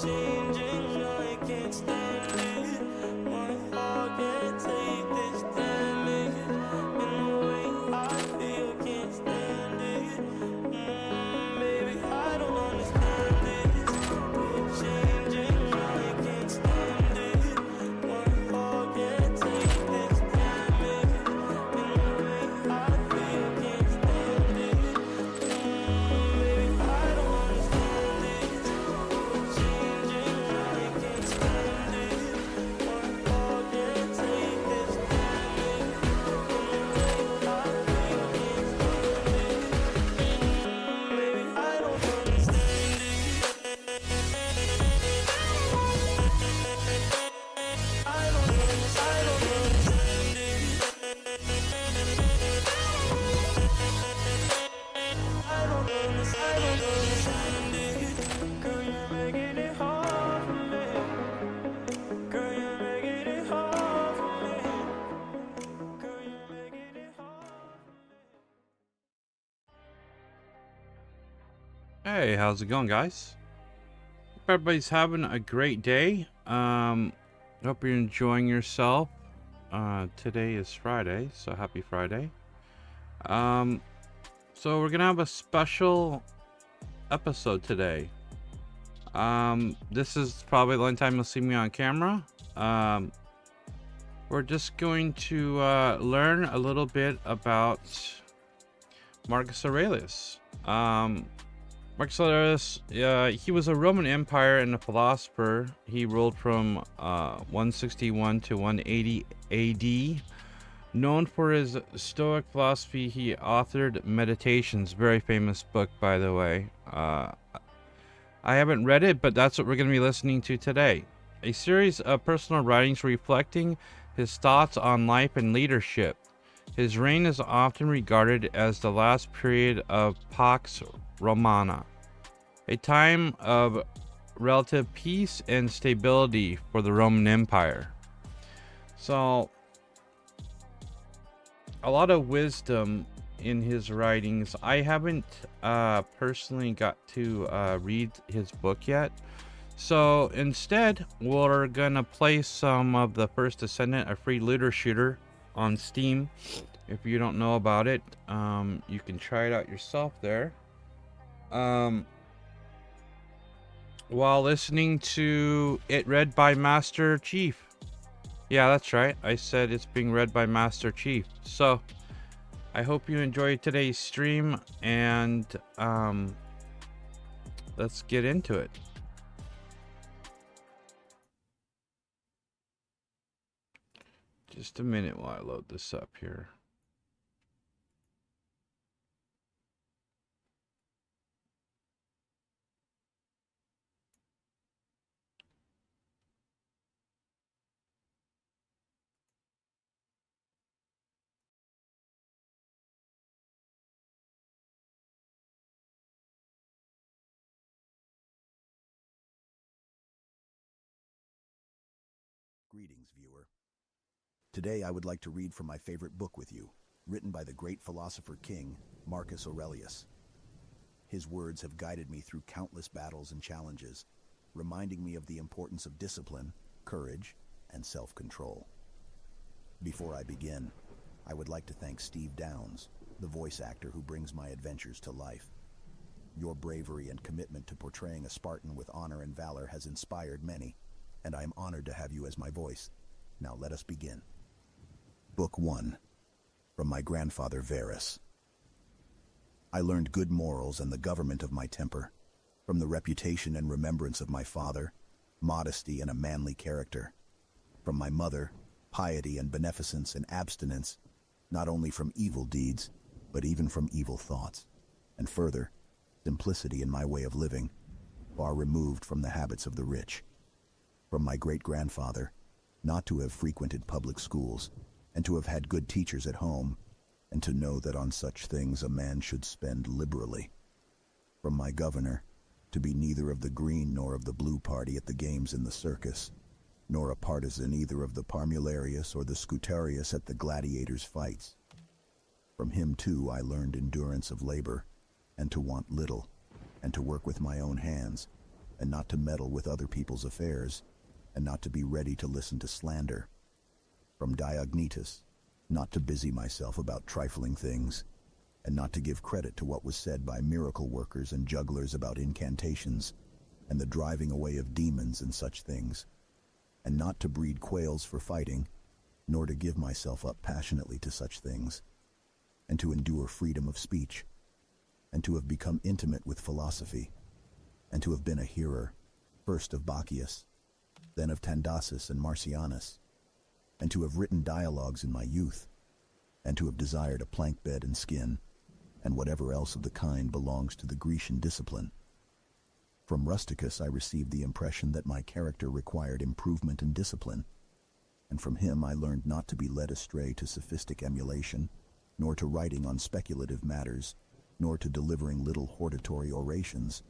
changing, I can't stand it. My heart can't take this damage. In the way I feel, can't stand it. Baby, I don't understand this. You're changing, I can't stand it. My heart can't take this damage. In the way I feel, can't stand it. Baby, I don't understand this. You're changing, I can't stand it. My heart can't take this damage. In the way I feel, can't stand it. Baby, I don't understand it. I don't understand it. I don't understand it. Girl, you're making it hard for me. Girl, you're making it hard for me. Girl, you're making it hard for me. Hey, how's it going, guys? Hope everybody's having a great day. Hope you're enjoying yourself. Today is Friday, so happy Friday. So we're gonna have a special episode today. This is probably the only time you'll see me on camera. We're just going to learn a little bit about Marcus Aurelius. Marcus Aurelius, he was a Roman Empire and a philosopher. He ruled from 161 to 180 AD. Known for his Stoic philosophy, he authored Meditations, very famous book, by the way. I haven't read it, but that's what we're going to be listening to today. A series of personal writings reflecting his thoughts on life and leadership. His reign is often regarded as the last period of Pax Romana, a time of relative peace and stability for the Roman Empire. So, a lot of wisdom in his writings. I haven't personally got to read his book yet. So instead, we're gonna play some of the first Descendant, a free looter shooter on Steam. If you don't know about it, you can try it out yourself there. While listening to it read by Master Chief. Yeah, that's right. I said it's being read by Master Chief. So, I hope you enjoyed today's stream, and let's get into it. Just a minute while I load this up here. Greetings, viewer. Today I would like to read from my favorite book with you, written by the great philosopher king, Marcus Aurelius. His words have guided me through countless battles and challenges, reminding me of the importance of discipline, courage, and self-control. Before I begin, I would like to thank Steve Downes, the voice actor who brings my adventures to life. Your bravery and commitment to portraying a Spartan with honor and valor has inspired many, and I am honored to have you as my voice. Now let us begin. Book 1. From my grandfather Varus. I learned good morals and the government of my temper, from the reputation and remembrance of my father, modesty and a manly character, from my mother, piety and beneficence and abstinence, not only from evil deeds, but even from evil thoughts, and further, simplicity in my way of living, far removed from the habits of the rich. From my great-grandfather, not to have frequented public schools, and to have had good teachers at home, and to know that on such things a man should spend liberally. From my governor, to be neither of the green nor of the blue party at the games in the circus, nor a partisan either of the Parmularius or the Scutarius at the gladiators' fights. From him, too, I learned endurance of labor, and to want little, and to work with my own hands, and not to meddle with other people's affairs, and not to be ready to listen to slander. From Diognetus, not to busy myself about trifling things, and not to give credit to what was said by miracle workers and jugglers about incantations, and the driving away of demons and such things, and not to breed quails for fighting, nor to give myself up passionately to such things, and to endure freedom of speech, and to have become intimate with philosophy, and to have been a hearer, first of Bacchius, then of Tandasis and Marcianus, and to have written dialogues in my youth, and to have desired a plank bed and skin, and whatever else of the kind belongs to the Grecian discipline. From Rusticus I received the impression that my character required improvement and discipline, and from him I learned not to be led astray to sophistic emulation, nor to writing on speculative matters, nor to delivering little hortatory orations,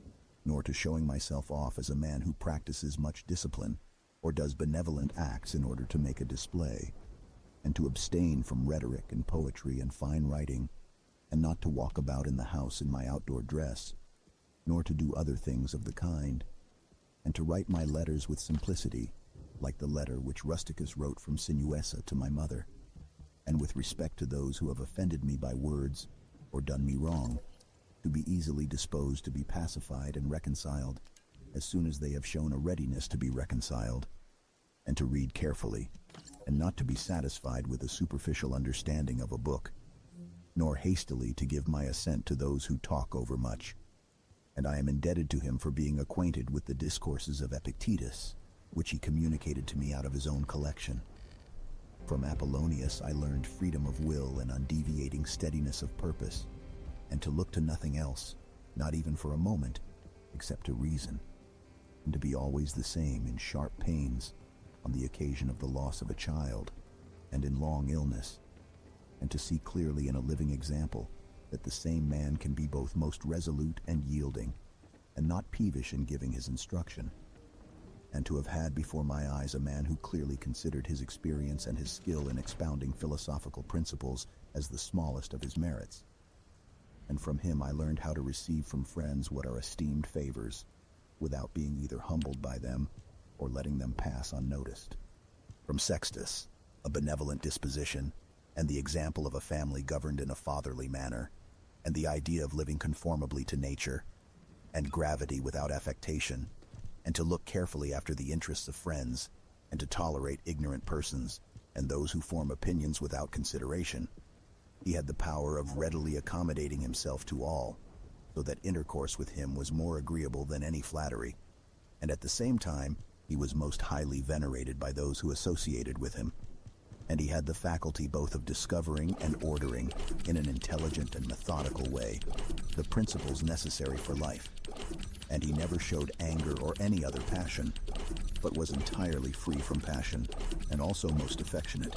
nor to showing myself off as a man who practices much discipline, or does benevolent acts in order to make a display, and to abstain from rhetoric and poetry and fine writing, and not to walk about in the house in my outdoor dress, nor to do other things of the kind, and to write my letters with simplicity, like the letter which Rusticus wrote from Sinuessa to my mother, and with respect to those who have offended me by words, or done me wrong, to be easily disposed to be pacified and reconciled, as soon as they have shown a readiness to be reconciled, and to read carefully, and not to be satisfied with a superficial understanding of a book, nor hastily to give my assent to those who talk overmuch. And I am indebted to him for being acquainted with the discourses of Epictetus, which he communicated to me out of his own collection. From Apollonius I learned freedom of will and undeviating steadiness of purpose, and to look to nothing else, not even for a moment, except to reason, and to be always the same in sharp pains, on the occasion of the loss of a child, and in long illness, and to see clearly in a living example that the same man can be both most resolute and yielding, and not peevish in giving his instruction, and to have had before my eyes a man who clearly considered his experience and his skill in expounding philosophical principles as the smallest of his merits. And from him I learned how to receive from friends what are esteemed favors, without being either humbled by them or letting them pass unnoticed. From Sextus, a benevolent disposition, and the example of a family governed in a fatherly manner, and the idea of living conformably to nature, and gravity without affectation, and to look carefully after the interests of friends, and to tolerate ignorant persons, and those who form opinions without consideration. He had the power of readily accommodating himself to all, so that intercourse with him was more agreeable than any flattery, and at the same time he was most highly venerated by those who associated with him. And he had the faculty both of discovering and ordering, in an intelligent and methodical way, the principles necessary for life. And he never showed anger or any other passion, but was entirely free from passion, and also most affectionate.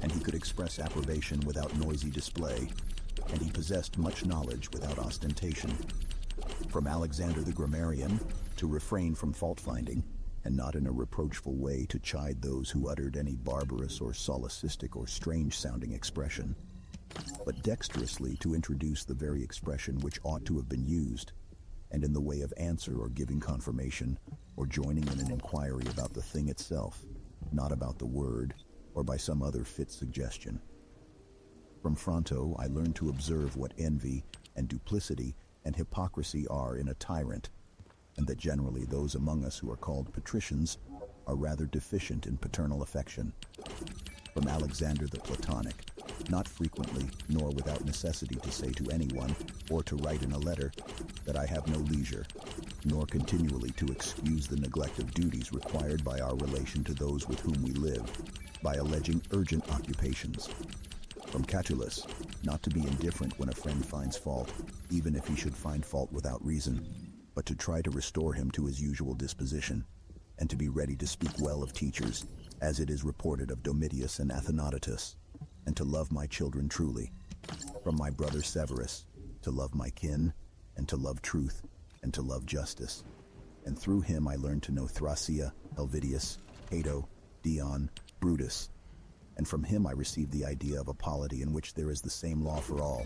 And he could express approbation without noisy display, and he possessed much knowledge without ostentation. From Alexander the grammarian, to refrain from fault-finding, and not in a reproachful way to chide those who uttered any barbarous or solecistic or strange-sounding expression, but dexterously to introduce the very expression which ought to have been used, and in the way of answer or giving confirmation, or joining in an inquiry about the thing itself, not about the word, or by some other fit suggestion. From Fronto I learned to observe what envy and duplicity and hypocrisy are in a tyrant, and that generally those among us who are called patricians are rather deficient in paternal affection. From Alexander the Platonic, not frequently nor without necessity to say to anyone, or to write in a letter, that I have no leisure, nor continually to excuse the neglect of duties required by our relation to those with whom we live, by alleging urgent occupations. From Catullus, not to be indifferent when a friend finds fault, even if he should find fault without reason, but to try to restore him to his usual disposition, and to be ready to speak well of teachers, as it is reported of Domitius and Athenodotus, and to love my children truly. From my brother Severus, to love my kin, and to love truth, and to love justice. And through him I learned to know Thrasea, Helvidius, Cato, Dion, Brutus. And from him I received the idea of a polity in which there is the same law for all,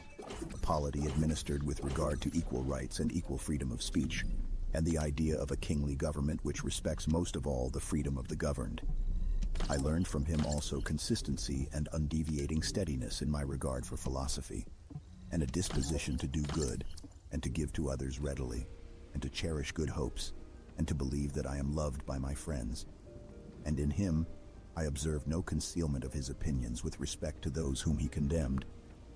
a polity administered with regard to equal rights and equal freedom of speech, and the idea of a kingly government which respects most of all the freedom of the governed. I learned from him also consistency and undeviating steadiness in my regard for philosophy, and a disposition to do good, and to give to others readily, and to cherish good hopes, and to believe that I am loved by my friends. And in him, I observed no concealment of his opinions with respect to those whom he condemned,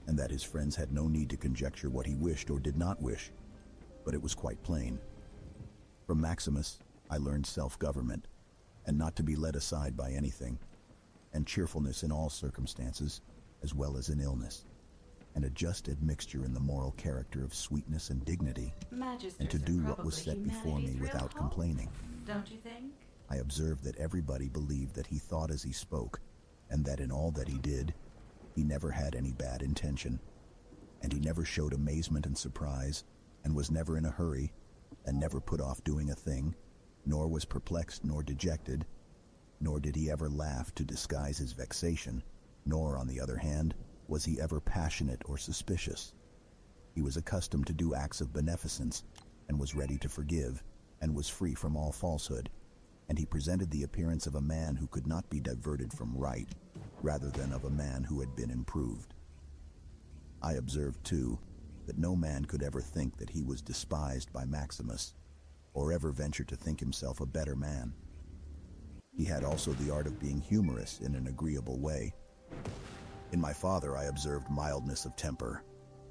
and that his friends had no need to conjecture what he wished or did not wish, but it was quite plain. From Maximus, I learned self-government, and not to be led aside by anything, and cheerfulness in all circumstances, as well as in illness, and a just admixture in the moral character of sweetness and dignity, and to do what was set before me without complaining. Don't you think? I observed that everybody believed that he thought as he spoke, and that in all that he did, he never had any bad intention, and he never showed amazement and surprise, and was never in a hurry, and never put off doing a thing, nor was perplexed nor dejected, nor did he ever laugh to disguise his vexation, nor, on the other hand, was he ever passionate or suspicious. He was accustomed to do acts of beneficence, and was ready to forgive, and was free from all falsehood, and he presented the appearance of a man who could not be diverted from right, rather than of a man who had been improved. I observed, too, that no man could ever think that he was despised by Maximus, or ever venture to think himself a better man. He had also the art of being humorous in an agreeable way. In my father I observed mildness of temper,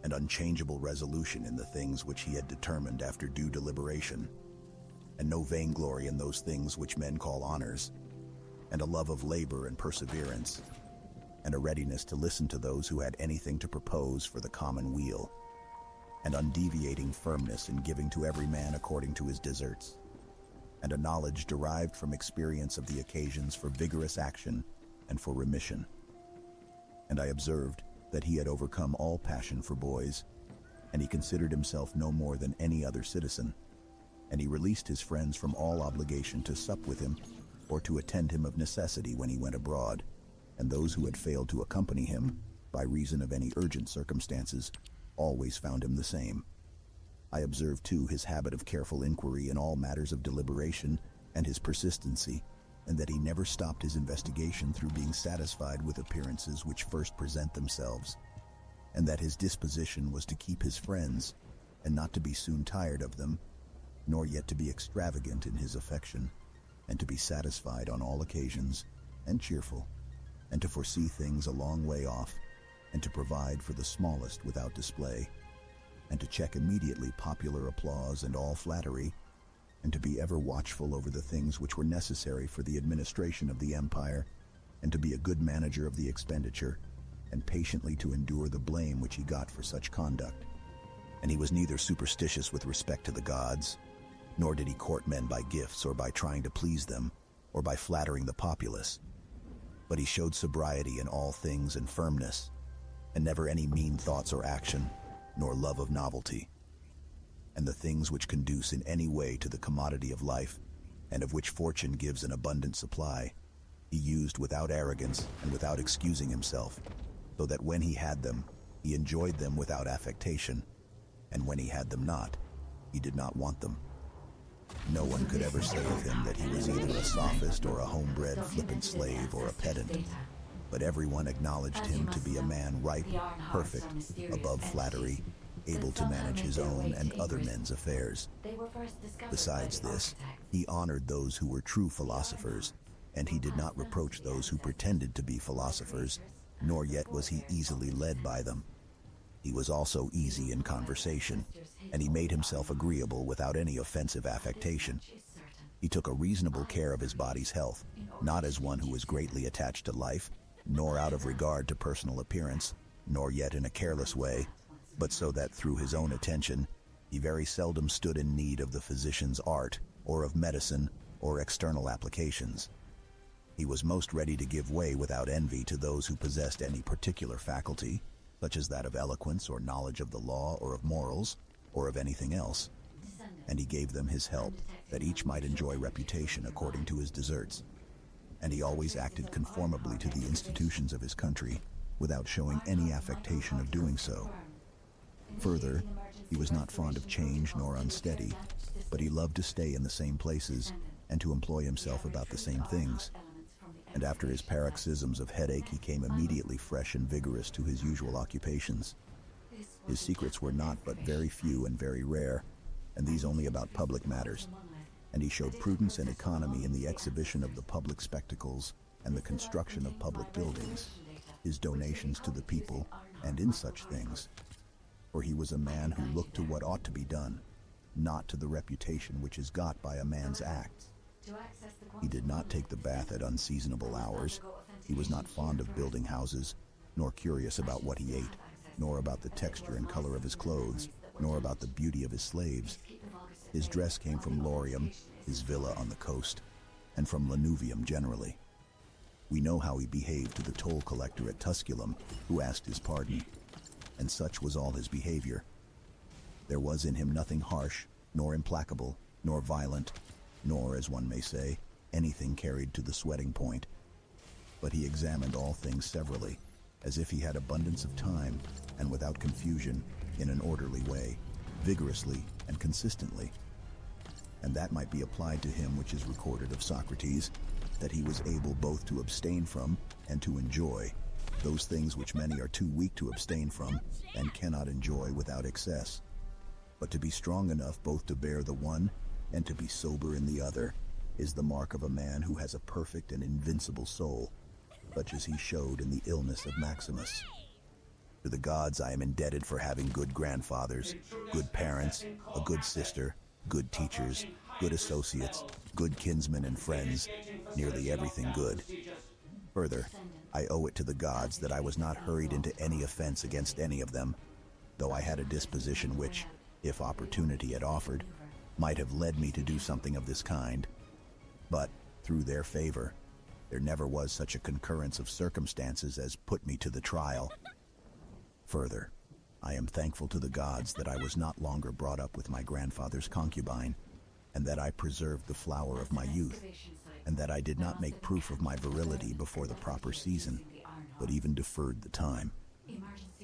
and unchangeable resolution in the things which he had determined after due deliberation, and no vainglory in those things which men call honors, and a love of labor and perseverance, and a readiness to listen to those who had anything to propose for the common weal, and undeviating firmness in giving to every man according to his deserts, and a knowledge derived from experience of the occasions for vigorous action and for remission. And I observed that he had overcome all passion for boys, and he considered himself no more than any other citizen, and he released his friends from all obligation to sup with him or to attend him of necessity when he went abroad, and those who had failed to accompany him, by reason of any urgent circumstances, always found him the same. I observed, too, his habit of careful inquiry in all matters of deliberation, and his persistency, and that he never stopped his investigation through being satisfied with appearances which first present themselves, and that his disposition was to keep his friends, and not to be soon tired of them, nor yet to be extravagant in his affection, and to be satisfied on all occasions, and cheerful, and to foresee things a long way off, and to provide for the smallest without display, and to check immediately popular applause and all flattery, and to be ever watchful over the things which were necessary for the administration of the empire, and to be a good manager of the expenditure, and patiently to endure the blame which he got for such conduct. And he was neither superstitious with respect to the gods, nor did he court men by gifts or by trying to please them, or by flattering the populace, but he showed sobriety in all things and firmness, and never any mean thoughts or action, nor love of novelty. And the things which conduce in any way to the commodity of life, and of which fortune gives an abundant supply, he used without arrogance and without excusing himself, so that when he had them, he enjoyed them without affectation, and when he had them not, he did not want them. No one could ever say of him that he was either a sophist or a homebred flippant slave or a pedant, but everyone acknowledged him to be a man ripe, perfect, above flattery, able to manage his own and other men's affairs. Besides this, he honored those who were true philosophers, and he did not reproach those who pretended to be philosophers, nor yet was he easily led by them. He was also easy in conversation, and he made himself agreeable without any offensive affectation. He took a reasonable care of his body's health, not as one who was greatly attached to life, nor out of regard to personal appearance, nor yet in a careless way, but so that through his own attention, he very seldom stood in need of the physician's art, or of medicine, or external applications. He was most ready to give way without envy to those who possessed any particular faculty, such as that of eloquence or knowledge of the law or of morals, or of anything else, and he gave them his help, that each might enjoy reputation according to his deserts. And he always acted conformably to the institutions of his country, without showing any affectation of doing so. Further, he was not fond of change nor unsteady, but he loved to stay in the same places and to employ himself about the same things. And after his paroxysms of headache, he came immediately fresh and vigorous to his usual occupations. His secrets were not but very few and very rare, and these only about public matters. And he showed prudence and economy in the exhibition of the public spectacles and the construction of public buildings, his donations to the people, and in such things. For he was a man who looked to what ought to be done, not to the reputation which is got by a man's acts. He did not take the bath at unseasonable hours. He was not fond of building houses, nor curious about what he ate, nor about the texture and color of his clothes, nor about the beauty of his slaves. His dress came from Laurium, his villa on the coast, and from Lanuvium generally. We know how he behaved to the toll collector at Tusculum, who asked his pardon, and such was all his behavior. There was in him nothing harsh, nor implacable, nor violent, nor, as one may say, anything carried to the sweating point. But he examined all things severally, as if he had abundance of time, and without confusion, in an orderly way, vigorously and consistently. And that might be applied to him which is recorded of Socrates, that he was able both to abstain from and to enjoy those things which many are too weak to abstain from and cannot enjoy without excess, but to be strong enough both to bear the one and to be sober in the other is the mark of a man who has a perfect and invincible soul, such as he showed in the illness of Maximus. To the gods I am indebted for having good grandfathers, good parents, a good sister, good teachers, good associates, good kinsmen and friends, nearly everything good. Further, I owe it to the gods that I was not hurried into any offense against any of them, though I had a disposition which, if opportunity had offered, might have led me to do something of this kind. But, through their favor, there never was such a concurrence of circumstances as put me to the trial. Further, I am thankful to the gods that I was not longer brought up with my grandfather's concubine, and that I preserved the flower of my youth, and that I did not make proof of my virility before the proper season, but even deferred the time.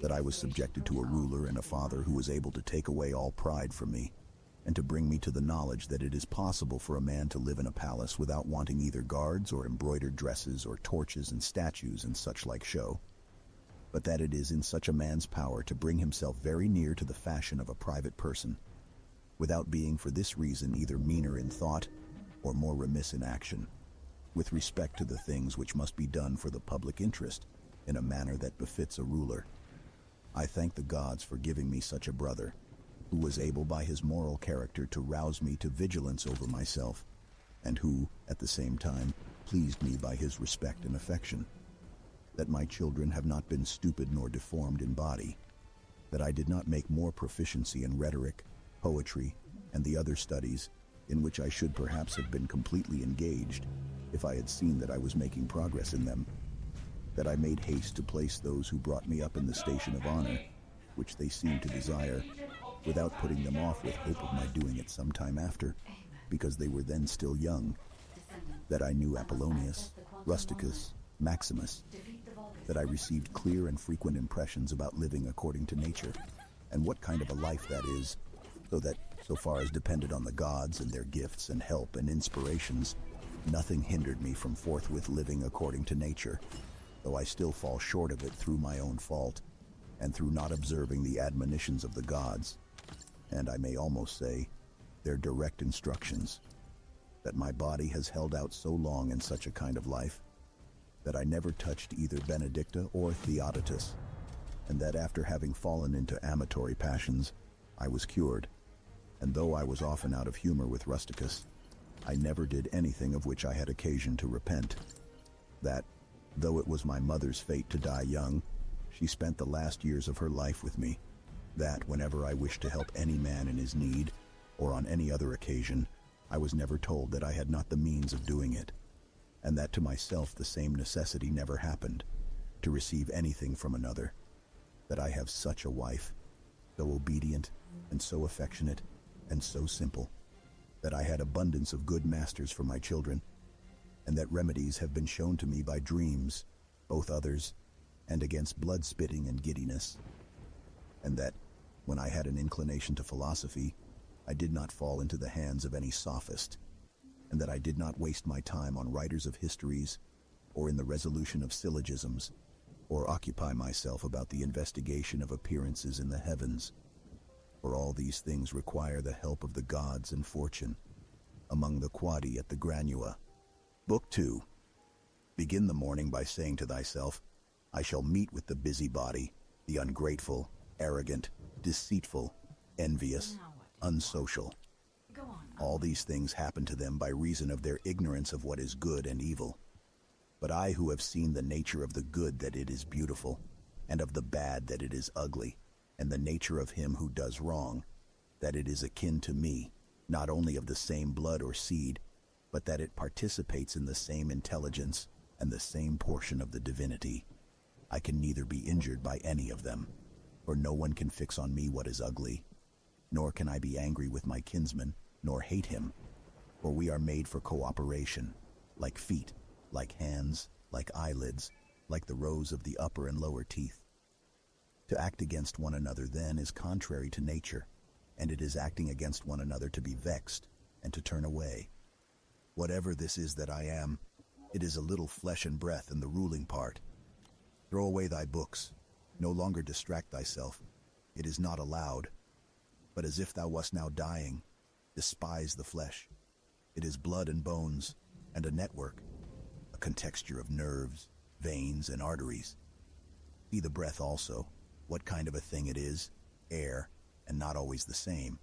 That I was subjected to a ruler and a father who was able to take away all pride from me, and to bring me to the knowledge that it is possible for a man to live in a palace without wanting either guards or embroidered dresses or torches and statues and such like show, but that it is in such a man's power to bring himself very near to the fashion of a private person, without being for this reason either meaner in thought or more remiss in action, with respect to the things which must be done for the public interest in a manner that befits a ruler. I thank the gods for giving me such a brother, who was able by his moral character to rouse me to vigilance over myself, and who, at the same time, pleased me by his respect and affection. That my children have not been stupid nor deformed in body, that I did not make more proficiency in rhetoric, poetry, and the other studies, in which I should perhaps have been completely engaged, if I had seen that I was making progress in them, that I made haste to place those who brought me up in the station of honor, which they seemed to desire, without putting them off with hope of my doing it some time after, because they were then still young, that I knew Apollonius, Rusticus, Maximus, that I received clear and frequent impressions about living according to nature, and what kind of a life that is, so that, so far as depended on the gods and their gifts and help and inspirations, nothing hindered me from forthwith living according to nature, though I still fall short of it through my own fault, and through not observing the admonitions of the gods, and I may almost say, their direct instructions, that my body has held out so long in such a kind of life, that I never touched either Benedicta or Theodotus, and that after having fallen into amatory passions, I was cured, and though I was often out of humor with Rusticus, I never did anything of which I had occasion to repent, that, though it was my mother's fate to die young, she spent the last years of her life with me, that whenever I wished to help any man in his need, or on any other occasion, I was never told that I had not the means of doing it, and that to myself the same necessity never happened, to receive anything from another, that I have such a wife, so obedient, and so affectionate, and so simple, that I had abundance of good masters for my children, and that remedies have been shown to me by dreams, both others, and against blood-spitting and giddiness, and that, when I had an inclination to philosophy, I did not fall into the hands of any sophist, and that I did not waste my time on writers of histories, or in the resolution of syllogisms, or occupy myself about the investigation of appearances in the heavens. For all these things require the help of the gods and fortune. Among the Quadi at the Granua. Book 2. Begin the morning by saying to thyself, I shall meet with the busybody, the ungrateful, arrogant, deceitful, envious, unsocial. All these things happen to them by reason of their ignorance of what is good and evil. But I, who have seen the nature of the good, that it is beautiful, and of the bad, that it is ugly, and the nature of him who does wrong, that it is akin to me, not only of the same blood or seed, but that it participates in the same intelligence and the same portion of the divinity. I can neither be injured by any of them, for no one can fix on me what is ugly, nor can I be angry with my kinsman, nor hate him, for we are made for cooperation, like feet, like hands, like eyelids, like the rows of the upper and lower teeth. To act against one another, then, is contrary to nature, and it is acting against one another to be vexed and to turn away. Whatever this is that I am, it is a little flesh and breath in the ruling part. Throw away thy books, no longer distract thyself. It is not allowed. But as if thou wast now dying, despise the flesh. It is blood and bones, and a network, a contexture of nerves, veins, and arteries. See the breath also, what kind of a thing it is, air, and not always the same,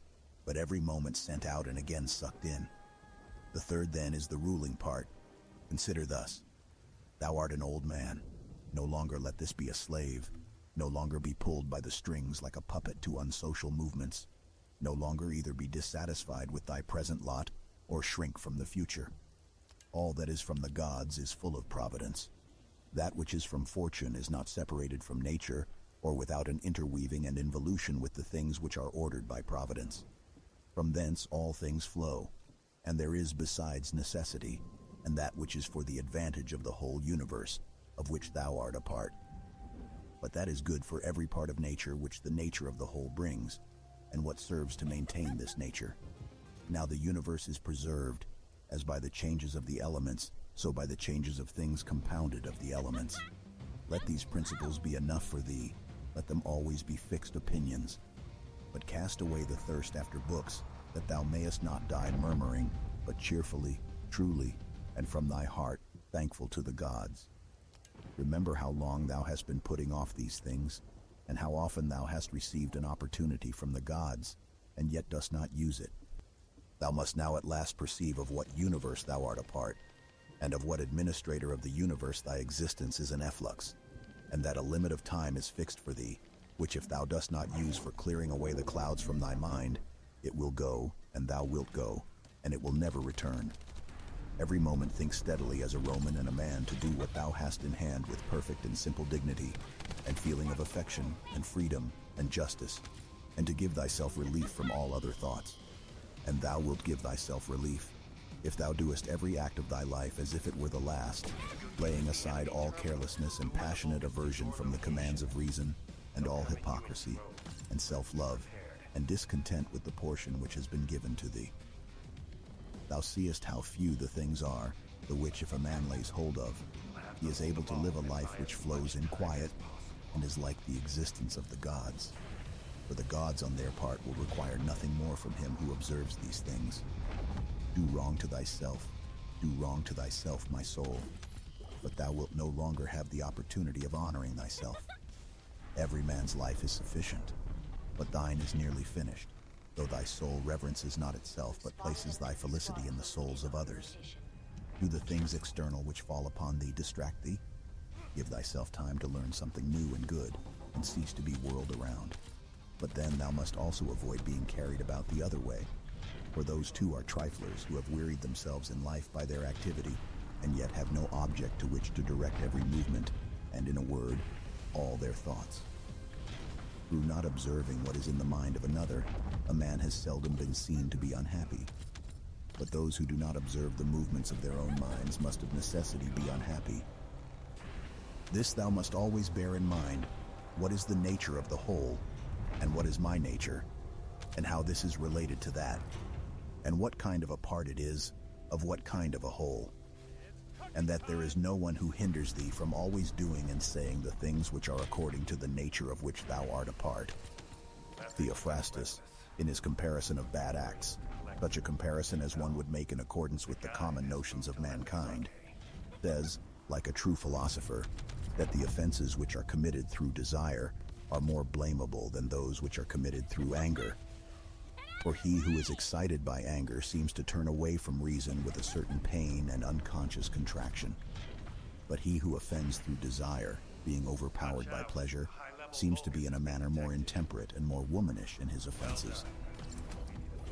but every moment sent out and again sucked in. The third then is the ruling part. Consider thus, thou art an old man, no longer let this be a slave, no longer be pulled by the strings like a puppet to unsocial movements, no longer either be dissatisfied with thy present lot or shrink from the future. All that is from the gods is full of providence. That which is from fortune is not separated from nature, or without an interweaving and involution with the things which are ordered by providence. From thence all things flow, and there is besides necessity, and that which is for the advantage of the whole universe, of which thou art a part. But that is good for every part of nature which the nature of the whole brings, and what serves to maintain this nature. Now the universe is preserved, as by the changes of the elements, so by the changes of things compounded of the elements. Let these principles be enough for thee, let them always be fixed opinions. But cast away the thirst after books, that thou mayest not die murmuring, but cheerfully, truly, and from thy heart, thankful to the gods. Remember how long thou hast been putting off these things, and how often thou hast received an opportunity from the gods, and yet dost not use it. Thou must now at last perceive of what universe thou art a part, and of what administrator of the universe thy existence is an efflux, and that a limit of time is fixed for thee, which if thou dost not use for clearing away the clouds from thy mind, it will go, and thou wilt go, and it will never return. Every moment think steadily as a Roman and a man to do what thou hast in hand with perfect and simple dignity, and feeling of affection, and freedom, and justice, and to give thyself relief from all other thoughts. And thou wilt give thyself relief, if thou doest every act of thy life as if it were the last, laying aside all carelessness and passionate aversion from the commands of reason, and all hypocrisy, and self-love, and discontent with the portion which has been given to thee. Thou seest how few the things are, the which if a man lays hold of, he is able to live a life which flows in quiet, and is like the existence of the gods. For the gods on their part will require nothing more from him who observes these things. Do wrong to thyself, my soul, but thou wilt no longer have the opportunity of honoring thyself. Every man's life is sufficient, but thine is nearly finished, though thy soul reverences not itself, but places thy felicity in the souls of others. Do the things external which fall upon thee distract thee? Give thyself time to learn something new and good, and cease to be whirled around. But then thou must also avoid being carried about the other way, for those too are triflers who have wearied themselves in life by their activity, and yet have no object to which to direct every movement, and in a word, all their thoughts. Through not observing what is in the mind of another, a man has seldom been seen to be unhappy. But those who do not observe the movements of their own minds must of necessity be unhappy. This thou must always bear in mind. What is the nature of the whole, and what is my nature? and how this is related to that, and what kind of a part it is of what kind of a whole, and that there is no one who hinders thee from always doing and saying the things which are according to the nature of which thou art a part. Theophrastus, in his comparison of bad acts, such a comparison as one would make in accordance with the common notions of mankind, says, like a true philosopher, that the offenses which are committed through desire are more blamable than those which are committed through anger. For he who is excited by anger seems to turn away from reason with a certain pain and unconscious contraction. But he who offends through desire, being overpowered by pleasure, seems to be in a manner more intemperate and more womanish in his offenses.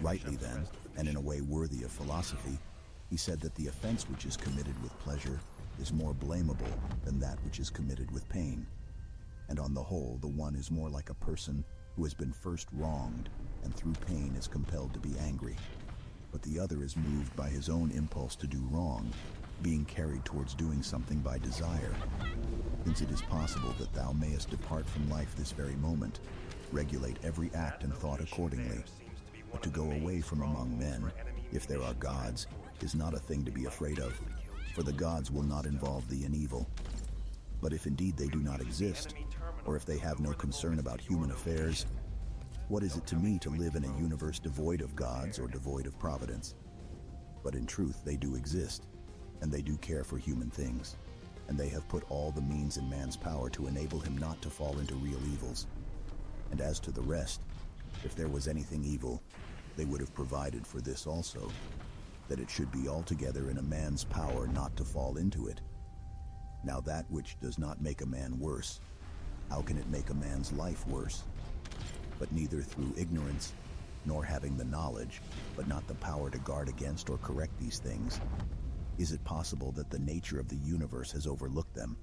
Rightly then, and in a way worthy of philosophy, he said that the offense which is committed with pleasure is more blamable than that which is committed with pain. And on the whole, the one is more like a person who has been first wronged and through pain is compelled to be angry. But the other is moved by his own impulse to do wrong, being carried towards doing something by desire. Since it is possible that thou mayest depart from life this very moment, regulate every act and thought accordingly. But to go away from among men, if there are gods, is not a thing to be afraid of, for the gods will not involve thee in evil. But if indeed they do not exist, or if they have no concern about human affairs, what is it to me to live in a universe devoid of gods or devoid of providence? But in truth they do exist, and they do care for human things, and they have put all the means in man's power to enable him not to fall into real evils. And as to the rest, if there was anything evil, they would have provided for this also, that it should be altogether in a man's power not to fall into it. Now that which does not make a man worse, how can it make a man's life worse? But neither through ignorance, nor having the knowledge, but not the power to guard against or correct these things, is it possible that the nature of the universe has overlooked them.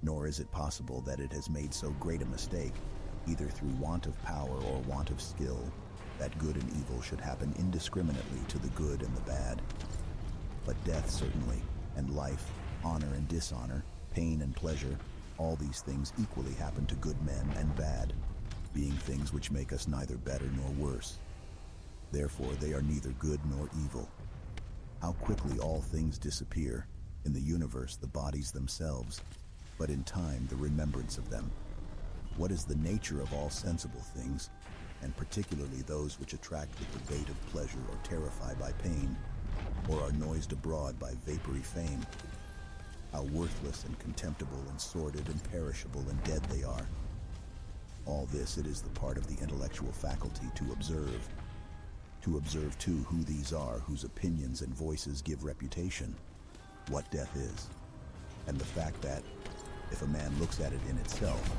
Nor is it possible that it has made so great a mistake, either through want of power or want of skill, that good and evil should happen indiscriminately to the good and the bad. But death certainly, and life, honor and dishonor, pain and pleasure, all these things equally happen to good men and bad, being things which make us neither better nor worse. Therefore they are neither good nor evil. How quickly all things disappear, in the universe the bodies themselves, but in time the remembrance of them. What is the nature of all sensible things, and particularly those which attract with the bait of pleasure or terrify by pain, or are noised abroad by vapory fame? How worthless and contemptible and sordid and perishable and dead they are. All this it is the part of the intellectual faculty to observe too who these are whose opinions and voices give reputation, what death is, and the fact that, if a man looks at it in itself,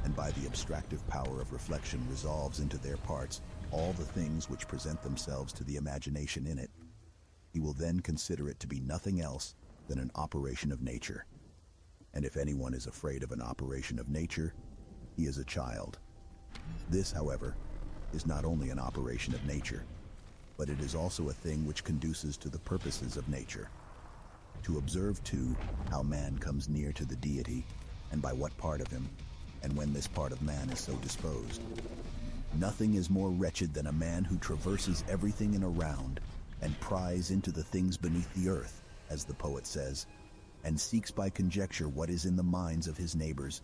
and by the abstractive power of reflection resolves into their parts all the things which present themselves to the imagination in it, he will then consider it to be nothing else than an operation of nature. And if anyone is afraid of an operation of nature, he is a child. This, however, is not only an operation of nature, but it is also a thing which conduces to the purposes of nature. To observe, too, how man comes near to the deity, and by what part of him, and when this part of man is so disposed. Nothing is more wretched than a man who traverses everything in a round, and pries into the things beneath the earth, as the poet says, and seeks by conjecture what is in the minds of his neighbors,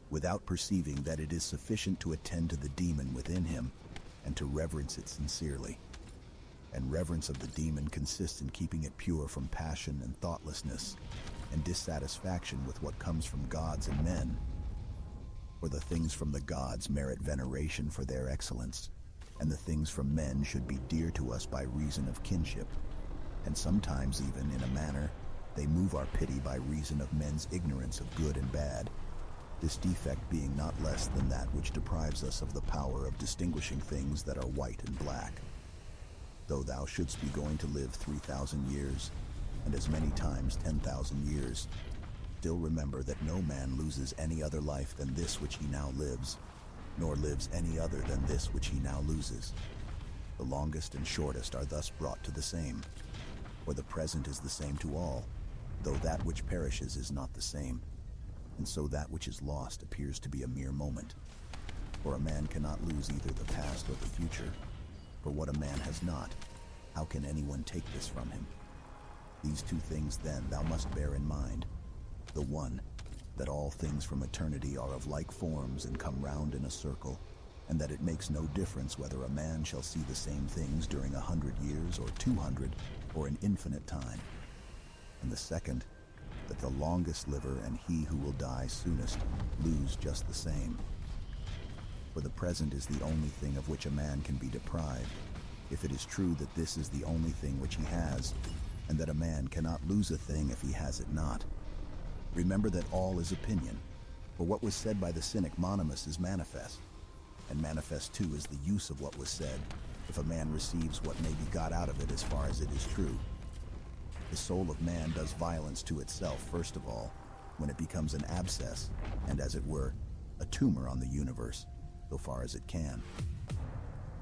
without perceiving that it is sufficient to attend to the demon within him, and to reverence it sincerely. And reverence of the demon consists in keeping it pure from passion and thoughtlessness, and dissatisfaction with what comes from gods and men. For the things from the gods merit veneration for their excellence, and the things from men should be dear to us by reason of kinship, and sometimes even, in a manner, they move our pity by reason of men's ignorance of good and bad, this defect being not less than that which deprives us of the power of distinguishing things that are white and black. Though thou shouldst be going to live 3,000 years, and as many times 10,000 years, still remember that no man loses any other life than this which he now lives, nor lives any other than this which he now loses. The longest and shortest are thus brought to the same, for the present is the same to all, though that which perishes is not the same, and so that which is lost appears to be a mere moment. For a man cannot lose either the past or the future. For what a man has not, how can anyone take this from him? These two things then thou must bear in mind. The one, that all things from eternity are of like forms and come round in a circle, and that it makes no difference whether a man shall see the same things during 100 years or 200 or an infinite time. And the second, that the longest liver and he who will die soonest lose just the same. For the present is the only thing of which a man can be deprived, if it is true that this is the only thing which he has, and that a man cannot lose a thing if he has it not. Remember that all is opinion, for what was said by the cynic Monimus is manifest, and manifest too is the use of what was said, if a man receives what may be got out of it as far as it is true. The soul of man does violence to itself, first of all, when it becomes an abscess, and as it were, a tumor on the universe, so far as it can.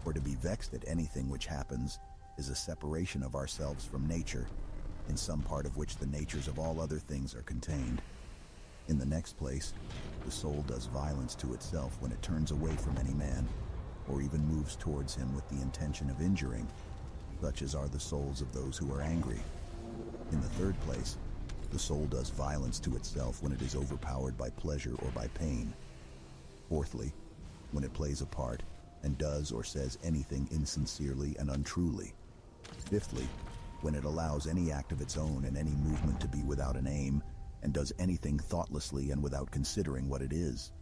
For to be vexed at anything which happens is a separation of ourselves from nature, in some part of which the natures of all other things are contained. In the next place, the soul does violence to itself when it turns away from any man, or even moves towards him with the intention of injuring, such as are the souls of those who are angry. In the third place, the soul does violence to itself when it is overpowered by pleasure or by pain. Fourthly, when it plays a part and does or says anything insincerely and untruly. Fifthly, when it allows any act of its own and any movement to be without an aim, and does anything thoughtlessly and without considering what it is,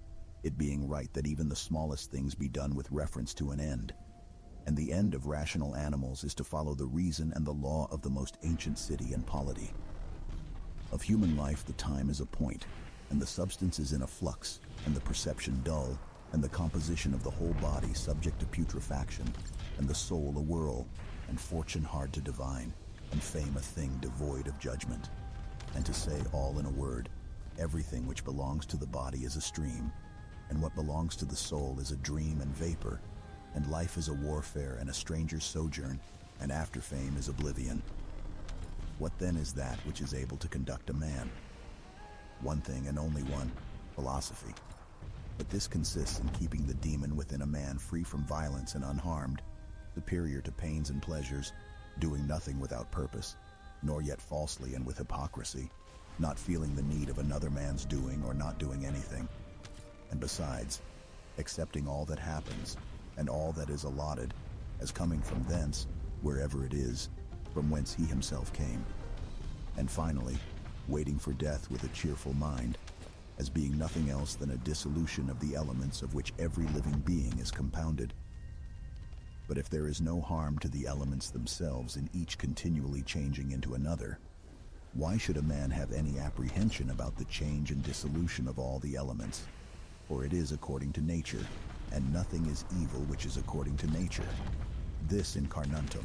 it being right that even the smallest things be done with reference to an end. And the end of rational animals is to follow the reason and the law of the most ancient city and polity. Of human life the time is a point, and the substance is in a flux, and the perception dull, and the composition of the whole body subject to putrefaction, and the soul a whirl, and fortune hard to divine, and fame a thing devoid of judgment. And to say all in a word, everything which belongs to the body is a stream, and what belongs to the soul is a dream and vapor, and life is a warfare and a stranger's sojourn, and after fame is oblivion. What then is that which is able to conduct a man? One thing and only one, philosophy. But this consists in keeping the demon within a man free from violence and unharmed, superior to pains and pleasures, doing nothing without purpose, nor yet falsely and with hypocrisy, not feeling the need of another man's doing or not doing anything. And besides, accepting all that happens, and all that is allotted, as coming from thence, wherever it is, from whence he himself came. And finally, waiting for death with a cheerful mind, as being nothing else than a dissolution of the elements of which every living being is compounded. But if there is no harm to the elements themselves in each continually changing into another, why should a man have any apprehension about the change and dissolution of all the elements? For it is according to nature, and nothing is evil which is according to nature. This incarnantum.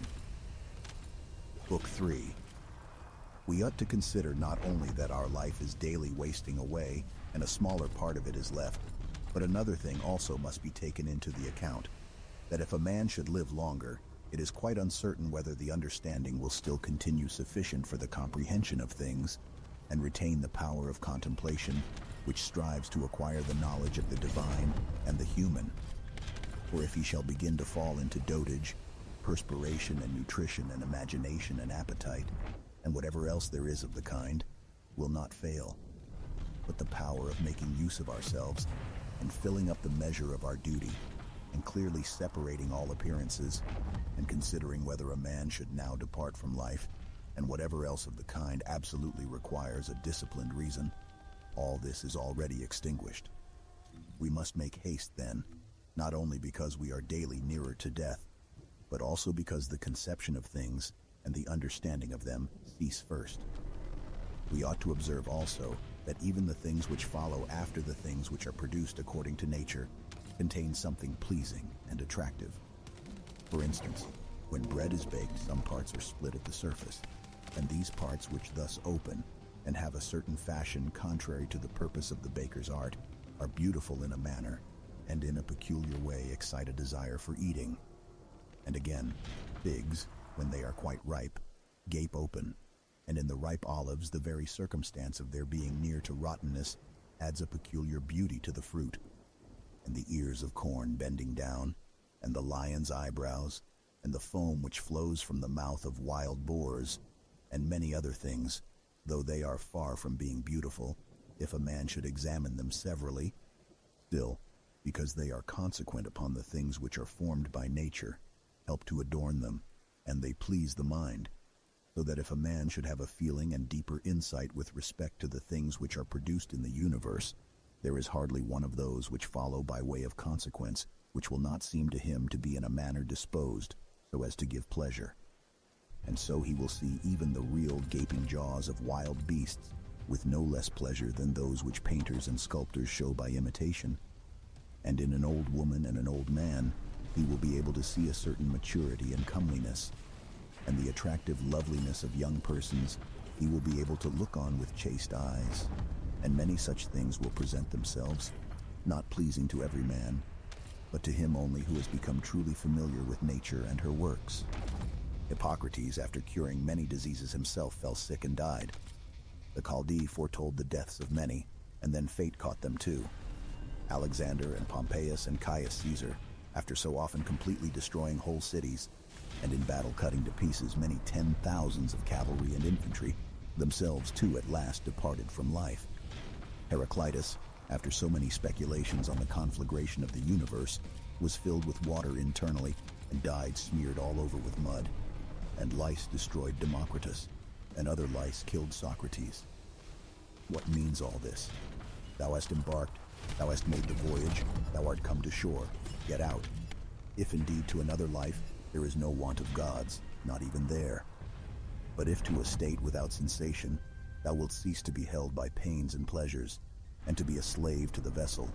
Book 3. We ought to consider not only that our life is daily wasting away, and a smaller part of it is left, but another thing also must be taken into the account, that if a man should live longer, it is quite uncertain whether the understanding will still continue sufficient for the comprehension of things, and retain the power of contemplation, which strives to acquire the knowledge of the divine and the human. For if he shall begin to fall into dotage, perspiration and nutrition and imagination and appetite, and whatever else there is of the kind, will not fail. But the power of making use of ourselves, and filling up the measure of our duty, and clearly separating all appearances, and considering whether a man should now depart from life, and whatever else of the kind absolutely requires a disciplined reason, all this is already extinguished. We must make haste then, not only because we are daily nearer to death, but also because the conception of things and the understanding of them cease first. We ought to observe also that even the things which follow after the things which are produced according to nature contain something pleasing and attractive. For instance, when bread is baked, some parts are split at the surface, and these parts which thus open and have a certain fashion contrary to the purpose of the baker's art are beautiful in a manner, and in a peculiar way excite a desire for eating. And again, figs, when they are quite ripe, gape open, and in the ripe olives the very circumstance of their being near to rottenness adds a peculiar beauty to the fruit. and the ears of corn bending down, and the lion's eyebrows, and the foam which flows from the mouth of wild boars, and many other things, though they are far from being beautiful, if a man should examine them severally, still, because they are consequent upon the things which are formed by nature, help to adorn them, and they please the mind, so that if a man should have a feeling and deeper insight with respect to the things which are produced in the universe, there is hardly one of those which follow by way of consequence, which will not seem to him to be in a manner disposed so as to give pleasure. And so he will see even the real gaping jaws of wild beasts with no less pleasure than those which painters and sculptors show by imitation. And in an old woman and an old man, he will be able to see a certain maturity and comeliness, and the attractive loveliness of young persons he will be able to look on with chaste eyes, and many such things will present themselves, not pleasing to every man, but to him only who has become truly familiar with nature and her works. Hippocrates, after curing many diseases himself, fell sick and died. The Chaldee foretold the deaths of many, and then fate caught them too. Alexander and Pompeius and Caius Caesar, after so often completely destroying whole cities, and in battle cutting to pieces many 10,000s of cavalry and infantry, themselves too at last departed from life. Heraclitus, after so many speculations on the conflagration of the universe, was filled with water internally and died smeared all over with mud. And lice destroyed Democritus, and other lice killed Socrates. What means all this? Thou hast embarked, thou hast made the voyage, thou art come to shore. Get out. If indeed to another life there is no want of gods, not even there. But if to a state without sensation, thou wilt cease to be held by pains and pleasures, and to be a slave to the vessel,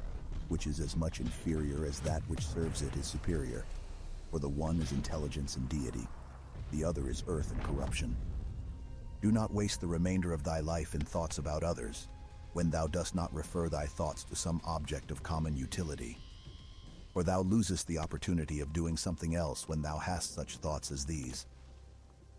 which is as much inferior as that which serves it is superior. For the one is intelligence and deity, the other is earth and corruption. Do not waste the remainder of thy life in thoughts about others, when thou dost not refer thy thoughts to some object of common utility. For thou losest the opportunity of doing something else when thou hast such thoughts as these.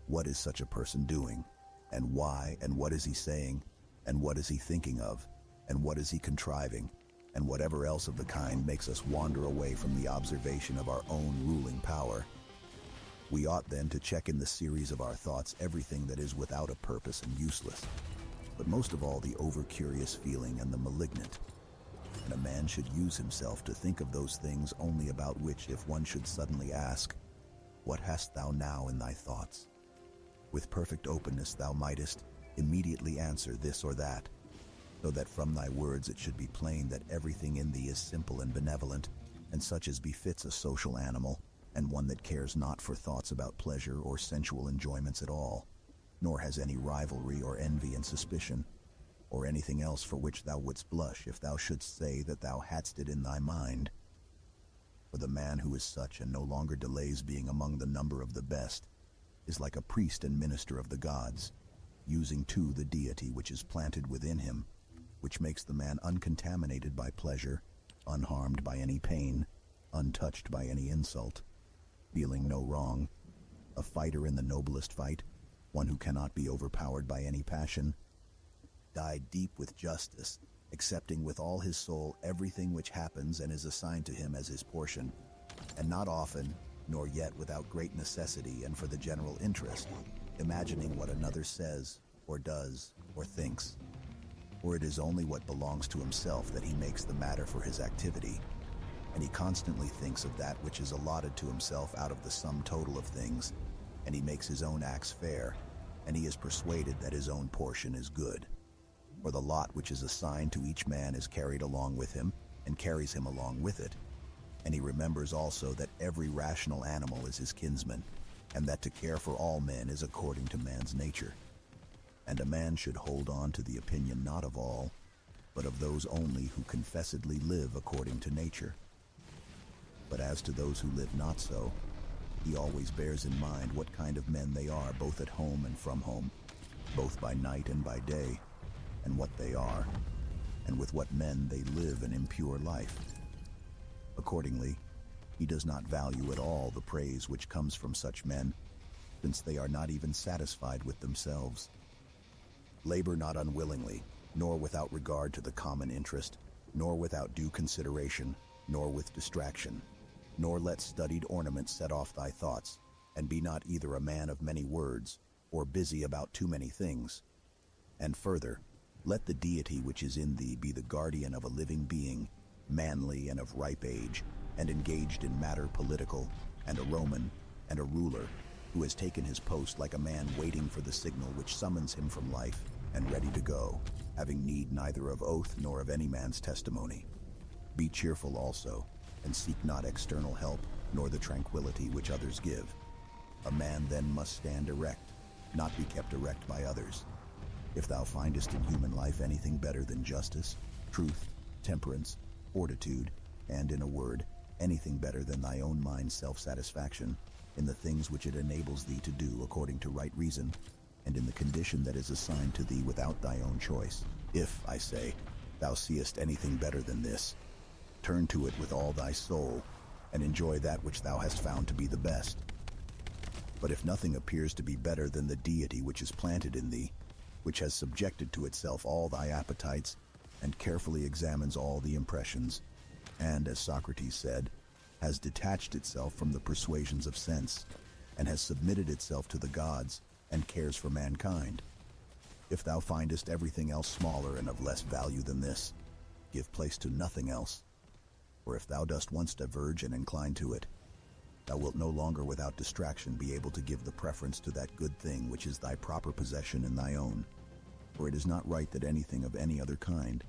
What is such a person doing? And why? And what is he saying? And what is he thinking of? And what is he contriving? And whatever else of the kind makes us wander away from the observation of our own ruling power. We ought then to check in the series of our thoughts everything that is without a purpose and useless, but most of all the over-curious feeling and the malignant. And a man should use himself to think of those things only about which, if one should suddenly ask, "What hast thou now in thy thoughts?" With perfect openness thou mightest immediately answer this or that, so that from thy words it should be plain that everything in thee is simple and benevolent, and such as befits a social animal, and one that cares not for thoughts about pleasure or sensual enjoyments at all, nor has any rivalry or envy and suspicion, or anything else for which thou wouldst blush if thou shouldst say that thou hadst it in thy mind. For the man who is such and no longer delays being among the number of the best is like a priest and minister of the gods, using too the deity which is planted within him, which makes the man uncontaminated by pleasure, unharmed by any pain, untouched by any insult, feeling no wrong, a fighter in the noblest fight, one who cannot be overpowered by any passion, died deep with justice, accepting with all his soul everything which happens and is assigned to him as his portion, and not often, nor yet without great necessity and for the general interest, imagining what another says, or does, or thinks. For it is only what belongs to himself that he makes the matter for his activity, and he constantly thinks of that which is allotted to himself out of the sum total of things, and he makes his own acts fair, and he is persuaded that his own portion is good. For the lot which is assigned to each man is carried along with him, and carries him along with it. And he remembers also that every rational animal is his kinsman, and that to care for all men is according to man's nature. And a man should hold on to the opinion not of all, but of those only who confessedly live according to nature. But as to those who live not so, he always bears in mind what kind of men they are, both at home and from home, both by night and by day, and what they are, and with what men they live an impure life. Accordingly, he does not value at all the praise which comes from such men, since they are not even satisfied with themselves. Labor not unwillingly, nor without regard to the common interest, nor without due consideration, nor with distraction, nor let studied ornaments set off thy thoughts, and be not either a man of many words, or busy about too many things. And further, let the deity which is in thee be the guardian of a living being, manly and of ripe age, and engaged in matter political, and a Roman, and a ruler, who has taken his post like a man waiting for the signal which summons him from life, and ready to go, having need neither of oath nor of any man's testimony. Be cheerful also, and seek not external help, nor the tranquility which others give. A man then must stand erect, not be kept erect by others. If thou findest in human life anything better than justice, truth, temperance, fortitude, and, in a word, anything better than thy own mind's self-satisfaction, in the things which it enables thee to do according to right reason, and in the condition that is assigned to thee without thy own choice, if, I say, thou seest anything better than this, turn to it with all thy soul, and enjoy that which thou hast found to be the best. But if nothing appears to be better than the deity which is planted in thee, which has subjected to itself all thy appetites, and carefully examines all the impressions, and, as Socrates said, has detached itself from the persuasions of sense, and has submitted itself to the gods, and cares for mankind. If thou findest everything else smaller and of less value than this, give place to nothing else. For if thou dost once diverge and incline to it, thou wilt no longer without distraction be able to give the preference to that good thing which is thy proper possession and thy own. For it is not right that anything of any other kind,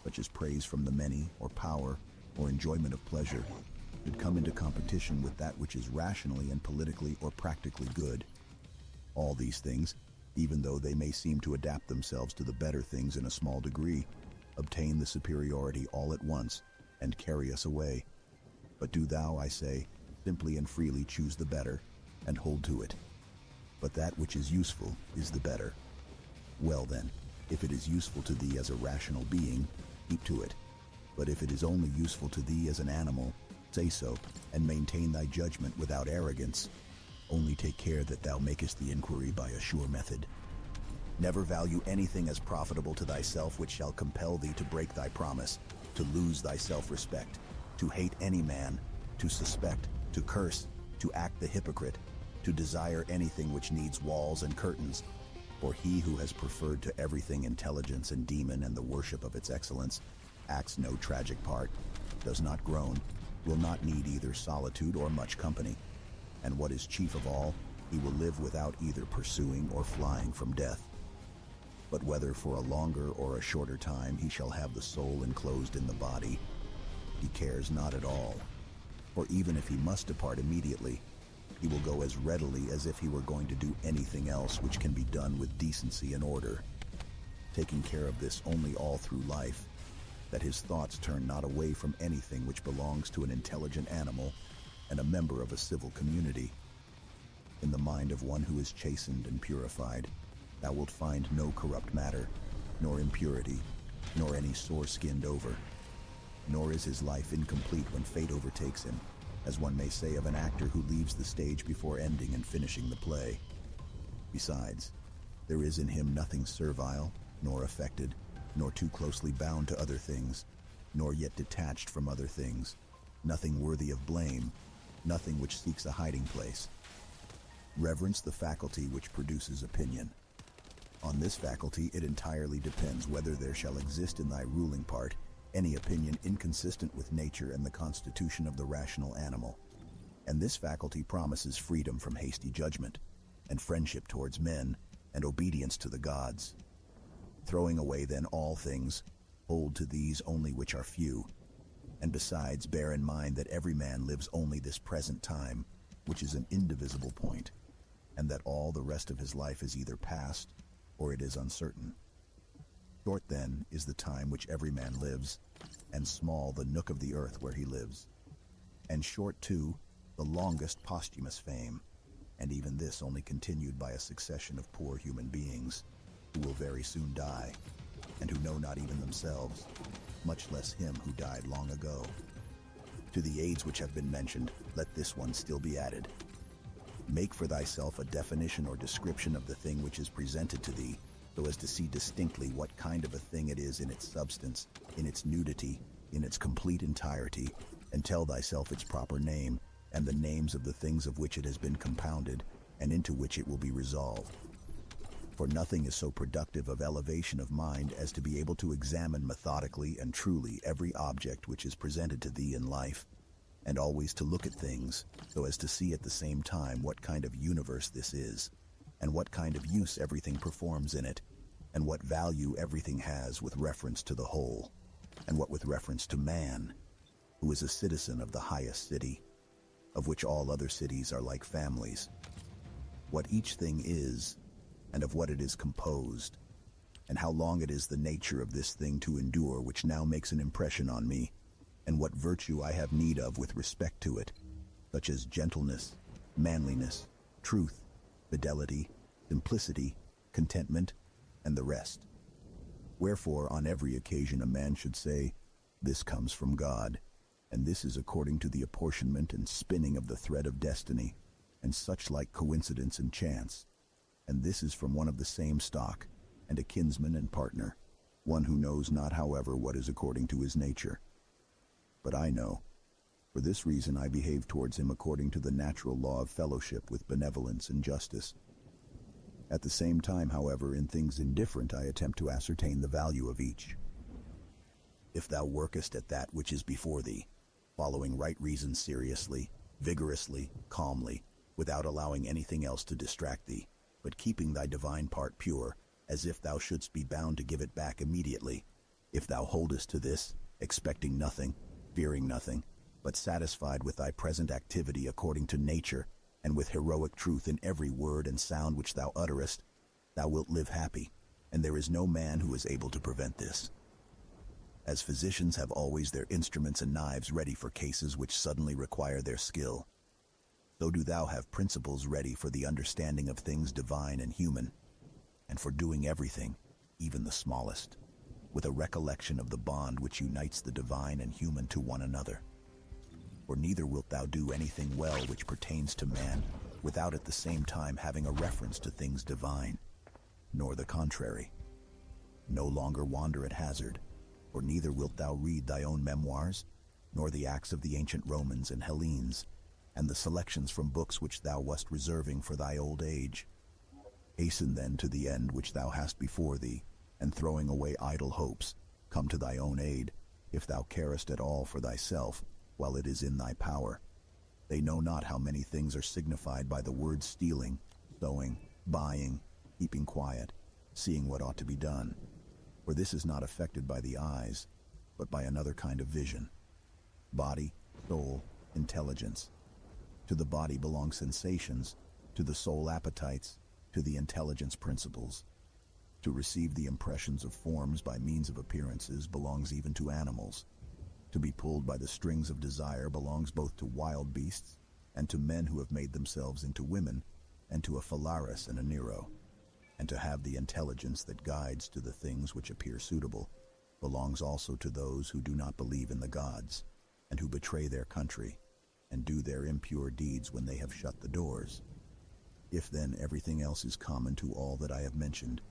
such as praise from the many, or power, or enjoyment of pleasure, should come into competition with that which is rationally and politically or practically good. All these things, even though they may seem to adapt themselves to the better things in a small degree, obtain the superiority all at once, and carry us away. But do thou, I say, simply and freely choose the better, and hold to it. But that which is useful is the better. Well then, if it is useful to thee as a rational being, keep to it. But if it is only useful to thee as an animal, say so, and maintain thy judgment without arrogance. Only take care that thou makest the inquiry by a sure method. Never value anything as profitable to thyself which shall compel thee to break thy promise, to lose thy self-respect, to hate any man, to suspect, to curse, to act the hypocrite, to desire anything which needs walls and curtains. For he who has preferred to everything intelligence and demon and the worship of its excellence, acts no tragic part, does not groan, will not need either solitude or much company. And what is chief of all, he will live without either pursuing or flying from death. But whether for a longer or a shorter time he shall have the soul enclosed in the body, he cares not at all. For even if he must depart immediately, he will go as readily as if he were going to do anything else which can be done with decency and order, taking care of this only all through life, that his thoughts turn not away from anything which belongs to an intelligent animal and a member of a civil community. In the mind of one who is chastened and purified, thou wilt find no corrupt matter, nor impurity, nor any sore-skinned over. Nor is his life incomplete when fate overtakes him, as one may say of an actor who leaves the stage before ending and finishing the play. Besides, there is in him nothing servile, nor affected, nor too closely bound to other things, nor yet detached from other things, nothing worthy of blame, nothing which seeks a hiding place. Reverence the faculty which produces opinion. On this faculty it entirely depends whether there shall exist in thy ruling part any opinion inconsistent with nature and the constitution of the rational animal. And this faculty promises freedom from hasty judgment, and friendship towards men, and obedience to the gods. Throwing away then all things, hold to these only which are few, and besides bear in mind that every man lives only this present time, which is an indivisible point, and that all the rest of his life is either past, or it is uncertain. Short then is the time which every man lives, and small the nook of the earth where he lives. And short, too, the longest posthumous fame, and even this only continued by a succession of poor human beings, who will very soon die, and who know not even themselves, much less him who died long ago. To the aids which have been mentioned, let this one still be added. Make for thyself a definition or description of the thing which is presented to thee, so as to see distinctly what kind of a thing it is in its substance, in its nudity, in its complete entirety, and tell thyself its proper name, and the names of the things of which it has been compounded, and into which it will be resolved. For nothing is so productive of elevation of mind as to be able to examine methodically and truly every object which is presented to thee in life, and always to look at things, so as to see at the same time what kind of universe this is, and what kind of use everything performs in it, and what value everything has with reference to the whole, and what with reference to man, who is a citizen of the highest city, of which all other cities are like families, what each thing is, and of what it is composed, and how long it is the nature of this thing to endure which now makes an impression on me, and what virtue I have need of with respect to it, such as gentleness, manliness, truth, fidelity, simplicity, contentment, and the rest. Wherefore on every occasion a man should say, this comes from God, and this is according to the apportionment and spinning of the thread of destiny, and such like coincidence and chance, and this is from one of the same stock, and a kinsman and partner, one who knows not however what is according to his nature. But I know. For this reason I behave towards him according to the natural law of fellowship with benevolence and justice. At the same time, however, in things indifferent I attempt to ascertain the value of each. If thou workest at that which is before thee, following right reason seriously, vigorously, calmly, without allowing anything else to distract thee, but keeping thy divine part pure, as if thou shouldst be bound to give it back immediately, if thou holdest to this, expecting nothing, fearing nothing, but satisfied with thy present activity according to nature, and with heroic truth in every word and sound which thou utterest, thou wilt live happy, and there is no man who is able to prevent this. As physicians have always their instruments and knives ready for cases which suddenly require their skill, so do thou have principles ready for the understanding of things divine and human, and for doing everything, even the smallest, with a recollection of the bond which unites the divine and human to one another. For neither wilt thou do anything well which pertains to man, without at the same time having a reference to things divine, nor the contrary. No longer wander at hazard, for neither wilt thou read thy own memoirs, nor the acts of the ancient Romans and Hellenes, and the selections from books which thou wast reserving for thy old age. Hasten then to the end which thou hast before thee, and throwing away idle hopes, come to thy own aid, if thou carest at all for thyself, while it is in thy power. They know not how many things are signified by the words stealing, sowing, buying, keeping quiet, seeing what ought to be done. For this is not affected by the eyes, but by another kind of vision. Body, soul, intelligence. To the body belong sensations, to the soul appetites, to the intelligence principles. To receive the impressions of forms by means of appearances belongs even to animals. To be pulled by the strings of desire belongs both to wild beasts and to men who have made themselves into women, and to a Phalaris and a Nero. And to have the intelligence that guides to the things which appear suitable belongs also to those who do not believe in the gods, and who betray their country, and do their impure deeds when they have shut the doors. If then everything else is common to all that I have mentioned,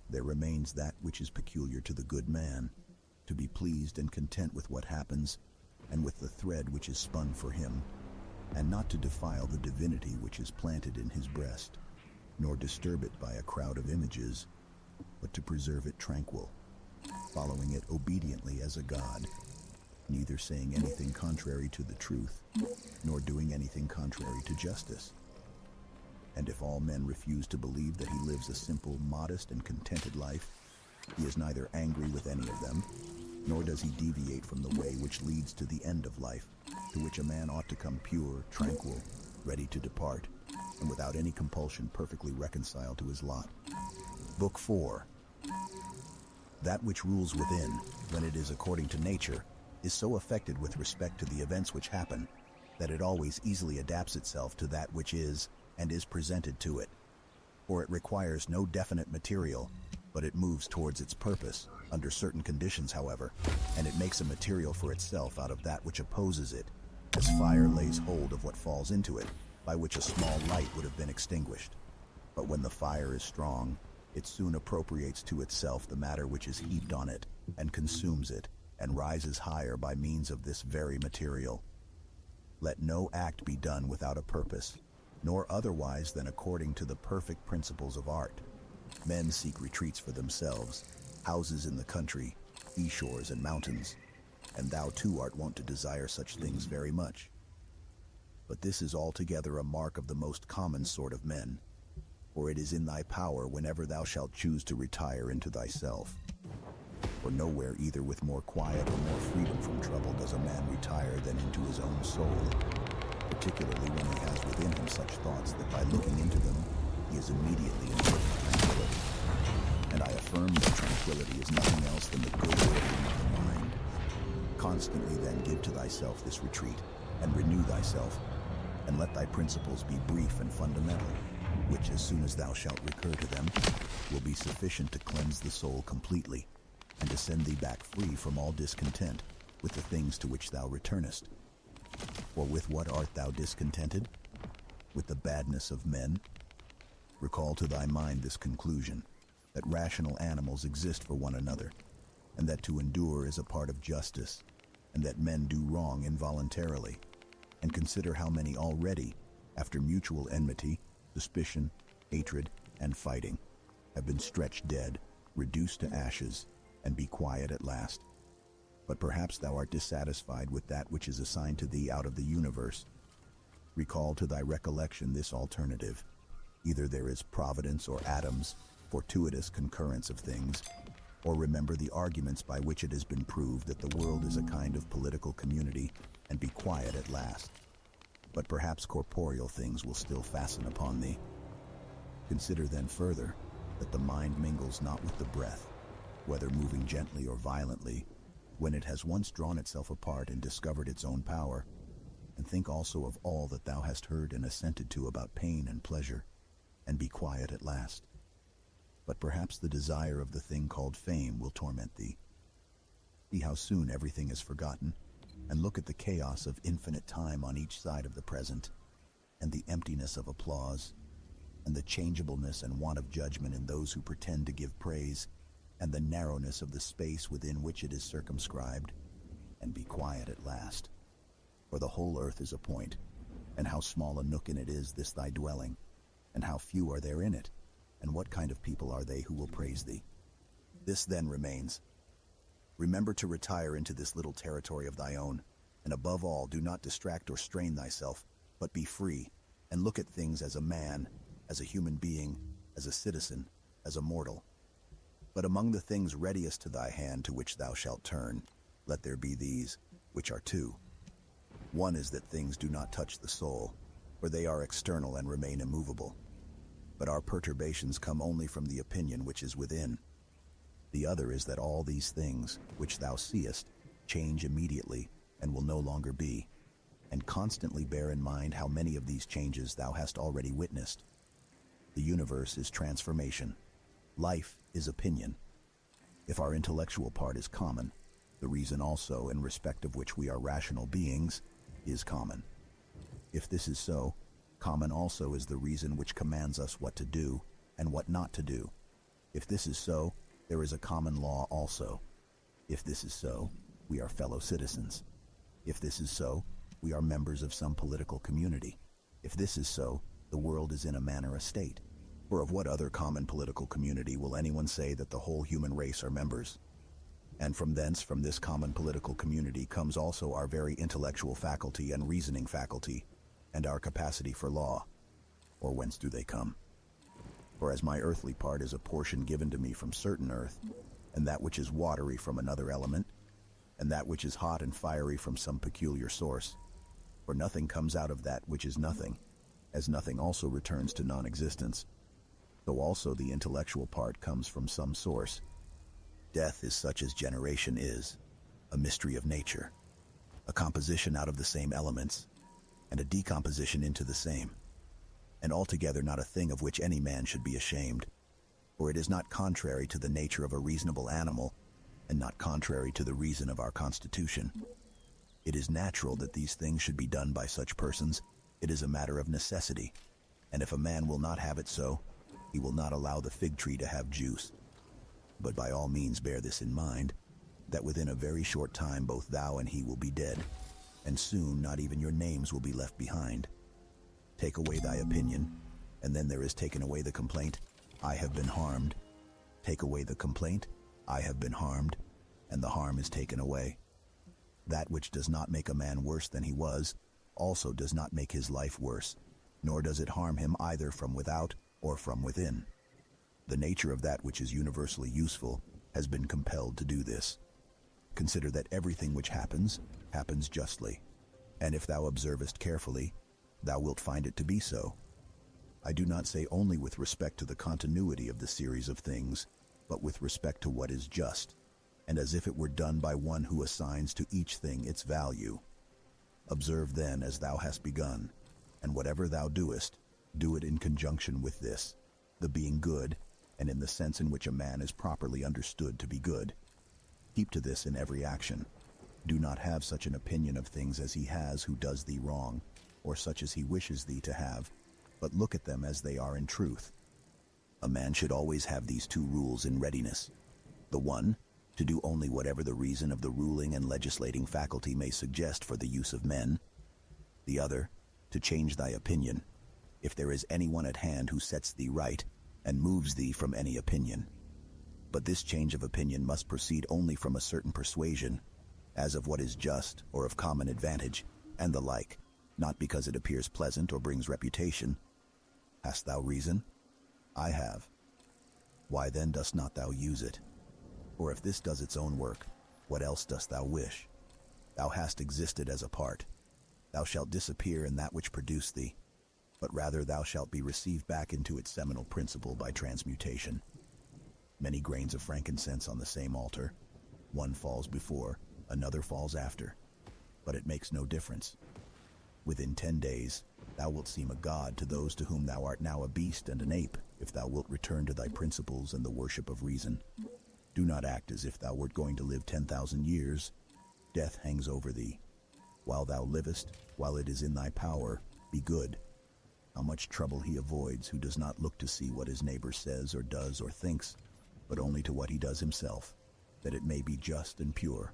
there remains that which is peculiar to the good man, to be pleased and content with what happens, and with the thread which is spun for him, and not to defile the divinity which is planted in his breast, nor disturb it by a crowd of images, but to preserve it tranquil, following it obediently as a god, neither saying anything contrary to the truth, nor doing anything contrary to justice. And if all men refuse to believe that he lives a simple, modest, and contented life, he is neither angry with any of them, nor does he deviate from the way which leads to the end of life, to which a man ought to come pure, tranquil, ready to depart, and without any compulsion perfectly reconciled to his lot. Book 4. That which rules within, when it is according to nature, is so affected with respect to the events which happen, that it always easily adapts itself to that which is, and is presented to it. For it requires no definite material, but it moves towards its purpose, under certain conditions, however, and it makes a material for itself out of that which opposes it, as fire lays hold of what falls into it, by which a small light would have been extinguished. But when the fire is strong, it soon appropriates to itself the matter which is heaped on it, and consumes it, and rises higher by means of this very material. Let no act be done without a purpose, nor otherwise than according to the perfect principles of art. Men seek retreats for themselves, houses in the country, seashores and mountains, and thou too art wont to desire such things very much. But this is altogether a mark of the most common sort of men, for it is in thy power whenever thou shalt choose to retire into thyself. For nowhere either with more quiet or more freedom from trouble does a man retire than into his own soul, particularly when he has within him such thoughts that by looking into them he is immediately in perfect tranquility. And I affirm that tranquility is nothing else than the good ordering of the mind. Constantly then give to thyself this retreat, and renew thyself, and let thy principles be brief and fundamental, which as soon as thou shalt recur to them, will be sufficient to cleanse the soul completely, and to send thee back free from all discontent with the things to which thou returnest. For with what art thou discontented? With the badness of men? Recall to thy mind this conclusion, that rational animals exist for one another, and that to endure is a part of justice, and that men do wrong involuntarily, and consider how many already, after mutual enmity, suspicion, hatred, and fighting, have been stretched dead, reduced to ashes, and be quiet at last. But perhaps thou art dissatisfied with that which is assigned to thee out of the universe. Recall to thy recollection this alternative. Either there is providence or atoms, fortuitous concurrence of things, or remember the arguments by which it has been proved that the world is a kind of political community, and be quiet at last. But perhaps corporeal things will still fasten upon thee. Consider then further that the mind mingles not with the breath, whether moving gently or violently, when it has once drawn itself apart and discovered its own power. And think also of all that thou hast heard and assented to about pain and pleasure, and be quiet at last. But perhaps the desire of the thing called fame will torment thee. See how soon everything is forgotten, and look at the chaos of infinite time on each side of the present, and the emptiness of applause, and the changeableness and want of judgment in those who pretend to give praise, and the narrowness of the space within which it is circumscribed, and be quiet at last. For the whole earth is a point, and how small a nook in it is this thy dwelling, and how few are there in it, and what kind of people are they who will praise thee? This then remains. Remember to retire into this little territory of thy own, and above all do not distract or strain thyself, but be free, and look at things as a man, as a human being, as a citizen, as a mortal. But among the things readiest to thy hand to which thou shalt turn, let there be these, which are two. One is that things do not touch the soul, for they are external and remain immovable. But our perturbations come only from the opinion which is within. The other is that all these things, which thou seest, change immediately, and will no longer be. And constantly bear in mind how many of these changes thou hast already witnessed. The universe is transformation. Life is opinion. If our intellectual part is common, the reason also in respect of which we are rational beings is common. If this is so, common also is the reason which commands us what to do and what not to do. If this is so, there is a common law also. If this is so, we are fellow citizens. If this is so, we are members of some political community. If this is so, the world is in a manner a state. For of what other common political community will anyone say that the whole human race are members? And from thence, from this common political community, comes also our very intellectual faculty and reasoning faculty, and our capacity for law. Or whence do they come? For as my earthly part is a portion given to me from certain earth, and that which is watery from another element, and that which is hot and fiery from some peculiar source, for nothing comes out of that which is nothing, as nothing also returns to non-existence. So also the intellectual part comes from some source. Death is such as generation is, a mystery of nature, a composition out of the same elements, and a decomposition into the same, and altogether not a thing of which any man should be ashamed, for it is not contrary to the nature of a reasonable animal, and not contrary to the reason of our constitution. It is natural that these things should be done by such persons. It is a matter of necessity, and if a man will not have it so, he will not allow the fig tree to have juice. But by all means bear this in mind, that within a very short time both thou and he will be dead, and soon not even your names will be left behind. Take away thy opinion, and then there is taken away the complaint, I have been harmed. Take away the complaint, I have been harmed, and the harm is taken away. That which does not make a man worse than he was, also does not make his life worse, nor does it harm him either from without or from within. The nature of that which is universally useful has been compelled to do this. Consider that everything which happens, happens justly, and if thou observest carefully, thou wilt find it to be so. I do not say only with respect to the continuity of the series of things, but with respect to what is just, and as if it were done by one who assigns to each thing its value. Observe then as thou hast begun, and whatever thou doest, do it in conjunction with this, the being good, and in the sense in which a man is properly understood to be good. Keep to this in every action. Do not have such an opinion of things as he has who does thee wrong, or such as he wishes thee to have, but look at them as they are in truth. A man should always have these two rules in readiness. The one, to do only whatever the reason of the ruling and legislating faculty may suggest for the use of men. The other, to change thy opinion, if there is anyone at hand who sets thee right, and moves thee from any opinion. But this change of opinion must proceed only from a certain persuasion, as of what is just or of common advantage, and the like, not because it appears pleasant or brings reputation. Hast thou reason? I have. Why then dost not thou use it? Or if this does its own work, what else dost thou wish? Thou hast existed as a part. Thou shalt disappear in that which produced thee, but rather thou shalt be received back into its seminal principle by transmutation. Many grains of frankincense on the same altar, one falls before, another falls after, but it makes no difference. Within 10 days, thou wilt seem a god to those to whom thou art now a beast and an ape, if thou wilt return to thy principles and the worship of reason. Do not act as if thou wert going to live 10,000 years. Death hangs over thee. While thou livest, while it is in thy power, be good. How much trouble he avoids who does not look to see what his neighbor says or does or thinks, but only to what he does himself, that it may be just and pure.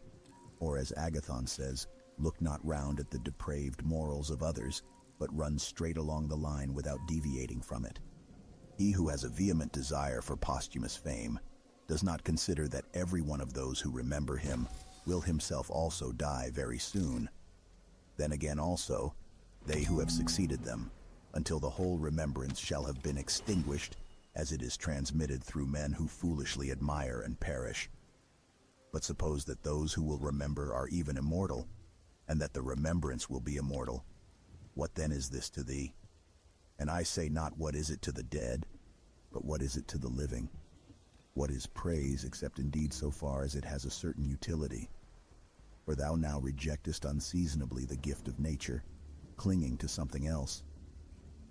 Or as Agathon says, look not round at the depraved morals of others, but run straight along the line without deviating from it. He who has a vehement desire for posthumous fame does not consider that every one of those who remember him will himself also die very soon. Then again also, they who have succeeded them, until the whole remembrance shall have been extinguished, as it is transmitted through men who foolishly admire and perish. But suppose that those who will remember are even immortal, and that the remembrance will be immortal. What then is this to thee? And I say not what is it to the dead, but what is it to the living? What is praise, except indeed so far as it has a certain utility? For thou now rejectest unseasonably the gift of nature, clinging to something else.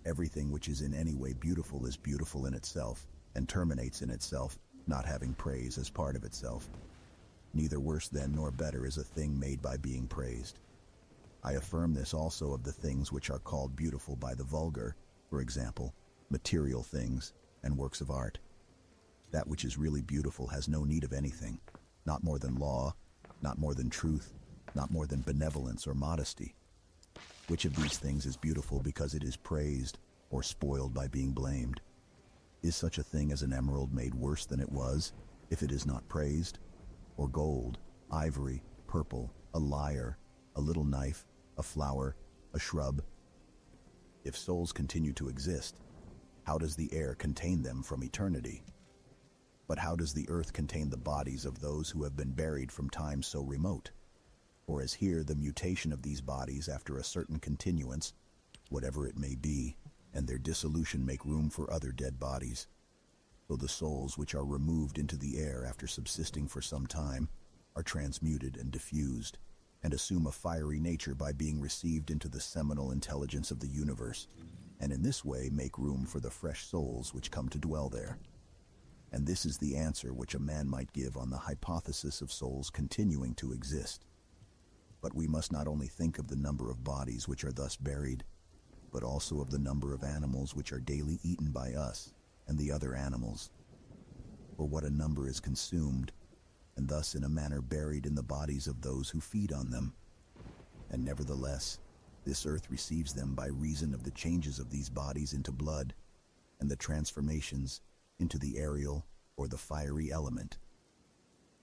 Everything which is in any way beautiful is beautiful in itself, and terminates in itself, not having praise as part of itself. Neither worse then nor better is a thing made by being praised. I affirm this also of the things which are called beautiful by the vulgar, for example, material things and works of art. That which is really beautiful has no need of anything, not more than law, not more than truth, not more than benevolence or modesty. Which of these things is beautiful because it is praised, or spoiled by being blamed? Is such a thing as an emerald made worse than it was, if it is not praised? Or gold, ivory, purple, a lyre, a little knife, a flower, a shrub? If souls continue to exist, how does the air contain them from eternity? But how does the earth contain the bodies of those who have been buried from times so remote? Or is here the mutation of these bodies after a certain continuance, whatever it may be, and their dissolution make room for other dead bodies? So the souls which are removed into the air after subsisting for some time are transmuted and diffused, and assume a fiery nature by being received into the seminal intelligence of the universe, and in this way make room for the fresh souls which come to dwell there. And this is the answer which a man might give on the hypothesis of souls continuing to exist. But we must not only think of the number of bodies which are thus buried, but also of the number of animals which are daily eaten by us and the other animals. For what a number is consumed, and thus in a manner buried in the bodies of those who feed on them. And nevertheless, this earth receives them by reason of the changes of these bodies into blood, and the transformations into the aerial or the fiery element.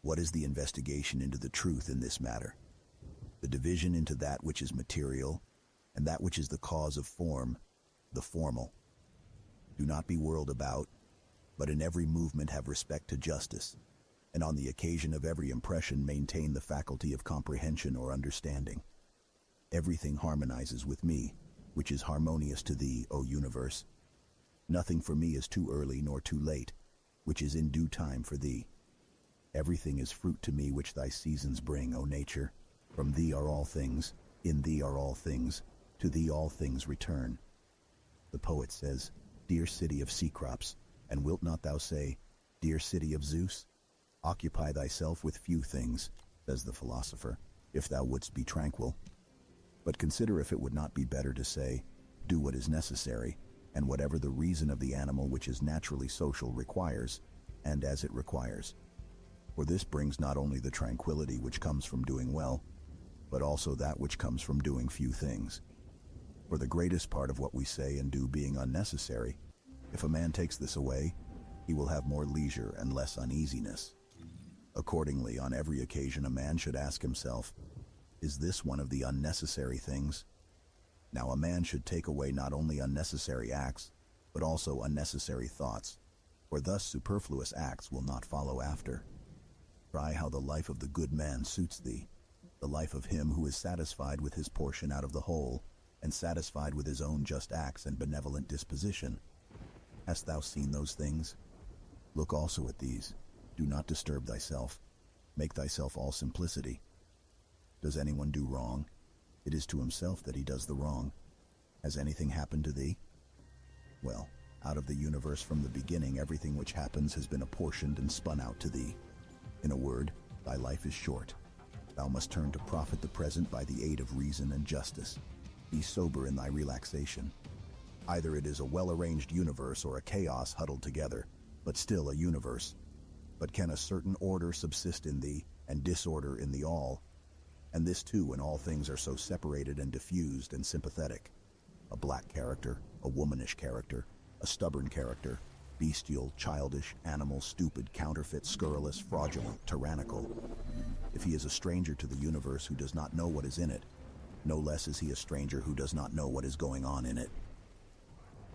What is the investigation into the truth in this matter? The division into that which is material, and that which is the cause of form, the formal. Do not be whirled about, but in every movement have respect to justice, and on the occasion of every impression maintain the faculty of comprehension or understanding. Everything harmonizes with me, which is harmonious to thee, O universe. Nothing for me is too early nor too late, which is in due time for thee. Everything is fruit to me which thy seasons bring, O nature. From thee are all things, in thee are all things, to thee all things return. The poet says, Dear city of sea crops, and wilt not thou say, Dear city of Zeus? Occupy thyself with few things, says the philosopher, if thou wouldst be tranquil. But consider if it would not be better to say, Do what is necessary, and whatever the reason of the animal which is naturally social requires, and as it requires. For this brings not only the tranquility which comes from doing well, but also that which comes from doing few things. For the greatest part of what we say and do being unnecessary, if a man takes this away, he will have more leisure and less uneasiness. Accordingly, on every occasion a man should ask himself, Is this one of the unnecessary things? Now a man should take away not only unnecessary acts, but also unnecessary thoughts, for thus superfluous acts will not follow after. Try how the life of the good man suits thee, the life of him who is satisfied with his portion out of the whole, and satisfied with his own just acts and benevolent disposition. Hast thou seen those things? Look also at these. Do not disturb thyself. Make thyself all simplicity. Does anyone do wrong? It is to himself that he does the wrong. Has anything happened to thee? Well, out of the universe from the beginning, everything which happens has been apportioned and spun out to thee. In a word, thy life is short. Thou must turn to profit the present by the aid of reason and justice. Be sober in thy relaxation. Either it is a well-arranged universe or a chaos huddled together, but still a universe. But can a certain order subsist in thee, and disorder in the all? And this too when all things are so separated and diffused and sympathetic. A black character, a womanish character, a stubborn character, bestial, childish, animal, stupid, counterfeit, scurrilous, fraudulent, tyrannical. If he is a stranger to the universe who does not know what is in it, no less is he a stranger who does not know what is going on in it.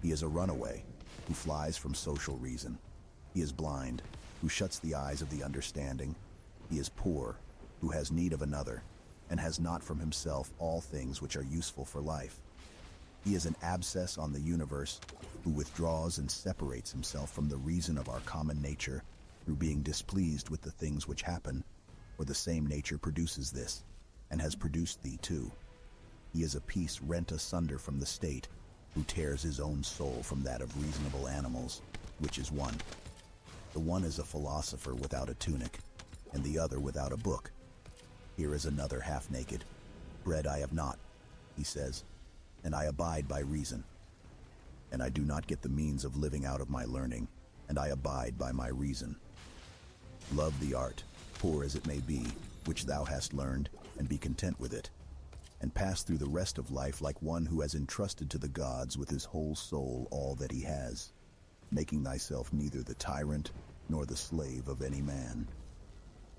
He is a runaway, who flies from social reason. He is blind, who shuts the eyes of the understanding. He is poor, who has need of another, and has not from himself all things which are useful for life. He is an abscess on the universe, who withdraws and separates himself from the reason of our common nature, through being displeased with the things which happen, for the same nature produces this, and has produced thee too. He is a piece rent asunder from the state, who tears his own soul from that of reasonable animals, which is one. The one is a philosopher without a tunic, and the other without a book. Here is another half-naked. Bread I have not, he says, and I abide by reason. And I do not get the means of living out of my learning, and I abide by my reason. Love the art, poor as it may be, which thou hast learned, and be content with it, and pass through the rest of life like one who has entrusted to the gods with his whole soul all that he has, making thyself neither the tyrant nor the slave of any man.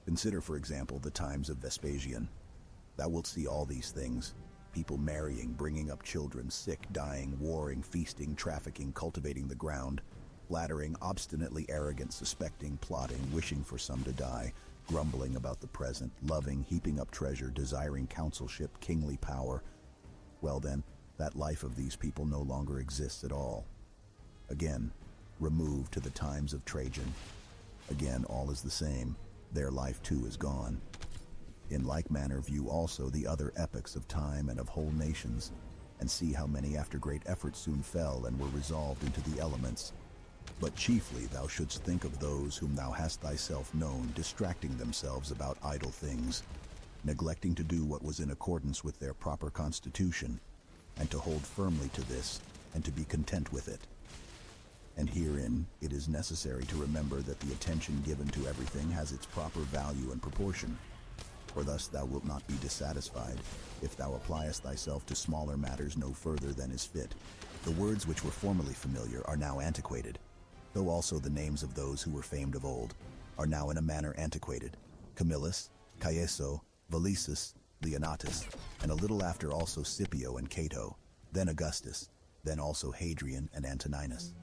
Consider, for example, the times of Vespasian. Thou wilt see all these things: people marrying, bringing up children, sick, dying, warring, feasting, trafficking, cultivating the ground, flattering, obstinately arrogant, suspecting, plotting, wishing for some to die, grumbling about the present, loving, heaping up treasure, desiring counselship, kingly power. Well then, that life of these people no longer exists at all. Again, remove to the times of Trajan. Again, all is the same. Their life too is gone. In like manner view also the other epochs of time and of whole nations, and see how many after great effort soon fell and were resolved into the elements. But chiefly thou shouldst think of those whom thou hast thyself known distracting themselves about idle things, neglecting to do what was in accordance with their proper constitution, and to hold firmly to this, and to be content with it. And herein it is necessary to remember that the attention given to everything has its proper value and proportion. For thus thou wilt not be dissatisfied, if thou appliest thyself to smaller matters no further than is fit. The words which were formerly familiar are now antiquated, though also the names of those who were famed of old are now in a manner antiquated. Camillus, Caeso, Valisus, Leonatus, and a little after also Scipio and Cato, then Augustus, then also Hadrian and Antoninus.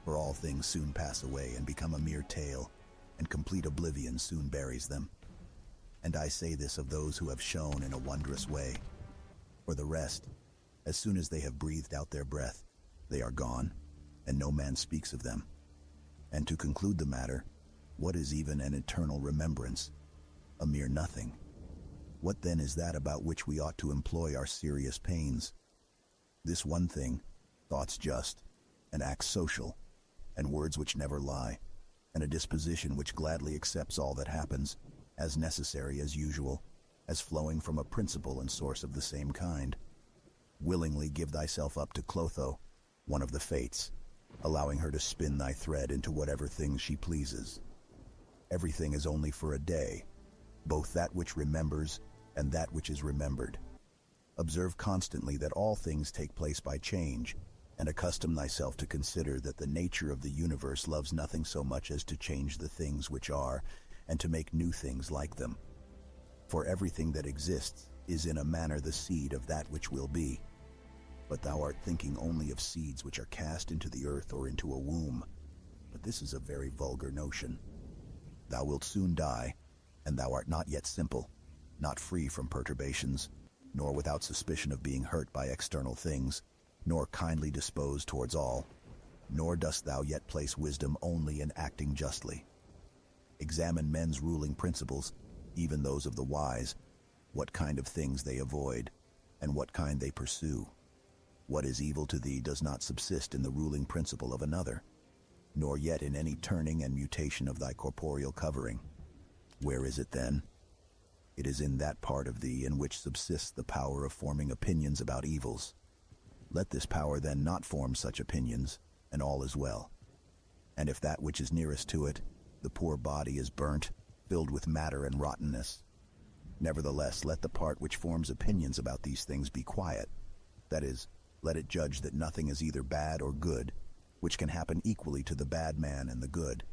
For all things soon pass away and become a mere tale, and complete oblivion soon buries them. And I say this of those who have shone in a wondrous way. For the rest, as soon as they have breathed out their breath, they are gone, and no man speaks of them. And to conclude the matter, what is even an eternal remembrance? A mere nothing. What then is that about which we ought to employ our serious pains? This one thing, thoughts just, and acts social, and words which never lie, and a disposition which gladly accepts all that happens, as necessary as usual, as flowing from a principle and source of the same kind. Willingly give thyself up to Clotho, one of the fates, allowing her to spin thy thread into whatever things she pleases. Everything is only for a day, both that which remembers and that which is remembered. Observe constantly that all things take place by change, and accustom thyself to consider that the nature of the universe loves nothing so much as to change the things which are, and to make new things like them. For everything that exists is in a manner the seed of that which will be. But thou art thinking only of seeds which are cast into the earth or into a womb. But this is a very vulgar notion. Thou wilt soon die, and thou art not yet simple, not free from perturbations, nor without suspicion of being hurt by external things, nor kindly disposed towards all, nor dost thou yet place wisdom only in acting justly. Examine men's ruling principles, even those of the wise, what kind of things they avoid, and what kind they pursue. What is evil to thee does not subsist in the ruling principle of another, nor yet in any turning and mutation of thy corporeal covering. Where is it then? It is in that part of thee in which subsists the power of forming opinions about evils. Let this power then not form such opinions, and all is well. And if that which is nearest to it, the poor body, is burnt, filled with matter and rottenness, nevertheless let the part which forms opinions about these things be quiet. That is, let it judge that nothing is either bad or good, which can happen equally to the bad man and the good.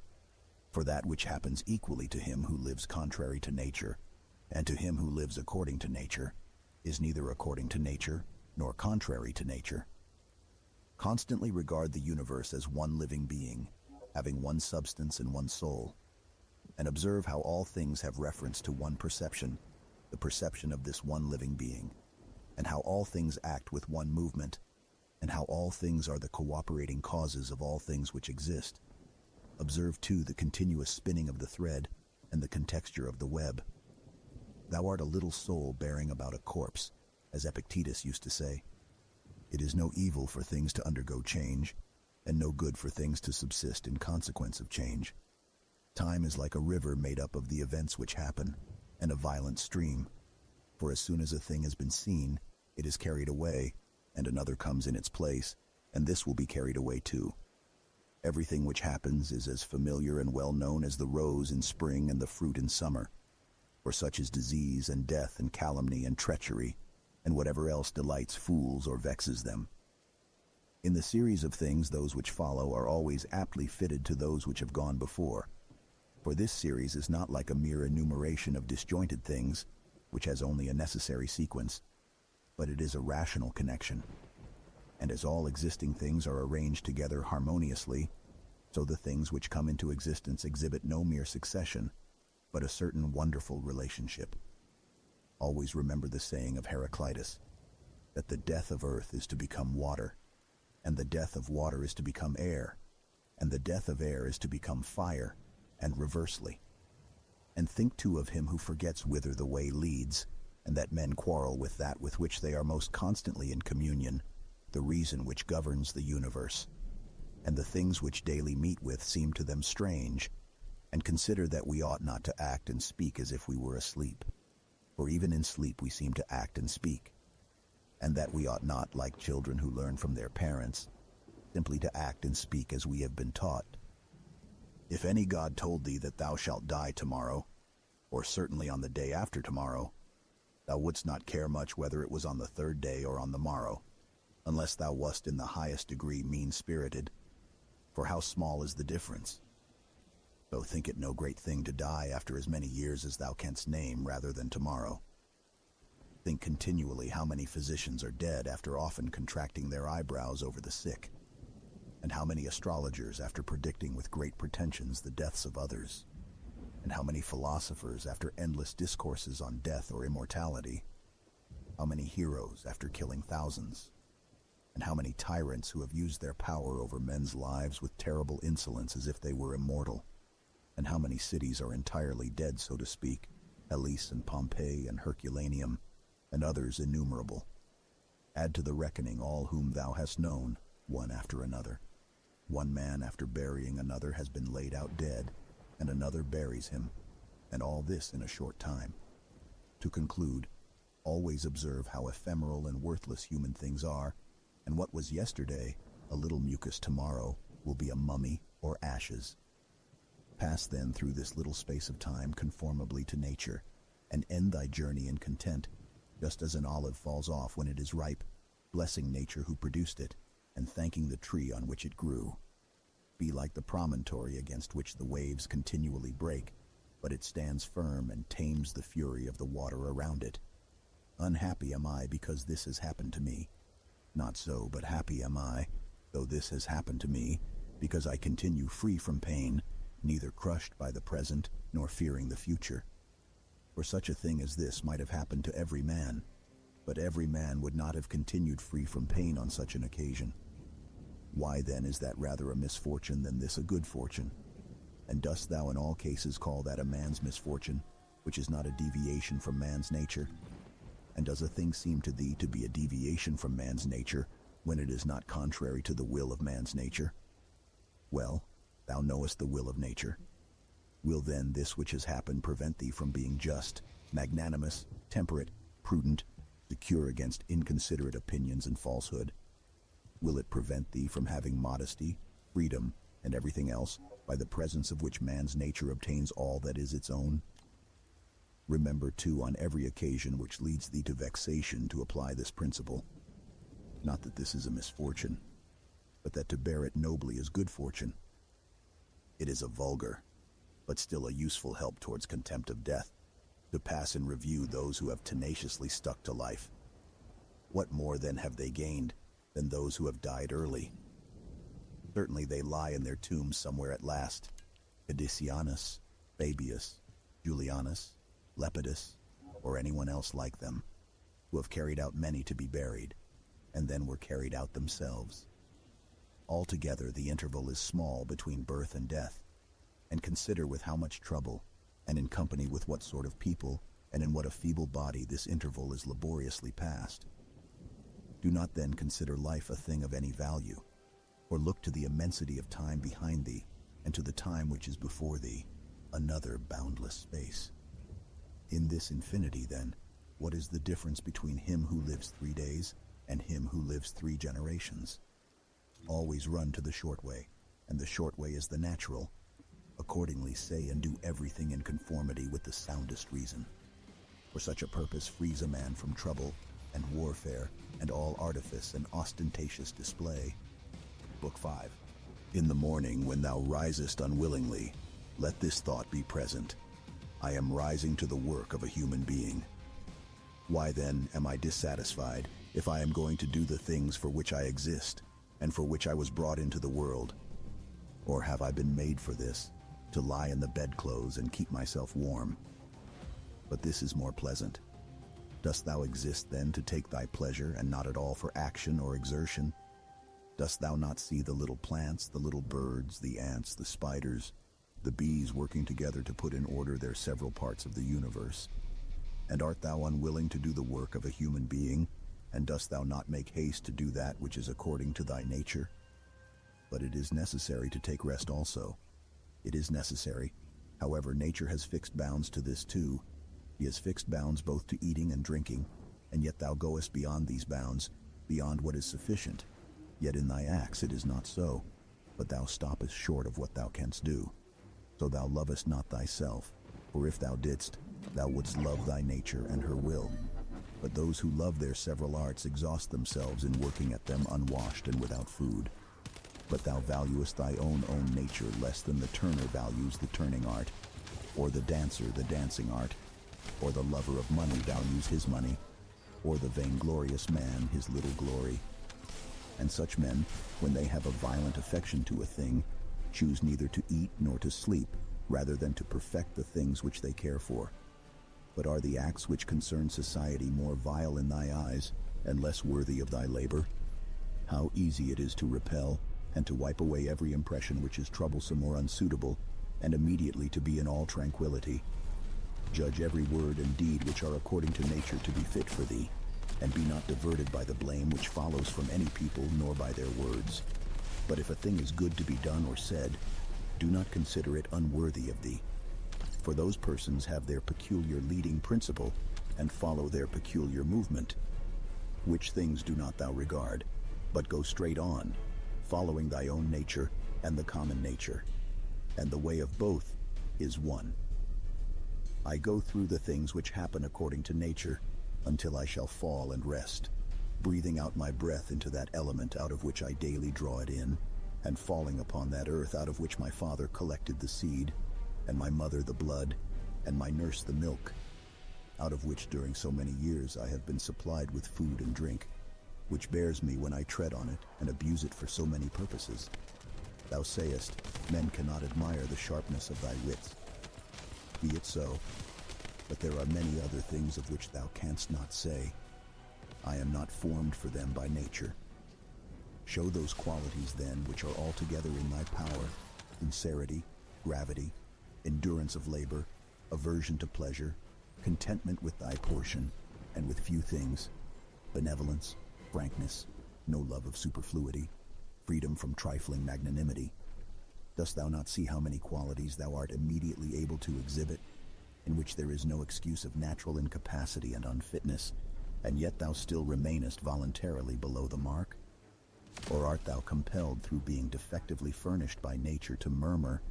For that which happens equally to him who lives contrary to nature, and to him who lives according to nature, is neither according to nature nor contrary to nature. Constantly regard the universe as one living being, having one substance and one soul, and observe how all things have reference to one perception, the perception of this one living being, and how all things act with one movement, and how all things are the cooperating causes of all things which exist. Observe, too, the continuous spinning of the thread and the contexture of the web. Thou art a little soul bearing about a corpse, as Epictetus used to say. It is no evil for things to undergo change, and no good for things to subsist in consequence of change. Time is like a river made up of the events which happen, and a violent stream. For as soon as a thing has been seen, it is carried away, and another comes in its place, and this will be carried away too. Everything which happens is as familiar and well known as the rose in spring and the fruit in summer. For such is disease and death and calumny and treachery, and whatever else delights fools or vexes them. In the series of things, those which follow are always aptly fitted to those which have gone before. For this series is not like a mere enumeration of disjointed things, which has only a necessary sequence, but it is a rational connection. And as all existing things are arranged together harmoniously, so the things which come into existence exhibit no mere succession, but a certain wonderful relationship. Always remember the saying of Heraclitus, that the death of earth is to become water, and the death of water is to become air, and the death of air is to become fire, and reversely. And think too of him who forgets whither the way leads, and that men quarrel with that with which they are most constantly in communion, the reason which governs the universe. And the things which daily meet with seem to them strange, and consider that we ought not to act and speak as if we were asleep. For even in sleep we seem to act and speak, and that we ought not, like children who learn from their parents, simply to act and speak as we have been taught. If any god told thee that thou shalt die tomorrow, or certainly on the day after tomorrow, thou wouldst not care much whether it was on the third day or on the morrow, unless thou wast in the highest degree mean-spirited, for how small is the difference? So think it no great thing to die after as many years as thou canst name rather than tomorrow. Think continually how many physicians are dead after often contracting their eyebrows over the sick, and how many astrologers after predicting with great pretensions the deaths of others, and how many philosophers after endless discourses on death or immortality, how many heroes after killing thousands, and how many tyrants who have used their power over men's lives with terrible insolence as if they were immortal, and how many cities are entirely dead, so to speak, Hellas and Pompeii and Herculaneum, and others innumerable. Add to the reckoning all whom thou hast known, one after another. One man after burying another has been laid out dead, and another buries him, and all this in a short time. To conclude, always observe how ephemeral and worthless human things are, and what was yesterday, a little mucus tomorrow, will be a mummy or ashes. Pass then through this little space of time conformably to nature, and end thy journey in content, just as an olive falls off when it is ripe, blessing nature who produced it, and thanking the tree on which it grew. Be like the promontory against which the waves continually break, but it stands firm and tames the fury of the water around it. Unhappy am I because this has happened to me. Not so, but happy am I, though this has happened to me, because I continue free from pain, neither crushed by the present nor fearing the future. For such a thing as this might have happened to every man, but every man would not have continued free from pain on such an occasion. Why then is that rather a misfortune than this a good fortune? And dost thou in all cases call that a man's misfortune, which is not a deviation from man's nature? And does a thing seem to thee to be a deviation from man's nature, when it is not contrary to the will of man's nature? Well, thou knowest the will of nature. Will then this which has happened prevent thee from being just, magnanimous, temperate, prudent, secure against inconsiderate opinions and falsehood? Will it prevent thee from having modesty, freedom, and everything else, by the presence of which man's nature obtains all that is its own? Remember, too, on every occasion which leads thee to vexation to apply this principle. Not that this is a misfortune, but that to bear it nobly is good fortune. It is a vulgar, but still a useful help towards contempt of death, to pass in review those who have tenaciously stuck to life. What more then have they gained than those who have died early? Certainly they lie in their tombs somewhere at last, Cadicianus, Fabius, Julianus, Lepidus, or anyone else like them, who have carried out many to be buried, and then were carried out themselves. Altogether the interval is small between birth and death, and consider with how much trouble, and in company with what sort of people, and in what a feeble body this interval is laboriously passed. Do not then consider life a thing of any value, or look to the immensity of time behind thee, and to the time which is before thee, another boundless space. In this infinity, then, what is the difference between him who lives 3 days and him who lives 3 generations? Always run to the short way, and the short way is the natural. Accordingly say and do everything in conformity with the soundest reason. For such a purpose frees a man from trouble and warfare and all artifice and ostentatious display. Book 5. In the morning when thou risest unwillingly, let this thought be present: I am rising to the work of a human being. Why then am I dissatisfied if I am going to do the things for which I exist and for which I was brought into the world? Or have I been made for this, to lie in the bedclothes and keep myself warm? But this is more pleasant. Dost thou exist then to take thy pleasure, and not at all for action or exertion? Dost thou not see the little plants, the little birds, the ants, the spiders, the bees working together to put in order their several parts of the universe? And art thou unwilling to do the work of a human being, and dost thou not make haste to do that which is according to thy nature? But it is necessary to take rest also. It is necessary. However, nature has fixed bounds to this too. He has fixed bounds both to eating and drinking, and yet thou goest beyond these bounds, beyond what is sufficient. Yet in thy acts it is not so, but thou stoppest short of what thou canst do. So thou lovest not thyself, for if thou didst, thou wouldst love thy nature and her will. But those who love their several arts exhaust themselves in working at them unwashed and without food. But thou valuest thy own nature less than the turner values the turning art, or the dancer the dancing art, or the lover of money values his money, or the vainglorious man his little glory. And such men, when they have a violent affection to a thing, choose neither to eat nor to sleep, rather than to perfect the things which they care for. But are the acts which concern society more vile in thy eyes, and less worthy of thy labor? How easy it is to repel, and to wipe away every impression which is troublesome or unsuitable, and immediately to be in all tranquility. Judge every word and deed which are according to nature to be fit for thee, and be not diverted by the blame which follows from any people, nor by their words. But if a thing is good to be done or said, do not consider it unworthy of thee. For those persons have their peculiar leading principle, and follow their peculiar movement. Which things do not thou regard, but go straight on, following thy own nature and the common nature. And the way of both is one. I go through the things which happen according to nature, until I shall fall and rest, breathing out my breath into that element out of which I daily draw it in, and falling upon that earth out of which my father collected the seed, and my mother the blood, and my nurse the milk, out of which during so many years I have been supplied with food and drink, which bears me when I tread on it and abuse it for so many purposes. Thou sayest, men cannot admire the sharpness of thy wits. Be it so, but there are many other things of which thou canst not say. I am not formed for them by nature. Show those qualities then which are altogether in thy power: sincerity, gravity, endurance of labor, aversion to pleasure, contentment with thy portion, and with few things, benevolence, frankness, no love of superfluity, freedom from trifling magnanimity. Dost thou not see how many qualities thou art immediately able to exhibit, in which there is no excuse of natural incapacity and unfitness, and yet thou still remainest voluntarily below the mark? Or art thou compelled through being defectively furnished by nature to murmur,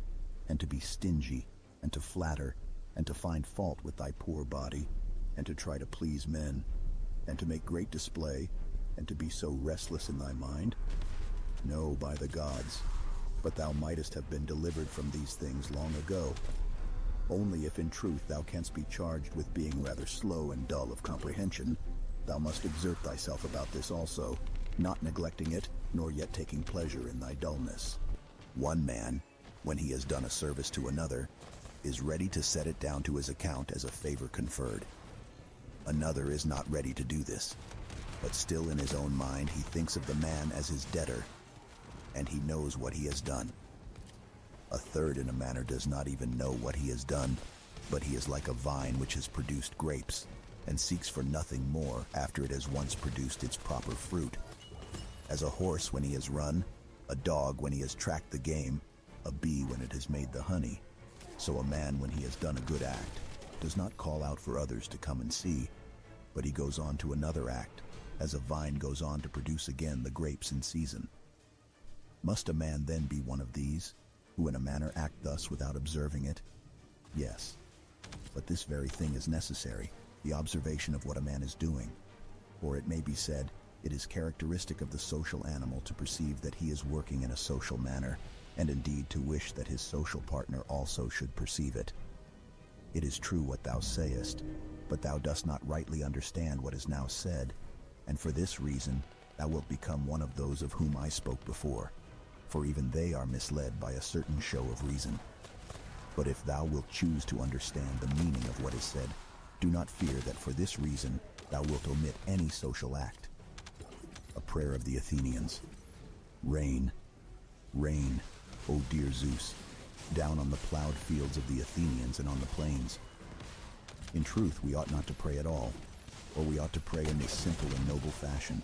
and to be stingy, and to flatter, and to find fault with thy poor body, and to try to please men, and to make great display, and to be so restless in thy mind? No, by the gods, but thou mightest have been delivered from these things long ago. Only if in truth thou canst be charged with being rather slow and dull of comprehension, thou must exert thyself about this also, not neglecting it, nor yet taking pleasure in thy dullness. One man, when he has done a service to another, is ready to set it down to his account as a favor conferred. Another is not ready to do this, but still in his own mind he thinks of the man as his debtor, and he knows what he has done. A third in a manner does not even know what he has done, but he is like a vine which has produced grapes, and seeks for nothing more after it has once produced its proper fruit. As a horse when he has run, a dog when he has tracked the game, a bee when it has made the honey, so a man when he has done a good act does not call out for others to come and see, but he goes on to another act, as a vine goes on to produce again the grapes in season. Must a man then be one of these, who in a manner act thus without observing it? Yes, but this very thing is necessary, the observation of what a man is doing. Or it may be said, it is characteristic of the social animal to perceive that he is working in a social manner, and indeed to wish that his social partner also should perceive it. It is true what thou sayest, but thou dost not rightly understand what is now said, and for this reason thou wilt become one of those of whom I spoke before, for even they are misled by a certain show of reason. But if thou wilt choose to understand the meaning of what is said, do not fear that for this reason thou wilt omit any social act. A prayer of the Athenians. Rain, rain, O dear Zeus, down on the plowed fields of the Athenians and on the plains. In truth, we ought not to pray at all, or we ought to pray in this simple and noble fashion,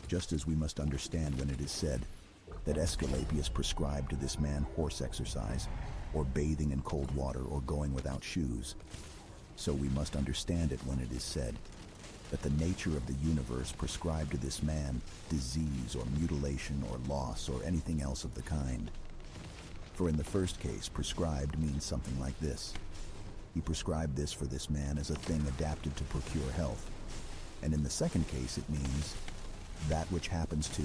just as we must understand when it is said that Aesculapius prescribed to this man horse exercise, or bathing in cold water, or going without shoes. So we must understand it when it is said that the nature of the universe prescribed to this man disease or mutilation or loss or anything else of the kind. For in the first case, prescribed means something like this. He prescribed this for this man as a thing adapted to procure health. And in the second case, it means that which happens to,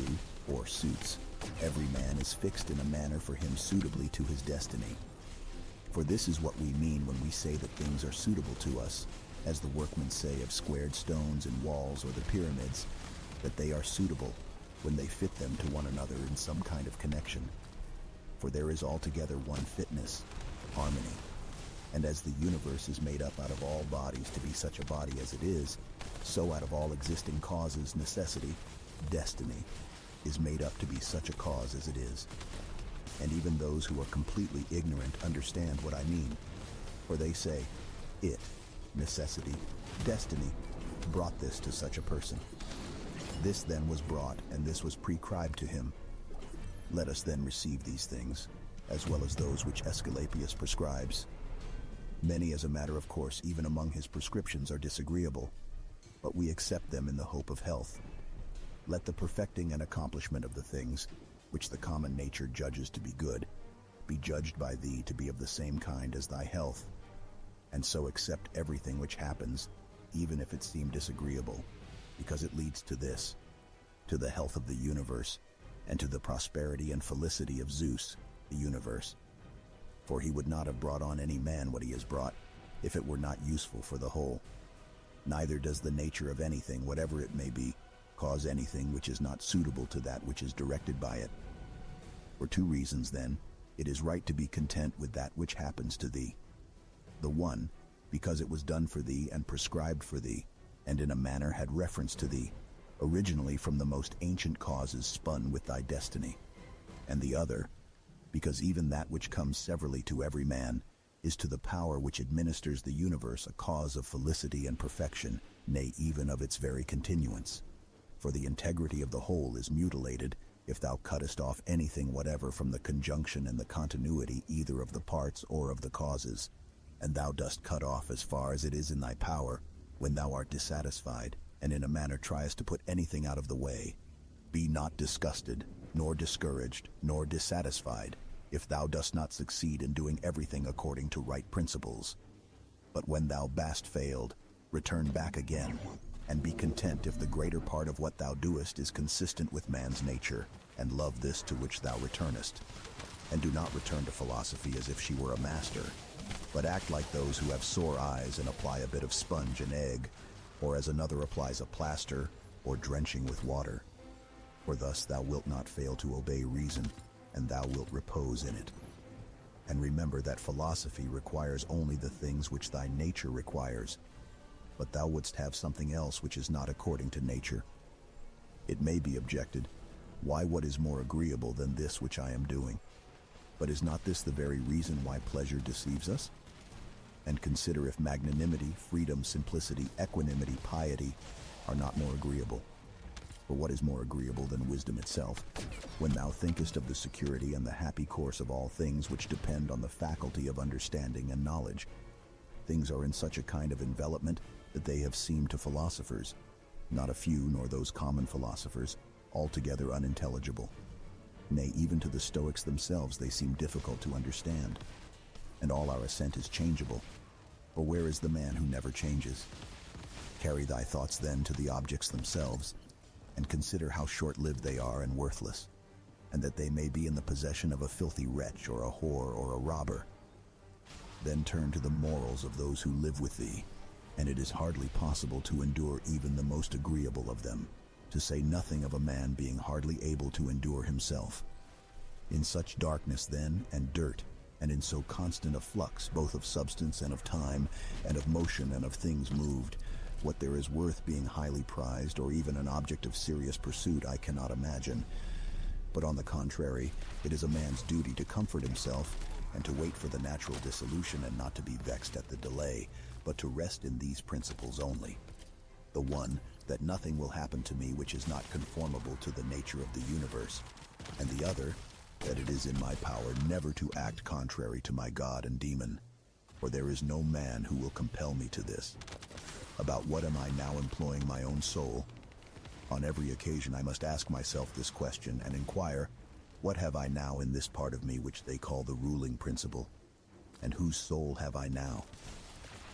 or suits. Every man is fixed in a manner for him suitably to his destiny. For this is what we mean when we say that things are suitable to us, as the workmen say of squared stones in walls or the pyramids, that they are suitable when they fit them to one another in some kind of connection. For there is altogether one fitness, harmony. And as the universe is made up out of all bodies to be such a body as it is, so out of all existing causes, necessity, destiny, is made up to be such a cause as it is. And even those who are completely ignorant understand what I mean, for they say, it, necessity, destiny, brought this to such a person. This then was brought, and this was prescribed to him. Let us then receive these things, as well as those which Aesculapius prescribes. Many, as a matter of course, even among his prescriptions are disagreeable, but we accept them in the hope of health. Let the perfecting and accomplishment of the things, which the common nature judges to be good, be judged by thee to be of the same kind as thy health, and so accept everything which happens, even if it seem disagreeable, because it leads to this, to the health of the universe, and to the prosperity and felicity of Zeus, the universe. For he would not have brought on any man what he has brought, if it were not useful for the whole. Neither does the nature of anything, whatever it may be, cause anything which is not suitable to that which is directed by it. For two reasons, then, it is right to be content with that which happens to thee. The one, because it was done for thee and prescribed for thee, and in a manner had reference to thee, originally from the most ancient causes spun with thy destiny. And the other, because even that which comes severally to every man, is to the power which administers the universe a cause of felicity and perfection, nay, even of its very continuance. For the integrity of the whole is mutilated, if thou cuttest off anything whatever from the conjunction and the continuity either of the parts or of the causes. And thou dost cut off as far as it is in thy power, when thou art dissatisfied, and in a manner triest to put anything out of the way. Be not disgusted, nor discouraged, nor dissatisfied, if thou dost not succeed in doing everything according to right principles. But when thou hast failed, return back again, and be content if the greater part of what thou doest is consistent with man's nature, and love this to which thou returnest. And do not return to philosophy as if she were a master, but act like those who have sore eyes and apply a bit of sponge and egg, or as another applies a plaster, or drenching with water. For thus thou wilt not fail to obey reason, and thou wilt repose in it. And remember that philosophy requires only the things which thy nature requires, but thou wouldst have something else which is not according to nature. It may be objected, why, what is more agreeable than this which I am doing? But is not this the very reason why pleasure deceives us? And consider if magnanimity, freedom, simplicity, equanimity, piety are not more agreeable. For what is more agreeable than wisdom itself, when thou thinkest of the security and the happy course of all things which depend on the faculty of understanding and knowledge? Things are in such a kind of envelopment that they have seemed to philosophers, not a few nor those common philosophers, altogether unintelligible. Nay, even to the Stoics themselves they seem difficult to understand. And all our assent is changeable, for where is the man who never changes? Carry thy thoughts then to the objects themselves, and consider how short-lived they are and worthless, and that they may be in the possession of a filthy wretch or a whore or a robber. Then turn to the morals of those who live with thee, and it is hardly possible to endure even the most agreeable of them, to say nothing of a man being hardly able to endure himself. In such darkness then, and dirt, and in so constant a flux, both of substance and of time, and of motion and of things moved, what there is worth being highly prized, or even an object of serious pursuit, I cannot imagine. But on the contrary, it is a man's duty to comfort himself, and to wait for the natural dissolution, and not to be vexed at the delay, but to rest in these principles only. The one, that nothing will happen to me which is not conformable to the nature of the universe, and the other, that it is in my power never to act contrary to my God and demon, for there is no man who will compel me to this. About what am I now employing my own soul? On every occasion I must ask myself this question and inquire, what have I now in this part of me which they call the ruling principle? And whose soul have I now?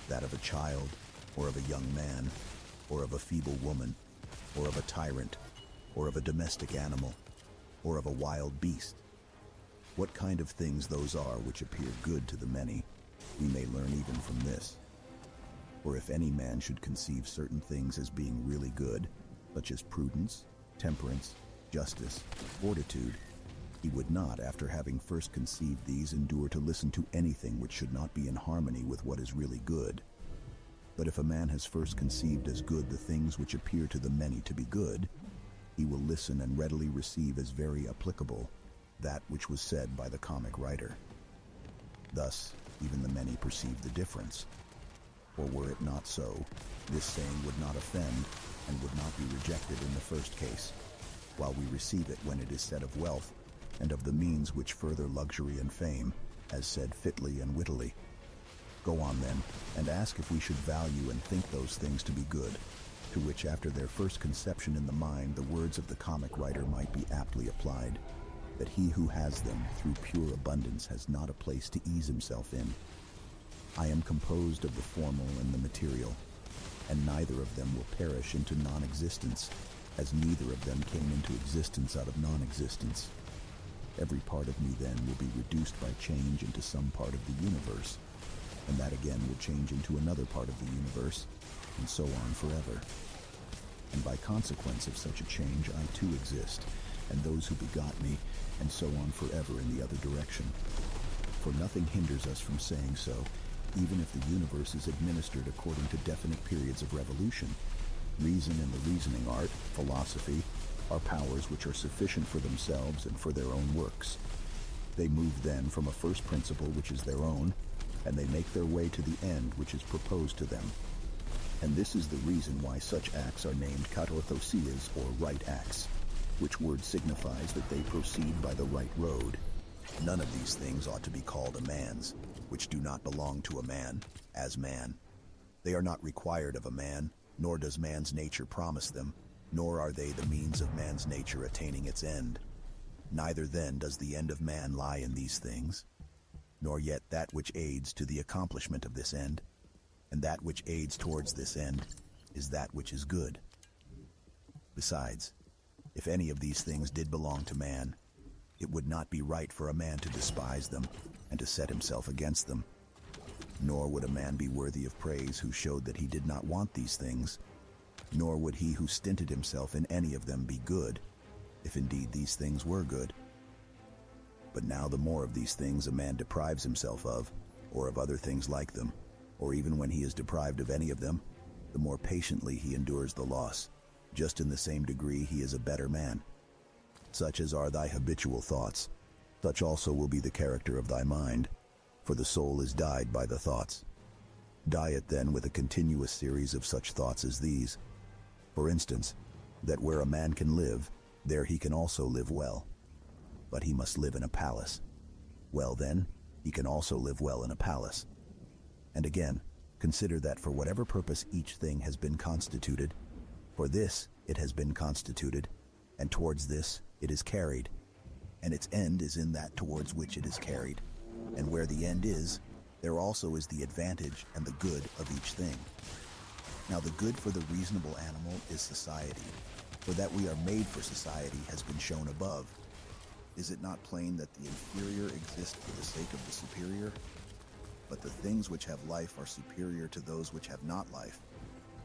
That of a child, or of a young man, or of a feeble woman, or of a tyrant, or of a domestic animal, or of a wild beast? What kind of things those are which appear good to the many, we may learn even from this. For if any man should conceive certain things as being really good, such as prudence, temperance, justice, fortitude, he would not, after having first conceived these, endure to listen to anything which should not be in harmony with what is really good. But if a man has first conceived as good the things which appear to the many to be good, he will listen and readily receive as very applicable that which was said by the comic writer. Thus, even the many perceive the difference. For were it not so, this saying would not offend and would not be rejected in the first case, while we receive it when it is said of wealth, and of the means which further luxury and fame, as said fitly and wittily. Go on then, and ask if we should value and think those things to be good, to which after their first conception in the mind the words of the comic writer might be aptly applied, that he who has them through pure abundance has not a place to ease himself in. I am composed of the formal and the material, and neither of them will perish into non-existence, as neither of them came into existence out of non-existence. Every part of me then will be reduced by change into some part of the universe, and that again will change into another part of the universe, and so on forever. And by consequence of such a change I too exist, and those who begot me, and so on forever in the other direction. For nothing hinders us from saying so, even if the universe is administered according to definite periods of revolution. Reason and the reasoning art, philosophy, are powers which are sufficient for themselves and for their own works. They move then from a first principle which is their own, and they make their way to the end which is proposed to them. And this is the reason why such acts are named katorthosias, or right acts, which word signifies that they proceed by the right road. None of these things ought to be called a man's, which do not belong to a man, as man. They are not required of a man, nor does man's nature promise them, nor are they the means of man's nature attaining its end. Neither then does the end of man lie in these things, nor yet that which aids to the accomplishment of this end, and that which aids towards this end is that which is good. Besides, if any of these things did belong to man, it would not be right for a man to despise them and to set himself against them. Nor would a man be worthy of praise who showed that he did not want these things, nor would he who stinted himself in any of them be good, if indeed these things were good. But now the more of these things a man deprives himself of, or of other things like them, or even when he is deprived of any of them, the more patiently he endures the loss, just in the same degree he is a better man. Such as are thy habitual thoughts, such also will be the character of thy mind, for the soul is dyed by the thoughts. Dye it then with a continuous series of such thoughts as these. For instance, that where a man can live, there he can also live well. But he must live in a palace. Well then, he can also live well in a palace. And again, consider that for whatever purpose each thing has been constituted, for this it has been constituted, and towards this it is carried, and its end is in that towards which it is carried. And where the end is, there also is the advantage and the good of each thing. Now the good for the reasonable animal is society, for that we are made for society has been shown above. Is it not plain that the inferior exist for the sake of the superior? But the things which have life are superior to those which have not life,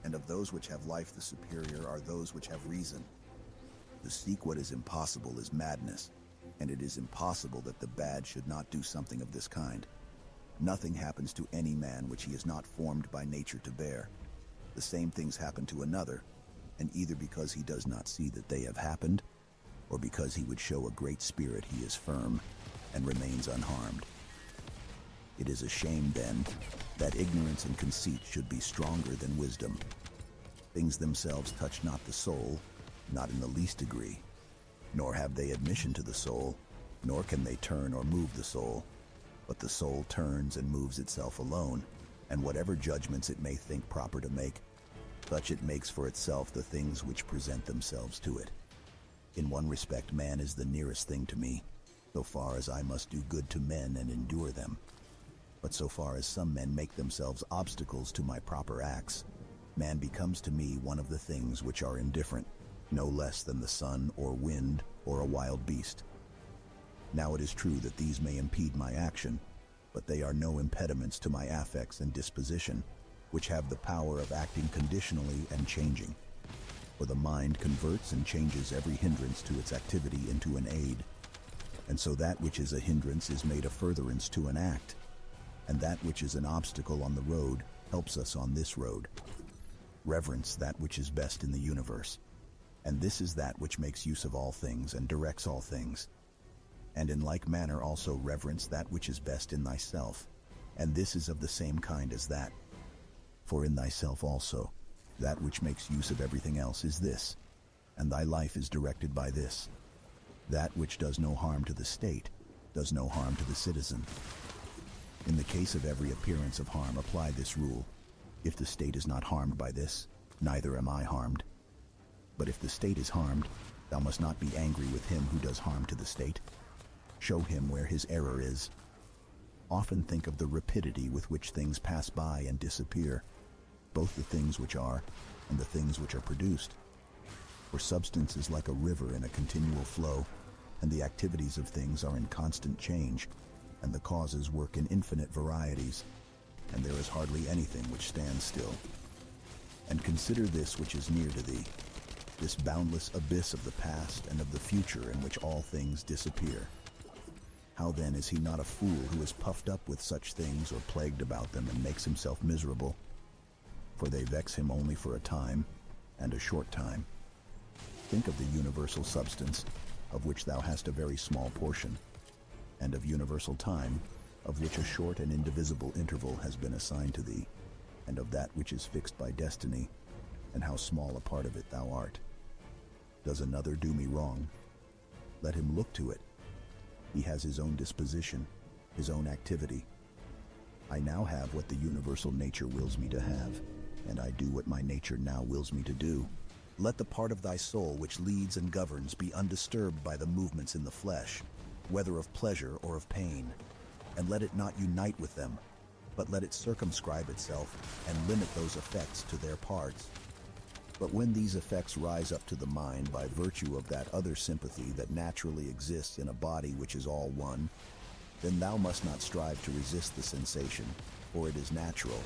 and of those which have life the superior are those which have reason. To seek what is impossible is madness, and it is impossible that the bad should not do something of this kind. Nothing happens to any man which he is not formed by nature to bear. The same things happen to another, and either because he does not see that they have happened, or because he would show a great spirit he is firm, and remains unharmed. It is a shame, then, that ignorance and conceit should be stronger than wisdom. Things themselves touch not the soul, not in the least degree, nor have they admission to the soul, nor can they turn or move the soul. But the soul turns and moves itself alone, and whatever judgments it may think proper to make, Such it makes for itself the things which present themselves to it. In one respect, man is the nearest thing to me, so far as I must do good to men and endure them. But so far as some men make themselves obstacles to my proper acts, man becomes to me one of the things which are indifferent, no less than the sun or wind or a wild beast. Now it is true that these may impede my action, but they are no impediments to my affects and disposition, which have the power of acting conditionally and changing. For the mind converts and changes every hindrance to its activity into an aid, and so that which is a hindrance is made a furtherance to an act, and that which is an obstacle on the road helps us on this road. Reverence that which is best in the universe, and this is that which makes use of all things and directs all things. And in like manner also reverence that which is best in thyself, and this is of the same kind as that. For in thyself also, that which makes use of everything else is this, and thy life is directed by this. That which does no harm to the state does no harm to the citizen. In the case of every appearance of harm, apply this rule: if the state is not harmed by this, neither am I harmed. But if the state is harmed, thou must not be angry with him who does harm to the state. Show him where his error is. Often think of the rapidity with which things pass by and disappear, both the things which are and the things which are produced. For substance is like a river in a continual flow, and the activities of things are in constant change, and the causes work in infinite varieties, and there is hardly anything which stands still. And consider this which is near to thee, this boundless abyss of the past and of the future in which all things disappear. How then is he not a fool who is puffed up with such things or plagued about them and makes himself miserable? For they vex him only for a time, and a short time. Think of the universal substance, of which thou hast a very small portion, and of universal time, of which a short and indivisible interval has been assigned to thee, and of that which is fixed by destiny, and how small a part of it thou art. Does another do me wrong? Let him look to it. He has his own disposition, his own activity. I now have what the universal nature wills me to have, and I do what my nature now wills me to do. Let the part of thy soul which leads and governs be undisturbed by the movements in the flesh, whether of pleasure or of pain, and let it not unite with them, but let it circumscribe itself and limit those effects to their parts. But when these effects rise up to the mind by virtue of that other sympathy that naturally exists in a body which is all one, then thou must not strive to resist the sensation, for it is natural.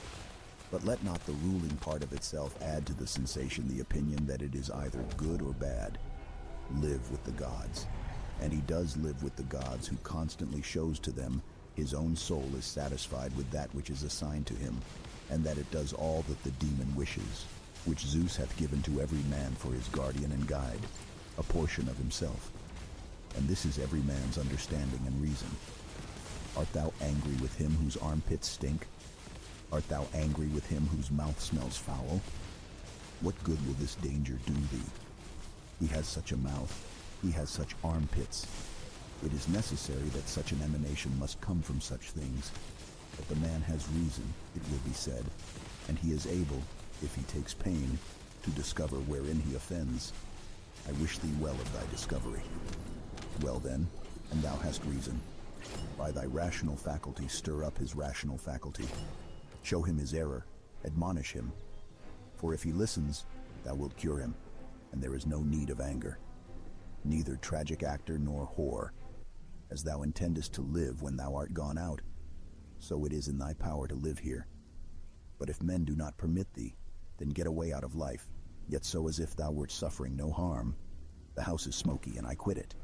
But let not the ruling part of itself add to the sensation the opinion that it is either good or bad. Live with the gods. And he does live with the gods, who constantly shows to them his own soul is satisfied with that which is assigned to him, and that it does all that the demon wishes, which Zeus hath given to every man for his guardian and guide, a portion of himself. And this is every man's understanding and reason. Art thou angry with him whose armpits stink? Art thou angry with him whose mouth smells foul? What good will this danger do thee? He has such a mouth, he has such armpits. It is necessary that such an emanation must come from such things. But the man has reason, it will be said, and he is able, if he takes pain, to discover wherein he offends. I wish thee well of thy discovery. Well then, and thou hast reason. By thy rational faculty stir up his rational faculty. Show him his error, admonish him. For if he listens, thou wilt cure him, and there is no need of anger. Neither tragic actor nor whore. As thou intendest to live when thou art gone out, so it is in thy power to live here. But if men do not permit thee, then get away out of life, yet so as if thou wert suffering no harm. The house is smoky, and I quit it.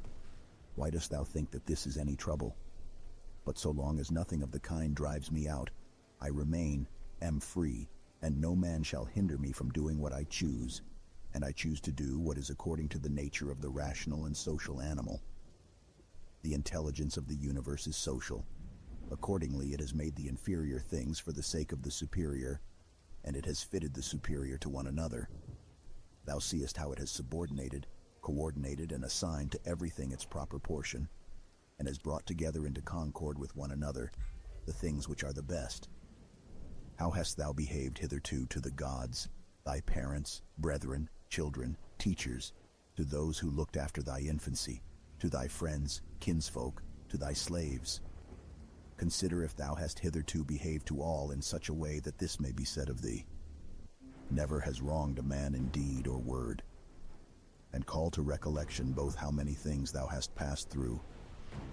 Why dost thou think that this is any trouble? But so long as nothing of the kind drives me out, I remain, am free, and no man shall hinder me from doing what I choose, and I choose to do what is according to the nature of the rational and social animal. The intelligence of the universe is social. Accordingly, it has made the inferior things for the sake of the superior, and it has fitted the superior to one another. Thou seest how it has subordinated, coordinated, and assigned to everything its proper portion, and has brought together into concord with one another the things which are the best. How hast thou behaved hitherto to the gods, thy parents, brethren, children, teachers, to those who looked after thy infancy, to thy friends, kinsfolk, to thy slaves. Consider if thou hast hitherto behaved to all in such a way that this may be said of thee. Never has wronged a man in deed or word. And call to recollection both how many things thou hast passed through,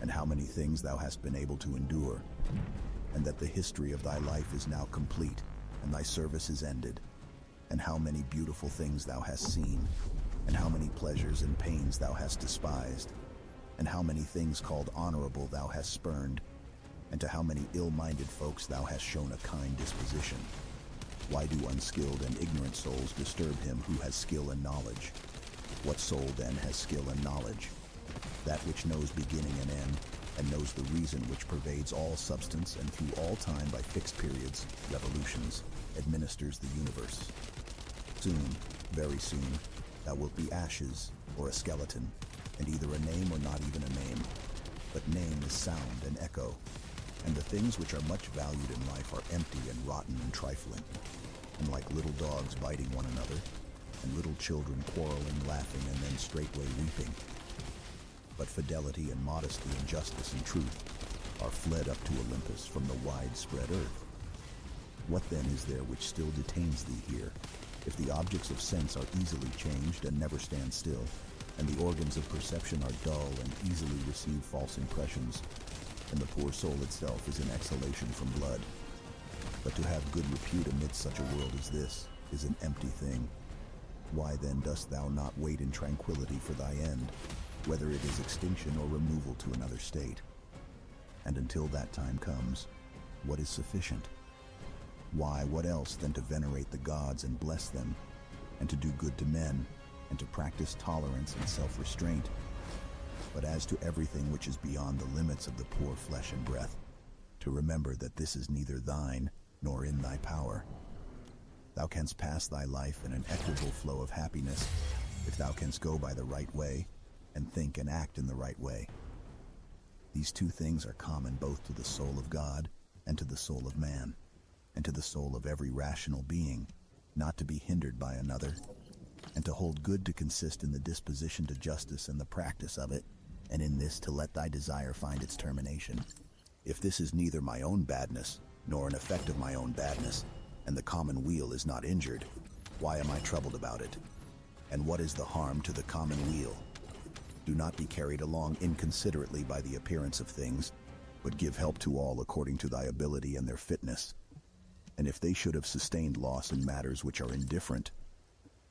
and how many things thou hast been able to endure, and that the history of thy life is now complete, and thy service is ended, and how many beautiful things thou hast seen, and how many pleasures and pains thou hast despised, and how many things called honorable thou hast spurned, and to how many ill-minded folks thou hast shown a kind disposition. Why do unskilled and ignorant souls disturb him who has skill and knowledge? What soul then has skill and knowledge? That which knows beginning and end, and knows the reason which pervades all substance and through all time by fixed periods, revolutions, administers the universe. Soon, very soon, thou wilt be ashes, or a skeleton, and either a name or not even a name. But name is sound and echo, and the things which are much valued in life are empty and rotten and trifling, and like little dogs biting one another, and little children quarreling, laughing, and then straightway weeping. But fidelity and modesty and justice and truth are fled up to Olympus from the widespread earth. What then is there which still detains thee here, if the objects of sense are easily changed and never stand still, and the organs of perception are dull and easily receive false impressions, and the poor soul itself is an exhalation from blood? But to have good repute amidst such a world as this is an empty thing. Why then dost thou not wait in tranquility for thy end, whether it is extinction or removal to another state? And until that time comes, what is sufficient? Why, what else than to venerate the gods and bless them, and to do good to men, and to practice tolerance and self-restraint? But as to everything which is beyond the limits of the poor flesh and breath, to remember that this is neither thine nor in thy power. Thou canst pass thy life in an equable flow of happiness if thou canst go by the right way and think and act in the right way. These two things are common both to the soul of God and to the soul of man, and to the soul of every rational being, not to be hindered by another, and to hold good to consist in the disposition to justice and the practice of it, and in this to let thy desire find its termination. If this is neither my own badness, nor an effect of my own badness, and the common weal is not injured, why am I troubled about it? And what is the harm to the common weal? Do not be carried along inconsiderately by the appearance of things, but give help to all according to thy ability and their fitness. And if they should have sustained loss in matters which are indifferent,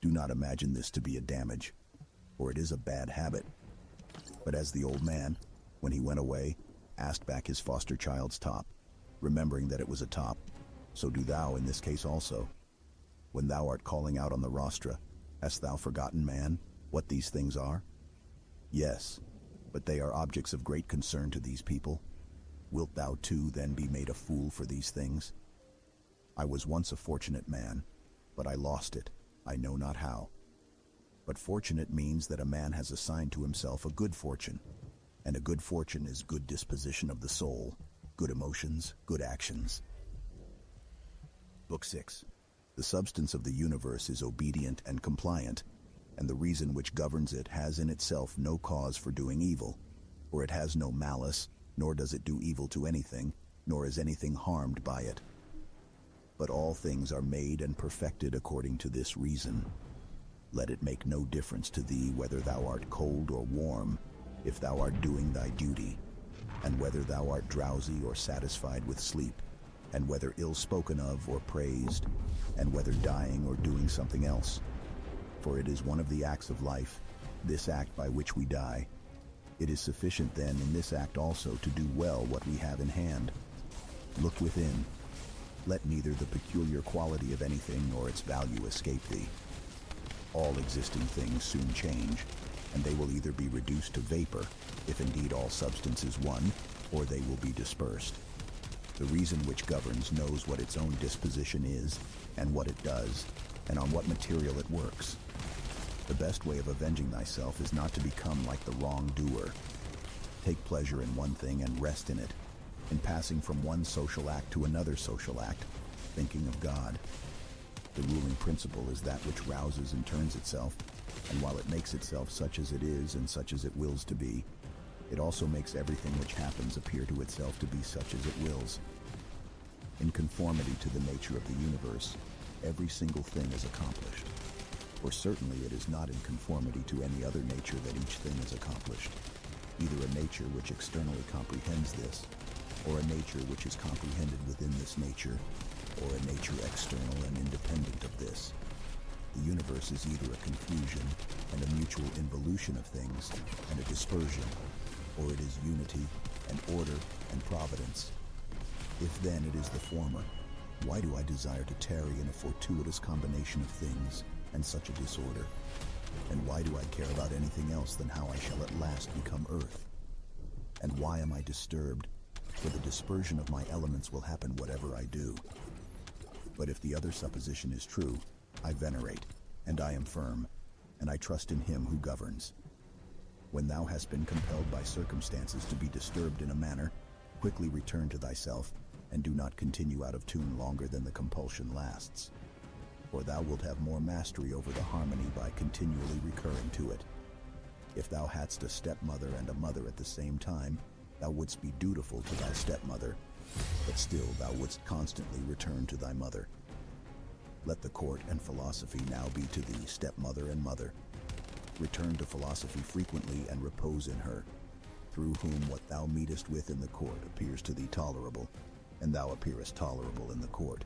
do not imagine this to be a damage, for it is a bad habit. But as the old man, when he went away, asked back his foster child's top, remembering that it was a top, so do thou in this case also. When thou art calling out on the rostra, hast thou forgotten, man, what these things are? Yes, but they are objects of great concern to these people. Wilt thou too then be made a fool for these things? I was once a fortunate man, but I lost it, I know not how. But fortunate means that a man has assigned to himself a good fortune, and a good fortune is good disposition of the soul, good emotions, good actions. Book 6. The substance of the universe is obedient and compliant, and the reason which governs it has in itself no cause for doing evil, for it has no malice, nor does it do evil to anything, nor is anything harmed by it. But all things are made and perfected according to this reason. Let it make no difference to thee whether thou art cold or warm, if thou art doing thy duty, and whether thou art drowsy or satisfied with sleep, and whether ill spoken of or praised, and whether dying or doing something else. For it is one of the acts of life, this act by which we die. It is sufficient then in this act also to do well what we have in hand. Look within. Let neither the peculiar quality of anything nor its value escape thee. All existing things soon change, and they will either be reduced to vapor, if indeed all substance is one, or they will be dispersed. The reason which governs knows what its own disposition is, and what it does, and on what material it works. The best way of avenging thyself is not to become like the wrongdoer. Take pleasure in one thing and rest in it, in passing from one social act to another social act, thinking of God. The ruling principle is that which rouses and turns itself, and while it makes itself such as it is and such as it wills to be, it also makes everything which happens appear to itself to be such as it wills. In conformity to the nature of the universe, every single thing is accomplished. Or certainly it is not in conformity to any other nature that each thing is accomplished, either a nature which externally comprehends this, or a nature which is comprehended within this nature, or a nature external and independent of this. The universe is either a confusion and a mutual involution of things and a dispersion, or it is unity and order and providence. If then it is the former, why do I desire to tarry in a fortuitous combination of things and such a disorder? And why do I care about anything else than how I shall at last become earth? And why am I disturbed? For the dispersion of my elements will happen whatever I do. But if the other supposition is true, I venerate, and I am firm, and I trust in him who governs. When thou hast been compelled by circumstances to be disturbed in a manner, quickly return to thyself, and do not continue out of tune longer than the compulsion lasts. For thou wilt have more mastery over the harmony by continually recurring to it. If thou hadst a stepmother and a mother at the same time, thou wouldst be dutiful to thy stepmother, but still thou wouldst constantly return to thy mother. Let the court and philosophy now be to thee stepmother and mother. Return to philosophy frequently and repose in her, through whom what thou meetest with in the court appears to thee tolerable, and thou appearest tolerable in the court.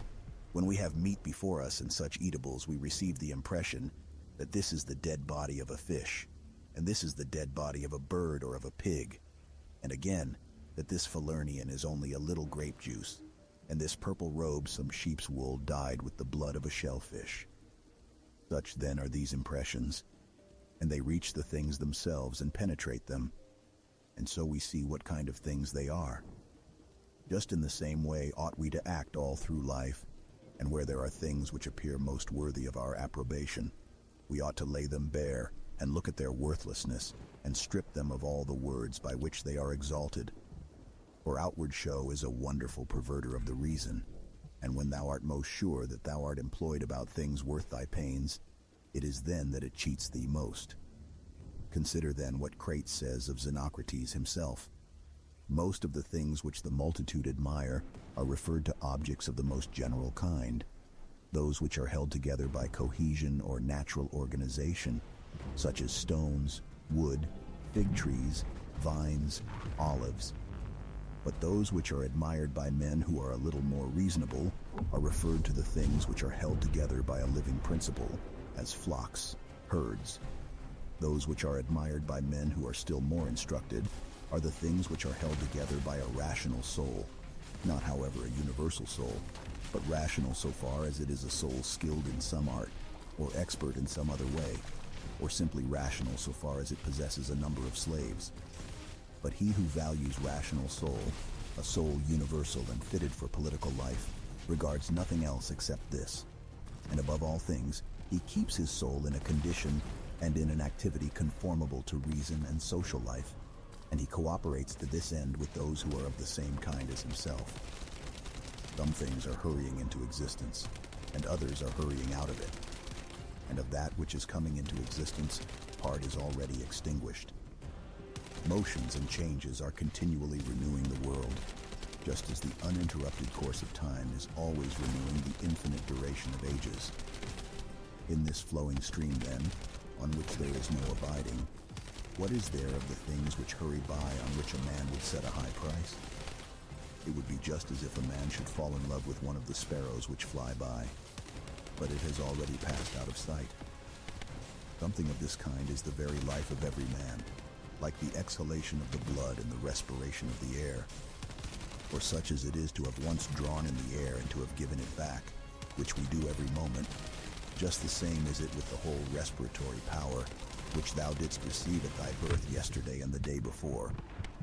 When we have meat before us and such eatables, we receive the impression that this is the dead body of a fish, and this is the dead body of a bird or of a pig, and again, that this Falernian is only a little grape juice, and this purple robe some sheep's wool dyed with the blood of a shellfish. Such then are these impressions, and they reach the things themselves and penetrate them, and so we see what kind of things they are. Just in the same way ought we to act all through life, and where there are things which appear most worthy of our approbation, we ought to lay them bare and look at their worthlessness and strip them of all the words by which they are exalted. For outward show is a wonderful perverter of the reason, and when thou art most sure that thou art employed about things worth thy pains, it is then that it cheats thee most. Consider then what Crates says of Xenocrates himself. Most of the things which the multitude admire are referred to objects of the most general kind, those which are held together by cohesion or natural organization, such as stones, wood, fig trees, vines, olives. But those which are admired by men who are a little more reasonable are referred to the things which are held together by a living principle, as flocks, herds. Those which are admired by men who are still more instructed are the things which are held together by a rational soul, not however a universal soul, but rational so far as it is a soul skilled in some art, or expert in some other way, or simply rational so far as it possesses a number of slaves. But he who values rational soul, a soul universal and fitted for political life, regards nothing else except this. And above all things, he keeps his soul in a condition and in an activity conformable to reason and social life, and he cooperates to this end with those who are of the same kind as himself. Some things are hurrying into existence, and others are hurrying out of it. And of that which is coming into existence, part is already extinguished. Motions and changes are continually renewing the world, just as the uninterrupted course of time is always renewing the infinite duration of ages. In this flowing stream, then, on which there is no abiding, what is there of the things which hurry by on which a man would set a high price? It would be just as if a man should fall in love with one of the sparrows which fly by, but it has already passed out of sight. Something of this kind is the very life of every man, like the exhalation of the blood and the respiration of the air. For such as it is to have once drawn in the air and to have given it back, which we do every moment, just the same is it with the whole respiratory power, which thou didst receive at thy birth yesterday and the day before,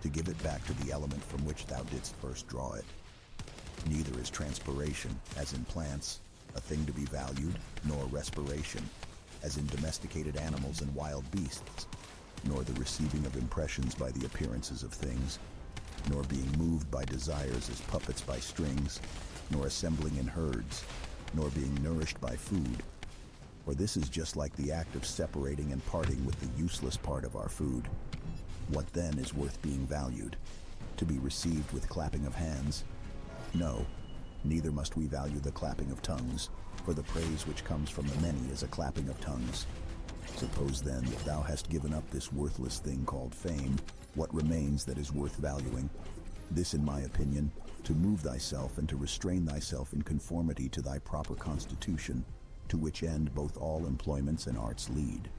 to give it back to the element from which thou didst first draw it. Neither is transpiration, as in plants, a thing to be valued, nor respiration, as in domesticated animals and wild beasts, nor the receiving of impressions by the appearances of things, nor being moved by desires as puppets by strings, nor assembling in herds, nor being nourished by food. For this is just like the act of separating and parting with the useless part of our food. What then is worth being valued? To be received with clapping of hands? No, neither must we value the clapping of tongues, for the praise which comes from the many is a clapping of tongues. Suppose then that thou hast given up this worthless thing called fame, what remains that is worth valuing? This, in my opinion, to move thyself and to restrain thyself in conformity to thy proper constitution, to which end both all employments and arts lead.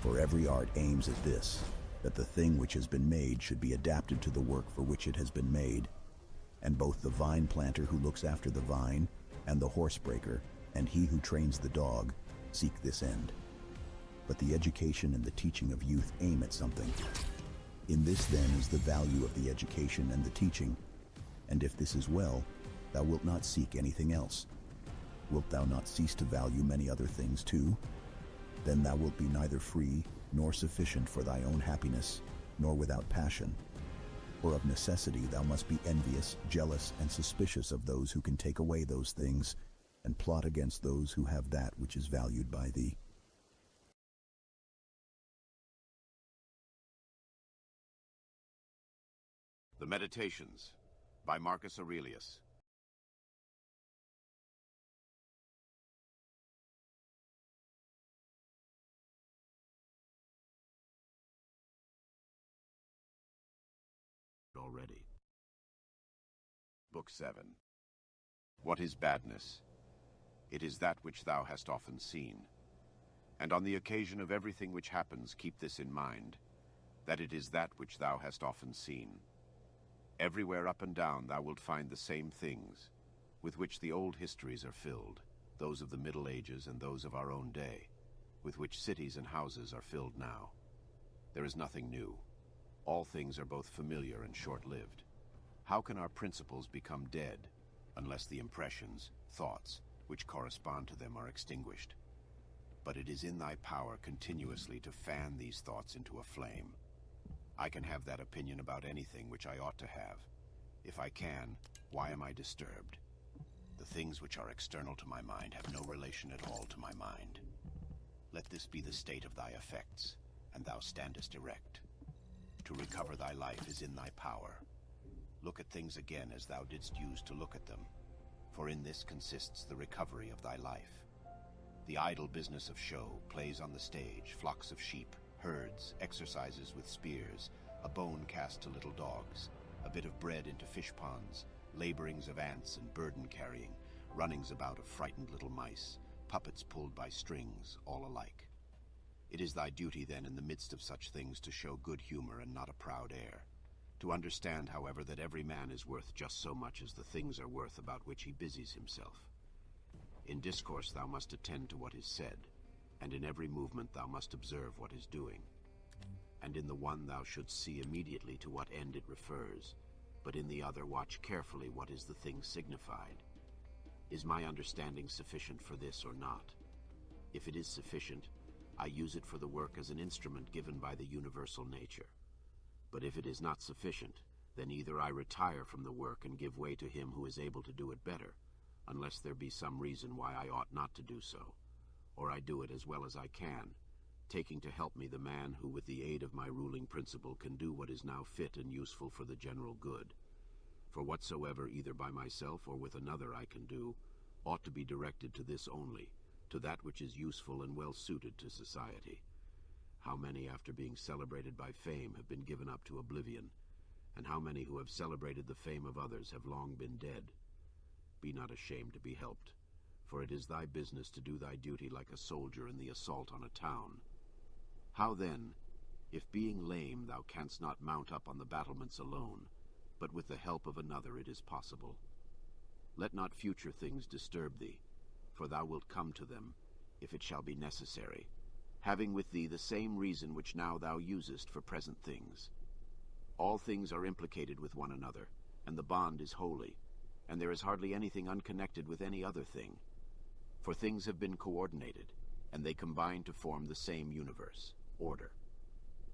For every art aims at this, that the thing which has been made should be adapted to the work for which it has been made. And both the vine planter who looks after the vine, and the horsebreaker, and he who trains the dog, seek this end. But the education and the teaching of youth aim at something. In this then is the value of the education and the teaching. And if this is well, thou wilt not seek anything else. Wilt thou not cease to value many other things too? Then thou wilt be neither free, nor sufficient for thy own happiness, nor without passion. For of necessity thou must be envious, jealous, and suspicious of those who can take away those things, and plot against those who have that which is valued by thee. The Meditations by Marcus Aurelius. Already. Book 7. What is badness? It is that which thou hast often seen. And on the occasion of everything which happens, keep this in mind, that it is that which thou hast often seen. Everywhere up and down thou wilt find the same things, with which the old histories are filled, those of the Middle Ages and those of our own day, with which cities and houses are filled now. There is nothing new. All things are both familiar and short-lived. How can our principles become dead, unless the impressions, thoughts, which correspond to them are extinguished? But it is in thy power continuously to fan these thoughts into a flame. I can have that opinion about anything which I ought to have. If I can, why am I disturbed? The things which are external to my mind have no relation at all to my mind. Let this be the state of thy effects, and thou standest erect. To recover thy life is in thy power. Look at things again as thou didst use to look at them, for in this consists the recovery of thy life. The idle business of show, plays on the stage, flocks of sheep, herds, exercises with spears, a bone cast to little dogs, a bit of bread into fish ponds, laborings of ants and burden carrying, runnings about of frightened little mice, puppets pulled by strings, all alike. It is thy duty then in the midst of such things to show good humor and not a proud air, to understand, however, that every man is worth just so much as the things are worth about which he busies himself. In discourse thou must attend to what is said, and in every movement thou must observe what is doing. And in the one thou shouldst see immediately to what end it refers, but in the other watch carefully what is the thing signified. Is my understanding sufficient for this or not? If it is sufficient, I use it for the work as an instrument given by the universal nature. But if it is not sufficient, then either I retire from the work and give way to him who is able to do it better, unless there be some reason why I ought not to do so, or I do it as well as I can, taking to help me the man who with the aid of my ruling principle can do what is now fit and useful for the general good. For whatsoever either by myself or with another I can do, ought to be directed to this only, to that which is useful and well suited to society. How many after being celebrated by fame have been given up to oblivion, and how many who have celebrated the fame of others have long been dead? Be not ashamed to be helped, for it is thy business to do thy duty like a soldier in the assault on a town. How then, if being lame thou canst not mount up on the battlements alone, but with the help of another it is possible? Let not future things disturb thee, for thou wilt come to them, if it shall be necessary, having with thee the same reason which now thou usest for present things. All things are implicated with one another, and the bond is holy, and there is hardly anything unconnected with any other thing. For things have been coordinated, and they combine to form the same universe, order.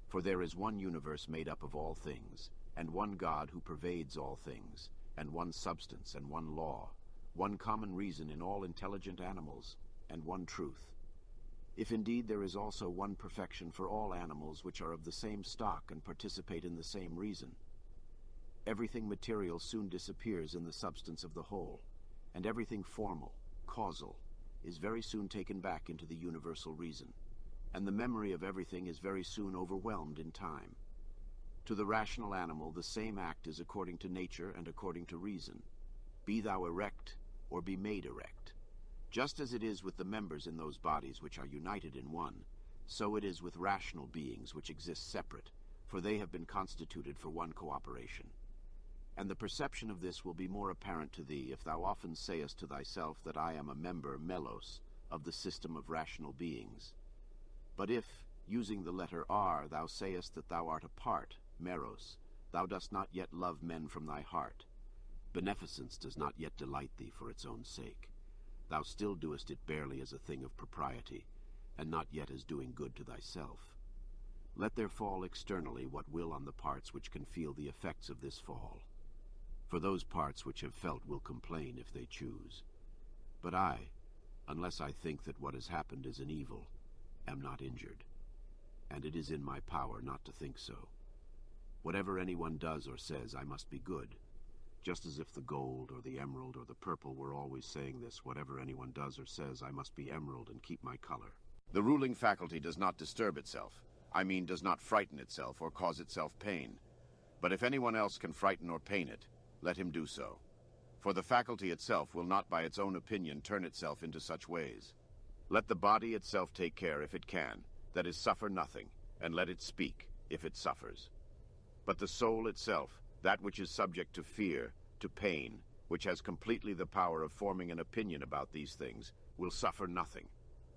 For there is one universe made up of all things, and one God who pervades all things, and one substance and one law, one common reason in all intelligent animals, and one truth. If indeed there is also one perfection for all animals which are of the same stock and participate in the same reason, everything material soon disappears in the substance of the whole, and everything formal, causal, is very soon taken back into the universal reason, and the memory of everything is very soon overwhelmed in time. To the rational animal the same act is according to nature and according to reason. Be thou erect, or be made erect. Just as it is with the members in those bodies which are united in one, so it is with rational beings which exist separate, for they have been constituted for one cooperation. And the perception of this will be more apparent to thee if thou often sayest to thyself that I am a member, melos, of the system of rational beings. But if, using the letter R, thou sayest that thou art a part, meros, thou dost not yet love men from thy heart. Beneficence does not yet delight thee for its own sake. Thou still doest it barely as a thing of propriety, and not yet as doing good to thyself. Let there fall externally what will on the parts which can feel the effects of this fall. For those parts which have felt will complain if they choose. But I, unless I think that what has happened is an evil, am not injured. And it is in my power not to think so. Whatever anyone does or says, I must be good. Just as if the gold or the emerald or the purple were always saying this, whatever anyone does or says, I must be emerald and keep my color. The ruling faculty does not disturb itself. I mean, does not frighten itself or cause itself pain. But if anyone else can frighten or pain it, let him do so. For the faculty itself will not by its own opinion turn itself into such ways. Let the body itself take care, if it can, that is, suffer nothing, and let it speak, if it suffers. But the soul itself, that which is subject to fear, to pain, which has completely the power of forming an opinion about these things, will suffer nothing,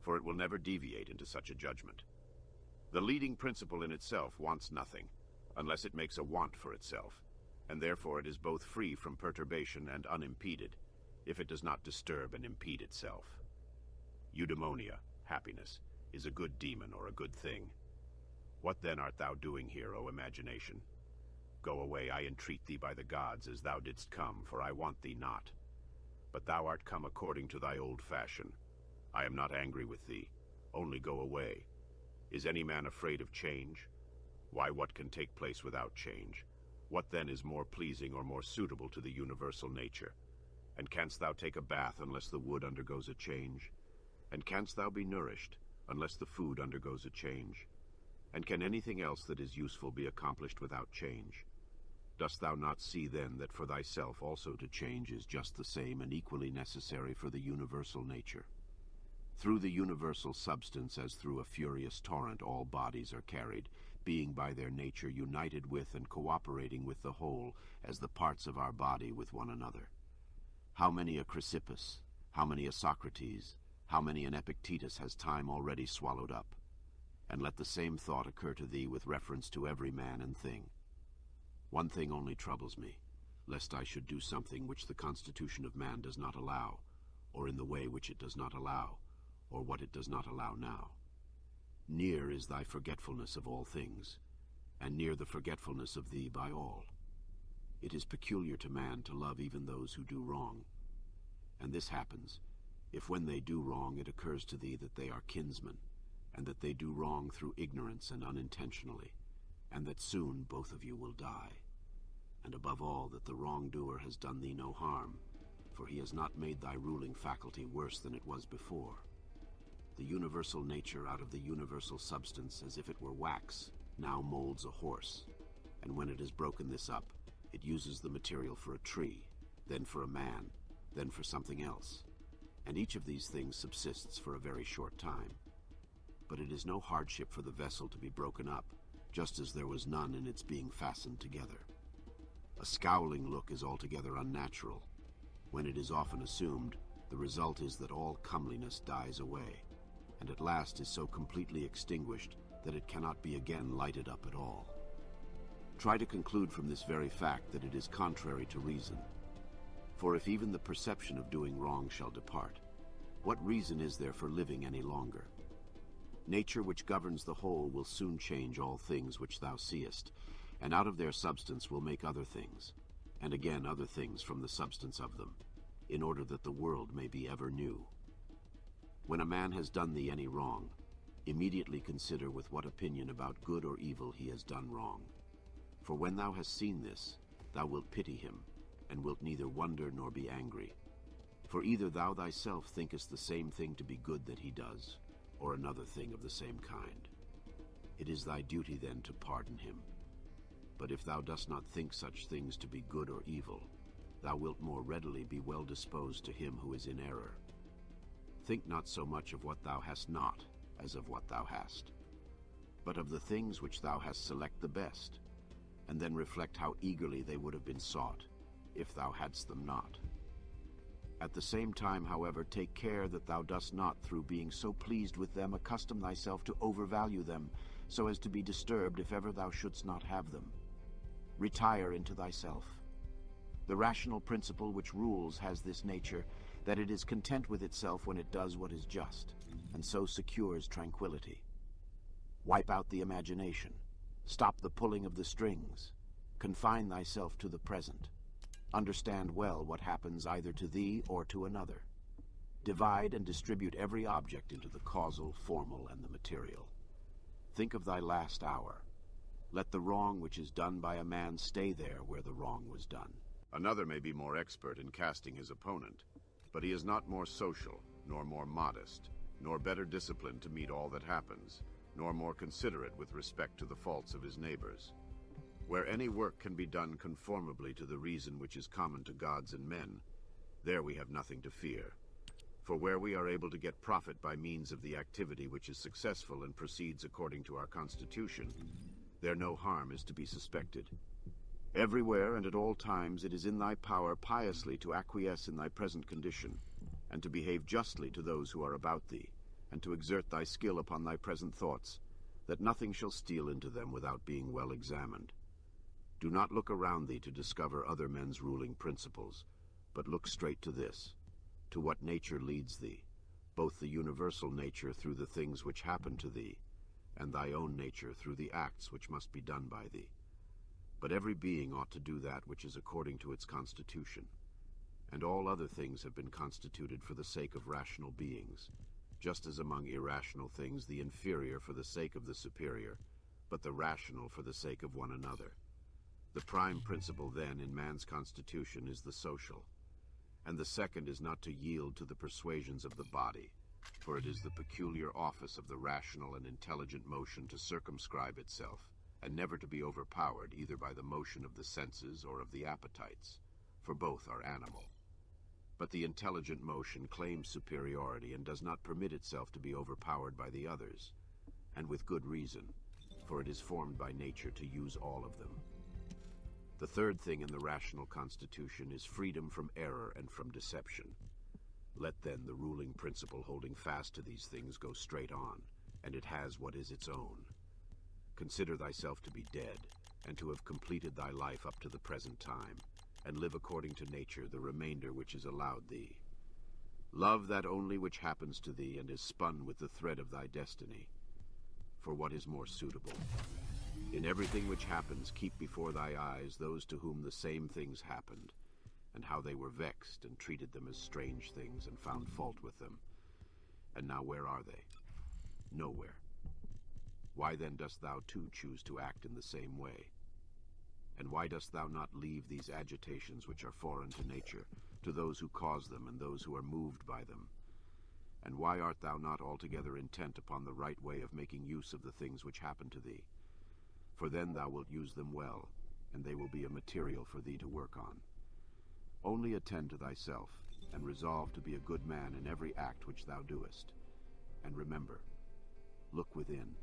for it will never deviate into such a judgment. The leading principle in itself wants nothing, unless it makes a want for itself, and therefore it is both free from perturbation and unimpeded, if it does not disturb and impede itself. Eudaimonia, happiness, is a good demon or a good thing. What then art thou doing here, O imagination? Go away, I entreat thee by the gods, as thou didst come, for I want thee not. But thou art come according to thy old fashion. I am not angry with thee, only go away. Is any man afraid of change? Why, what can take place without change? What then is more pleasing or more suitable to the universal nature? And canst thou take a bath unless the wood undergoes a change? And canst thou be nourished unless the food undergoes a change? And can anything else that is useful be accomplished without change? Dost thou not see then that for thyself also to change is just the same and equally necessary for the universal nature? Through the universal substance, as through a furious torrent, all bodies are carried, being by their nature united with and cooperating with the whole, as the parts of our body with one another. How many a Chrysippus, how many a Socrates, how many an Epictetus has time already swallowed up? And let the same thought occur to thee with reference to every man and thing. One thing only troubles me, lest I should do something which the constitution of man does not allow, or in the way which it does not allow, or what it does not allow now. Near is thy forgetfulness of all things, and near the forgetfulness of thee by all. It is peculiar to man to love even those who do wrong. And this happens, if when they do wrong it occurs to thee that they are kinsmen, and that they do wrong through ignorance and unintentionally, and that soon both of you will die. And above all, that the wrongdoer has done thee no harm, for he has not made thy ruling faculty worse than it was before. The universal nature out of the universal substance, as if it were wax, now molds a horse, and when it has broken this up, it uses the material for a tree, then for a man, then for something else, and each of these things subsists for a very short time. But it is no hardship for the vessel to be broken up, just as there was none in its being fastened together. A scowling look is altogether unnatural. When it is often assumed, the result is that all comeliness dies away, and at last is so completely extinguished that it cannot be again lighted up at all. Try to conclude from this very fact that it is contrary to reason. For if even the perception of doing wrong shall depart, what reason is there for living any longer? Nature which governs the whole will soon change all things which thou seest, and out of their substance will make other things, and again other things from the substance of them. in order that the world may be ever new. When a man has done thee any wrong, immediately consider with what opinion about good or evil he has done wrong. For when thou hast seen this, thou wilt pity him, and wilt neither wonder nor be angry. For either thou thyself thinkest the same thing to be good that he does, or another thing of the same kind. It is thy duty then to pardon him. But if thou dost not think such things to be good or evil, thou wilt more readily be well disposed to him who is in error. Think not so much of what thou hast not, as of what thou hast, but of the things which thou hast select the best, and then reflect how eagerly they would have been sought, if thou hadst them not. At the same time, however, take care that thou dost not, through being so pleased with them, accustom thyself to overvalue them, so as to be disturbed if ever thou shouldst not have them. Retire into thyself. The rational principle which rules has this nature, that it is content with itself when it does what is just, and so secures tranquility. Wipe out the imagination. Stop the pulling of the strings. Confine thyself to the present. Understand well what happens either to thee or to another. Divide and distribute every object into the causal, formal, and the material. Think of thy last hour. Let the wrong which is done by a man stay there where the wrong was done. Another may be more expert in casting his opponent, but he is not more social, nor more modest, nor better disciplined to meet all that happens, nor more considerate with respect to the faults of his neighbors. Where any work can be done conformably to the reason which is common to gods and men, there we have nothing to fear. For where we are able to get profit by means of the activity which is successful and proceeds according to our constitution, there no harm is to be suspected. Everywhere and at all times it is in thy power piously to acquiesce in thy present condition, and to behave justly to those who are about thee, and to exert thy skill upon thy present thoughts, that nothing shall steal into them without being well examined. Do not look around thee to discover other men's ruling principles, but look straight to this, to what nature leads thee, both the universal nature through the things which happen to thee, and thy own nature through the acts which must be done by thee. But every being ought to do that which is according to its constitution, and all other things have been constituted for the sake of rational beings, just as among irrational things the inferior for the sake of the superior, but the rational for the sake of one another. The prime principle, then, in man's constitution is the social, and the second is not to yield to the persuasions of the body, for it is the peculiar office of the rational and intelligent motion to circumscribe itself, and never to be overpowered either by the motion of the senses or of the appetites, for both are animal. But the intelligent motion claims superiority and does not permit itself to be overpowered by the others, and with good reason, for it is formed by nature to use all of them. The third thing in the rational constitution is freedom from error and from deception. Let then the ruling principle holding fast to these things go straight on, and it has what is its own. Consider thyself to be dead, and to have completed thy life up to the present time, and live according to nature the remainder which is allowed thee. Love that only which happens to thee and is spun with the thread of thy destiny. For what is more suitable? In everything which happens, keep before thy eyes those to whom the same things happened, and how they were vexed and treated them as strange things and found fault with them. And now where are they? Nowhere. Why then dost thou too choose to act in the same way? And why dost thou not leave these agitations which are foreign to nature, to those who cause them and those who are moved by them? And why art thou not altogether intent upon the right way of making use of the things which happen to thee? For then thou wilt use them well, and they will be a material for thee to work on. Only attend to thyself, and resolve to be a good man in every act which thou doest. And remember, look within.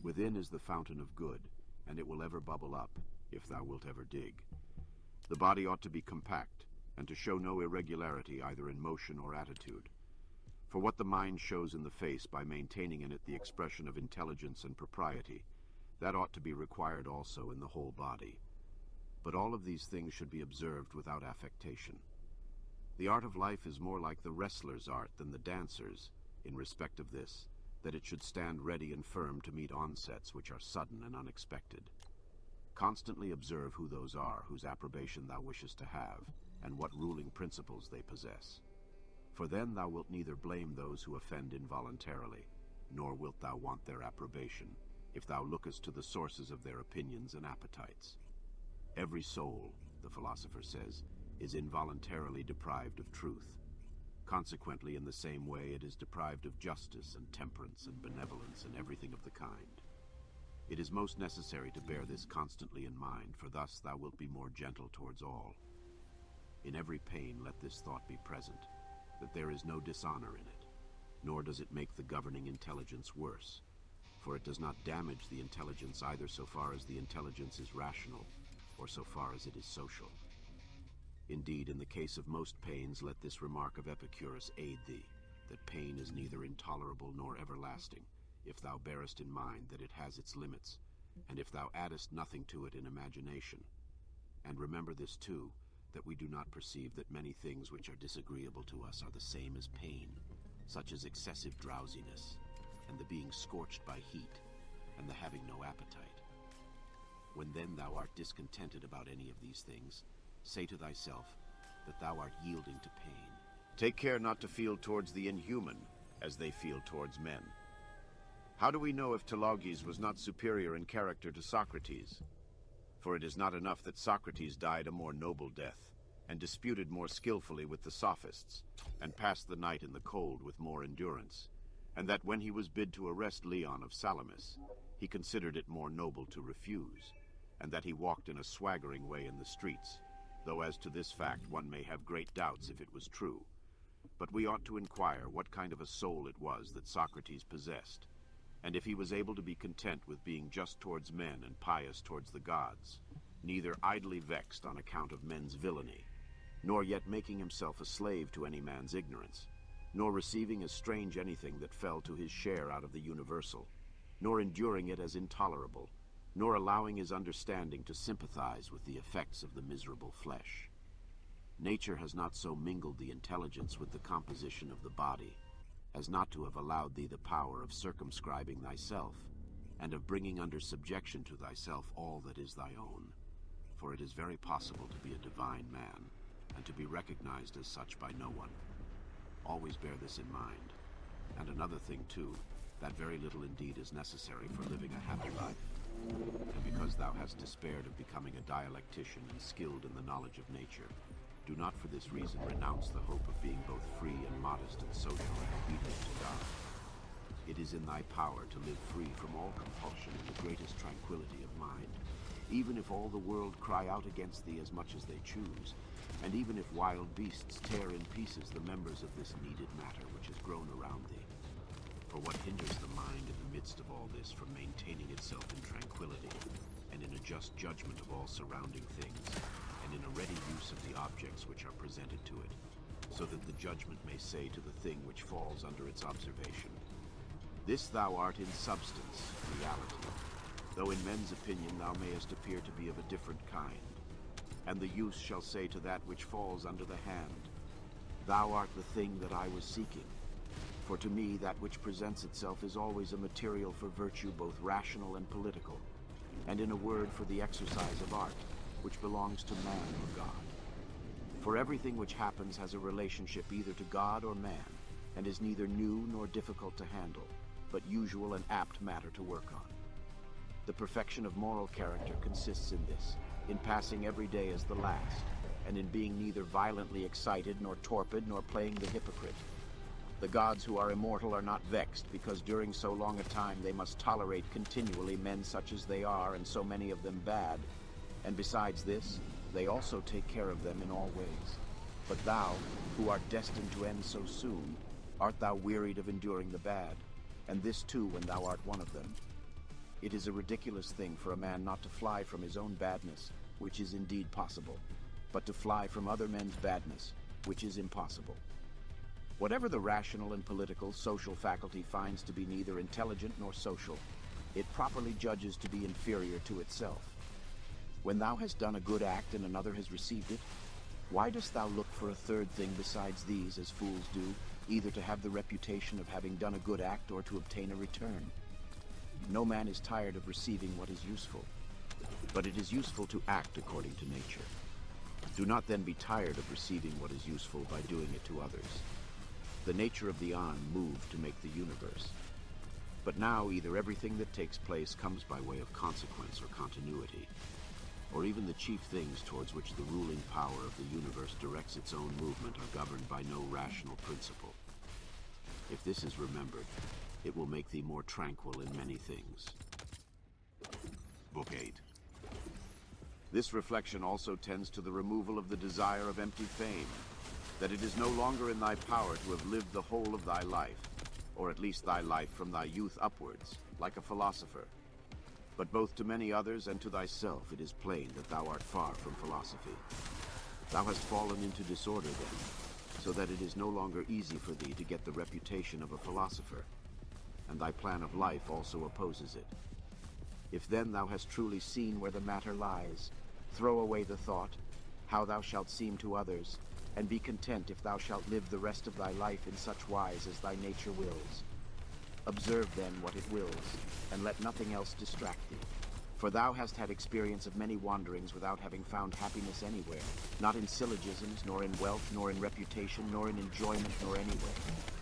Within is the fountain of good, and it will ever bubble up, if thou wilt ever dig. The body ought to be compact, and to show no irregularity either in motion or attitude. For what the mind shows in the face by maintaining in it the expression of intelligence and propriety, that ought to be required also in the whole body. But all of these things should be observed without affectation. The art of life is more like the wrestler's art than the dancer's, in respect of this, that it should stand ready and firm to meet onsets which are sudden and unexpected. Constantly observe who those are whose approbation thou wishest to have, and what ruling principles they possess. For then thou wilt neither blame those who offend involuntarily, nor wilt thou want their approbation, if thou lookest to the sources of their opinions and appetites. Every soul, the philosopher says, is involuntarily deprived of truth. Consequently, in the same way, it is deprived of justice and temperance and benevolence and everything of the kind. It is most necessary to bear this constantly in mind, for thus thou wilt be more gentle towards all. In every pain let this thought be present, that there is no dishonor in it, nor does it make the governing intelligence worse, for it does not damage the intelligence either so far as the intelligence is rational, or so far as it is social. Indeed, in the case of most pains, let this remark of Epicurus aid thee, that pain is neither intolerable nor everlasting, if thou bearest in mind that it has its limits, and if thou addest nothing to it in imagination. And remember this too, that we do not perceive that many things which are disagreeable to us are the same as pain, such as excessive drowsiness, and the being scorched by heat, and the having no appetite. When then thou art discontented about any of these things, say to thyself that thou art yielding to pain. Take care not to feel towards the inhuman as they feel towards men. How do we know if Telauges was not superior in character to Socrates? For it is not enough that Socrates died a more noble death, and disputed more skillfully with the sophists, and passed the night in the cold with more endurance, and that when he was bid to arrest Leon of Salamis, he considered it more noble to refuse, and that he walked in a swaggering way in the streets, though as to this fact one may have great doubts if it was true. But we ought to inquire what kind of a soul it was that Socrates possessed, and if he was able to be content with being just towards men and pious towards the gods, neither idly vexed on account of men's villainy, nor yet making himself a slave to any man's ignorance, nor receiving as strange anything that fell to his share out of the universal, nor enduring it as intolerable, nor allowing his understanding to sympathize with the effects of the miserable flesh. Nature has not so mingled the intelligence with the composition of the body, as not to have allowed thee the power of circumscribing thyself, and of bringing under subjection to thyself all that is thy own. For it is very possible to be a divine man, and to be recognized as such by no one. Always bear this in mind. And another thing too, that very little indeed is necessary for living a happy life. And because thou hast despaired of becoming a dialectician and skilled in the knowledge of nature, do not for this reason renounce the hope of being both free and modest and social and obedient to God. It is in thy power to live free from all compulsion in the greatest tranquility of mind, even if all the world cry out against thee as much as they choose, and even if wild beasts tear in pieces the members of this needed matter which has grown around thee. For what hinders the mind in the midst of all this from maintaining itself in tranquility, and in a just judgment of all surrounding things, and in a ready use of the objects which are presented to it, so that the judgment may say to the thing which falls under its observation, this thou art in substance, reality, though in men's opinion thou mayest appear to be of a different kind. And the use shall say to that which falls under the hand, thou art the thing that I was seeking. For to me that which presents itself is always a material for virtue both rational and political, and in a word for the exercise of art, which belongs to man or God. For everything which happens has a relationship either to God or man, and is neither new nor difficult to handle, but usual and apt matter to work on. The perfection of moral character consists in this, in passing every day as the last, and in being neither violently excited nor torpid nor playing the hypocrite. The gods who are immortal are not vexed, because during so long a time they must tolerate continually men such as they are, and so many of them bad. And besides this, they also take care of them in all ways. But thou, who art destined to end so soon, art thou wearied of enduring the bad, and this too when thou art one of them? It is a ridiculous thing for a man not to fly from his own badness, which is indeed possible, but to fly from other men's badness, which is impossible. Whatever the rational and political, social faculty finds to be neither intelligent nor social, it properly judges to be inferior to itself. When thou hast done a good act and another has received it, why dost thou look for a third thing besides these, as fools do, either to have the reputation of having done a good act or to obtain a return? No man is tired of receiving what is useful, but it is useful to act according to nature. Do not then be tired of receiving what is useful by doing it to others. The nature of the On moved to make the universe. But now either everything that takes place comes by way of consequence or continuity, or even the chief things towards which the ruling power of the universe directs its own movement are governed by no rational principle. If this is remembered, it will make thee more tranquil in many things. Book 8. This reflection also tends to the removal of the desire of empty fame, that it is no longer in thy power to have lived the whole of thy life, or at least thy life from thy youth upwards, like a philosopher. But both to many others and to thyself it is plain that thou art far from philosophy. Thou hast fallen into disorder then, so that it is no longer easy for thee to get the reputation of a philosopher, and thy plan of life also opposes it. If then thou hast truly seen where the matter lies, throw away the thought, how thou shalt seem to others, and be content if thou shalt live the rest of thy life in such wise as thy nature wills. Observe then what it wills, and let nothing else distract thee. For thou hast had experience of many wanderings without having found happiness anywhere, not in syllogisms, nor in wealth, nor in reputation, nor in enjoyment, nor anywhere.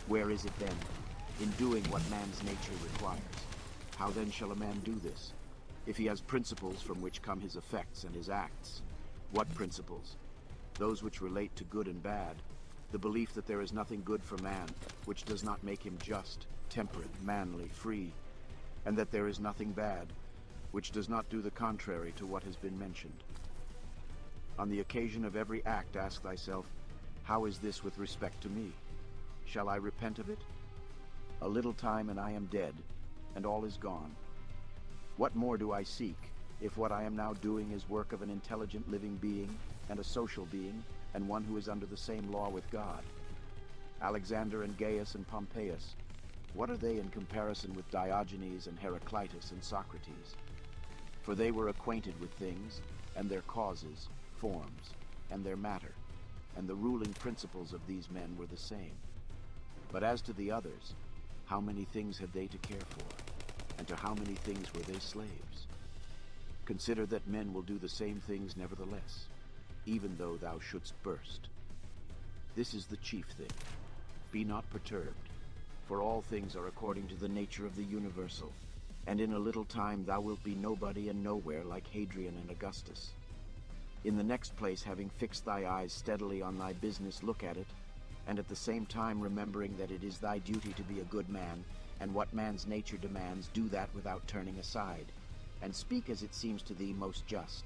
Where is it then? In doing what man's nature requires. How then shall a man do this? If he has principles from which come his effects and his acts. What principles? Those which relate to good and bad, the belief that there is nothing good for man, which does not make him just, temperate, manly, free, and that there is nothing bad, which does not do the contrary to what has been mentioned. On the occasion of every act ask thyself, how is this with respect to me? Shall I repent of it? A little time and I am dead, and all is gone. What more do I seek, if what I am now doing is work of an intelligent living being, and a social being, and one who is under the same law with God? Alexander and Gaius and Pompeius, what are they in comparison with Diogenes and Heraclitus and Socrates? For they were acquainted with things, and their causes, forms, and their matter, and the ruling principles of these men were the same. But as to the others, how many things had they to care for, and to how many things were they slaves? Consider that men will do the same things nevertheless, even though thou shouldst burst. This is the chief thing. Be not perturbed, for all things are according to the nature of the universal, and in a little time thou wilt be nobody and nowhere like Hadrian and Augustus. In the next place, having fixed thy eyes steadily on thy business, look at it, and at the same time remembering that it is thy duty to be a good man, and what man's nature demands, do that without turning aside, and speak as it seems to thee most just.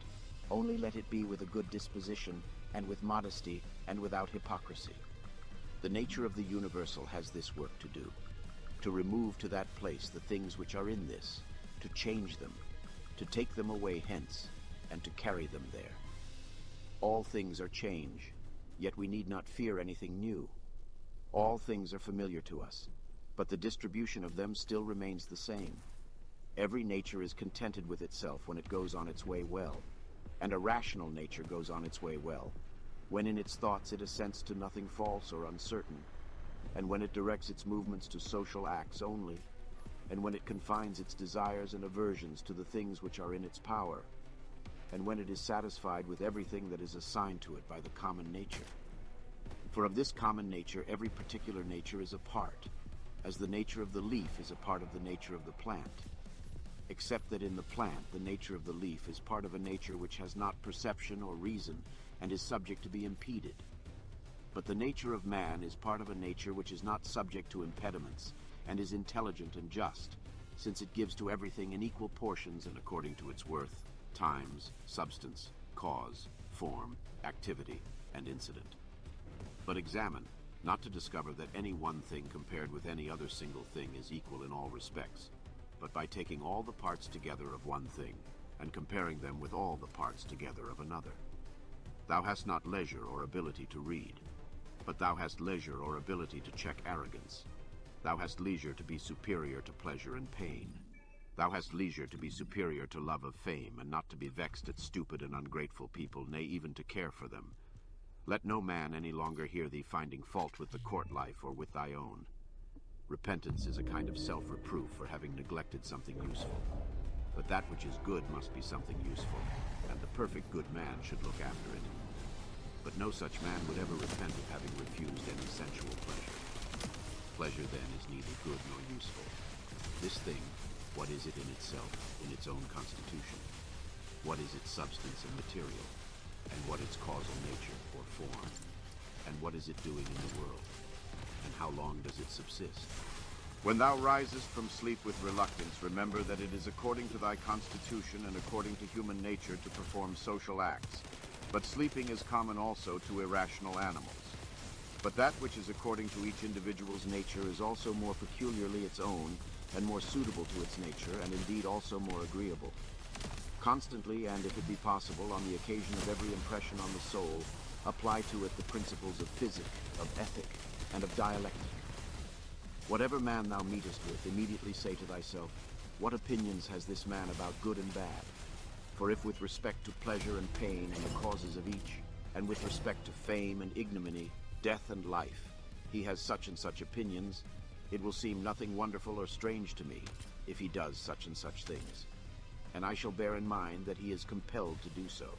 Only let it be with a good disposition, and with modesty, and without hypocrisy. The nature of the universal has this work to do, to remove to that place the things which are in this, to change them, to take them away hence, and to carry them there. All things are change, yet we need not fear anything new. All things are familiar to us, but the distribution of them still remains the same. Every nature is contented with itself when it goes on its way well, and a rational nature goes on its way well, when in its thoughts it assents to nothing false or uncertain, and when it directs its movements to social acts only, and when it confines its desires and aversions to the things which are in its power, and when it is satisfied with everything that is assigned to it by the common nature. For of this common nature every particular nature is a part, as the nature of the leaf is a part of the nature of the plant, except that in the plant the nature of the leaf is part of a nature which has not perception or reason, and is subject to be impeded. But the nature of man is part of a nature which is not subject to impediments, and is intelligent and just, since it gives to everything in equal portions and according to its worth, times, substance, cause, form, activity, and incident. But examine, not to discover that any one thing compared with any other single thing is equal in all respects, but by taking all the parts together of one thing, and comparing them with all the parts together of another. Thou hast not leisure or ability to read, but thou hast leisure or ability to check arrogance. Thou hast leisure to be superior to pleasure and pain. Thou hast leisure to be superior to love of fame, and not to be vexed at stupid and ungrateful people, nay, even to care for them. Let no man any longer hear thee finding fault with the court life or with thy own. Repentance is a kind of self-reproof for having neglected something useful. But that which is good must be something useful, and the perfect good man should look after it. But no such man would ever repent of having refused any sensual pleasure. Pleasure, then, is neither good nor useful. This thing, what is it in itself, in its own constitution? What is its substance and material? And what its causal nature, or form? And what is it doing in the world? And how long does it subsist? When thou risest from sleep with reluctance, remember that it is according to thy constitution and according to human nature to perform social acts. But sleeping is common also to irrational animals. But that which is according to each individual's nature is also more peculiarly its own, and more suitable to its nature, and indeed also more agreeable. Constantly, and if it be possible, on the occasion of every impression on the soul, apply to it the principles of physic, of ethic, and of dialectic. Whatever man thou meetest with, immediately say to thyself, what opinions has this man about good and bad? For if with respect to pleasure and pain and the causes of each, and with respect to fame and ignominy, death and life, he has such and such opinions, it will seem nothing wonderful or strange to me if he does such and such things. And I shall bear in mind that he is compelled to do so.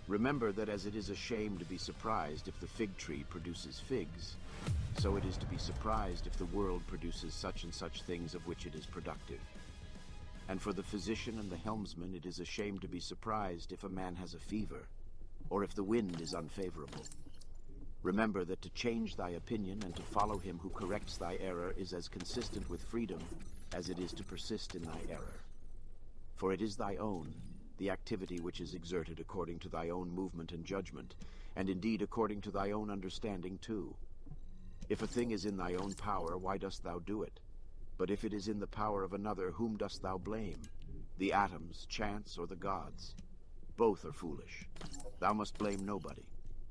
Remember that as it is a shame to be surprised if the fig tree produces figs, so it is to be surprised if the world produces such and such things of which it is productive. And for the physician and the helmsman, it is a shame to be surprised if a man has a fever, or if the wind is unfavorable. Remember that to change thy opinion and to follow him who corrects thy error is as consistent with freedom as it is to persist in thy error. For it is thy own, the activity which is exerted according to thy own movement and judgment, and indeed according to thy own understanding too. If a thing is in thy own power, why dost thou do it? But if it is in the power of another, whom dost thou blame? The atoms, chance, or the gods? Both are foolish. Thou must blame nobody.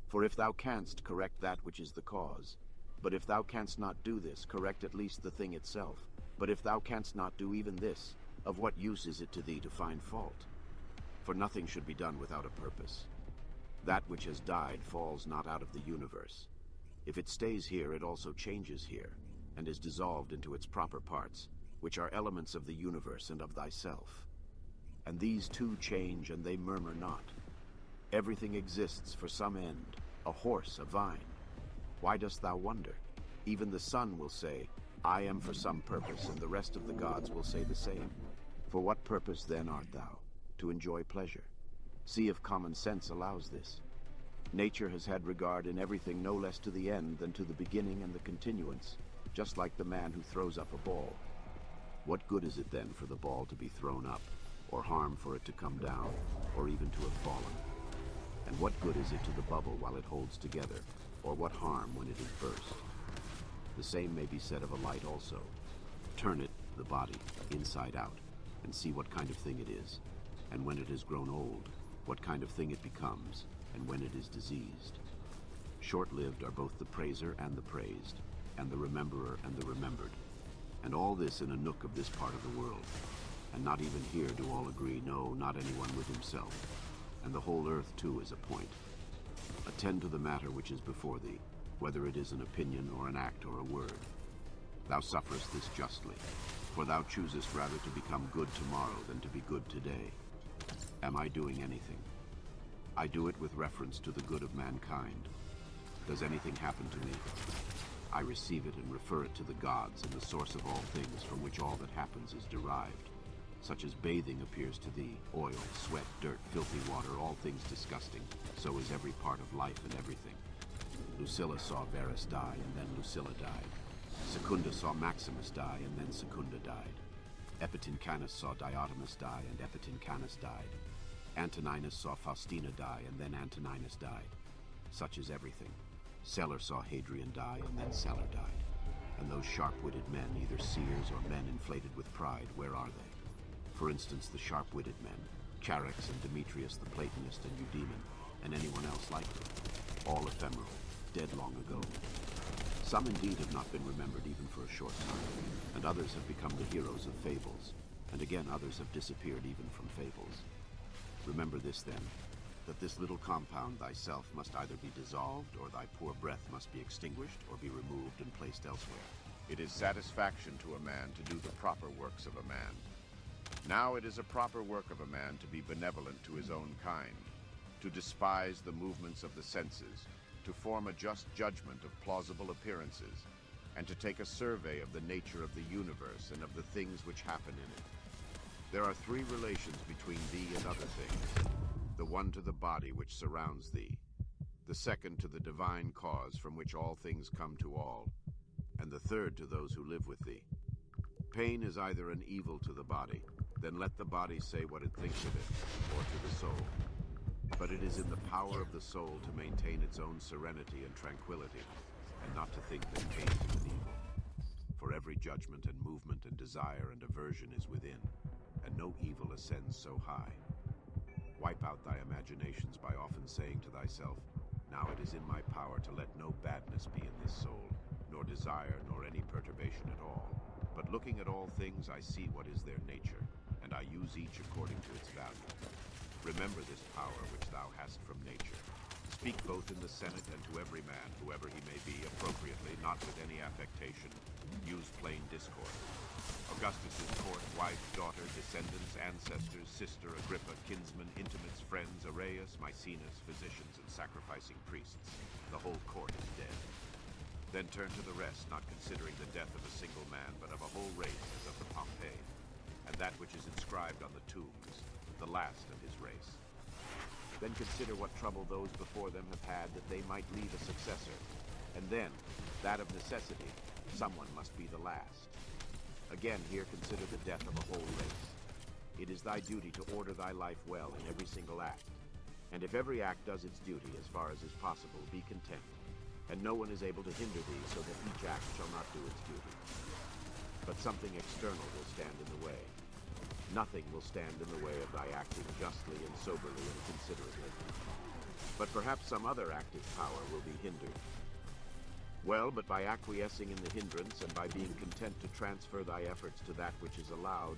For if thou canst, correct that which is the cause. But if thou canst not do this, correct at least the thing itself. But if thou canst not do even this, of what use is it to thee to find fault? For nothing should be done without a purpose. That which has died falls not out of the universe. If it stays here, it also changes here, and is dissolved into its proper parts, which are elements of the universe and of thyself. And these too change, and they murmur not. Everything exists for some end, a horse, a vine. Why dost thou wonder? Even the sun will say, I am for some purpose, and the rest of the gods will say the same. For what purpose then art thou? To enjoy pleasure. See if common sense allows this. Nature has had regard in everything no less to the end than to the beginning and the continuance, just like the man who throws up a ball. What good is it then for the ball to be thrown up, or harm for it to come down, or even to have fallen? And what good is it to the bubble while it holds together, or what harm when it is burst? The same may be said of a light also. Turn it, the body, inside out, and see what kind of thing it is, and when it has grown old, what kind of thing it becomes, and when it is diseased. Short-lived are both the praiser and the praised, and the rememberer and the remembered, and all this in a nook of this part of the world. And not even here do all agree, no, not anyone with himself. And the whole earth too is a point. Attend to the matter which is before thee, whether it is an opinion or an act or a word. Thou sufferest this justly, for thou choosest rather to become good tomorrow than to be good today. Am I doing anything? I do it with reference to the good of mankind. Does anything happen to me? I receive it and refer it to the gods and the source of all things from which all that happens is derived. Such as bathing appears to thee, oil, sweat, dirt, filthy water, all things disgusting. So is every part of life and everything. Lucilla saw Varus die, and then Lucilla died. Secunda saw Maximus die, and then Secunda died. Epitincanus saw Diotimus die, and Epitincanus died. Antoninus saw Faustina die, and then Antoninus died. Such is everything. Celer saw Hadrian die, and then Celer died. And those sharp-witted men, either seers or men inflated with pride, where are they? For instance, the sharp-witted men, Charax and Demetrius the Platonist and Eudaemon, and anyone else like them. All ephemeral, dead long ago. Some indeed have not been remembered even for a short time, and others have become the heroes of fables, and again others have disappeared even from fables. Remember this then, that this little compound thyself must either be dissolved, or thy poor breath must be extinguished, or be removed and placed elsewhere. It is satisfaction to a man to do the proper works of a man. Now it is a proper work of a man to be benevolent to his own kind. to despise the movements of the senses, to form a just judgment of plausible appearances, and to take a survey of the nature of the universe and of the things which happen in it. There are three relations between thee and other things. The one to the body which surrounds thee, the second to the divine cause from which all things come to all, and the third to those who live with thee. Pain is either an evil to the body, then let the body say what it thinks of it, or to the soul. But it is in the power of the soul to maintain its own serenity and tranquility, and not to think that pain is an evil. For every judgment and movement and desire and aversion is within, and no evil ascends so high. Wipe out thy imaginations by often saying to thyself, now it is in my power to let no badness be in this soul, nor desire, nor any perturbation at all. But looking at all things, I see what is their nature, and I use each according to its value. Remember this power which thou hast from nature. Speak both in the Senate and to every man, whoever he may be, appropriately, not with any affectation. Use plain discourse. Augustus's court, wife, daughter, descendants, ancestors, sister, Agrippa, kinsmen, intimates, friends, Aurelius, Maecenas, physicians, and sacrificing priests. The whole court is dead. Then turn to the rest, not considering the death of a single man, but of a whole race, as of the Pompeii, and that which is inscribed on the tombs, the last of his race. Then consider what trouble those before them have had, that they might leave a successor. And then, that of necessity, someone must be the last. Again, here consider the death of a whole race. It is thy duty to order thy life well in every single act. And if every act does its duty as far as is possible, be content. And no one is able to hinder thee, so that each act shall not do its duty. But something external will stand in the way. Nothing will stand in the way of thy acting justly and soberly and considerately. But perhaps some other active power will be hindered. Well, but by acquiescing in the hindrance and by being content to transfer thy efforts to that which is allowed,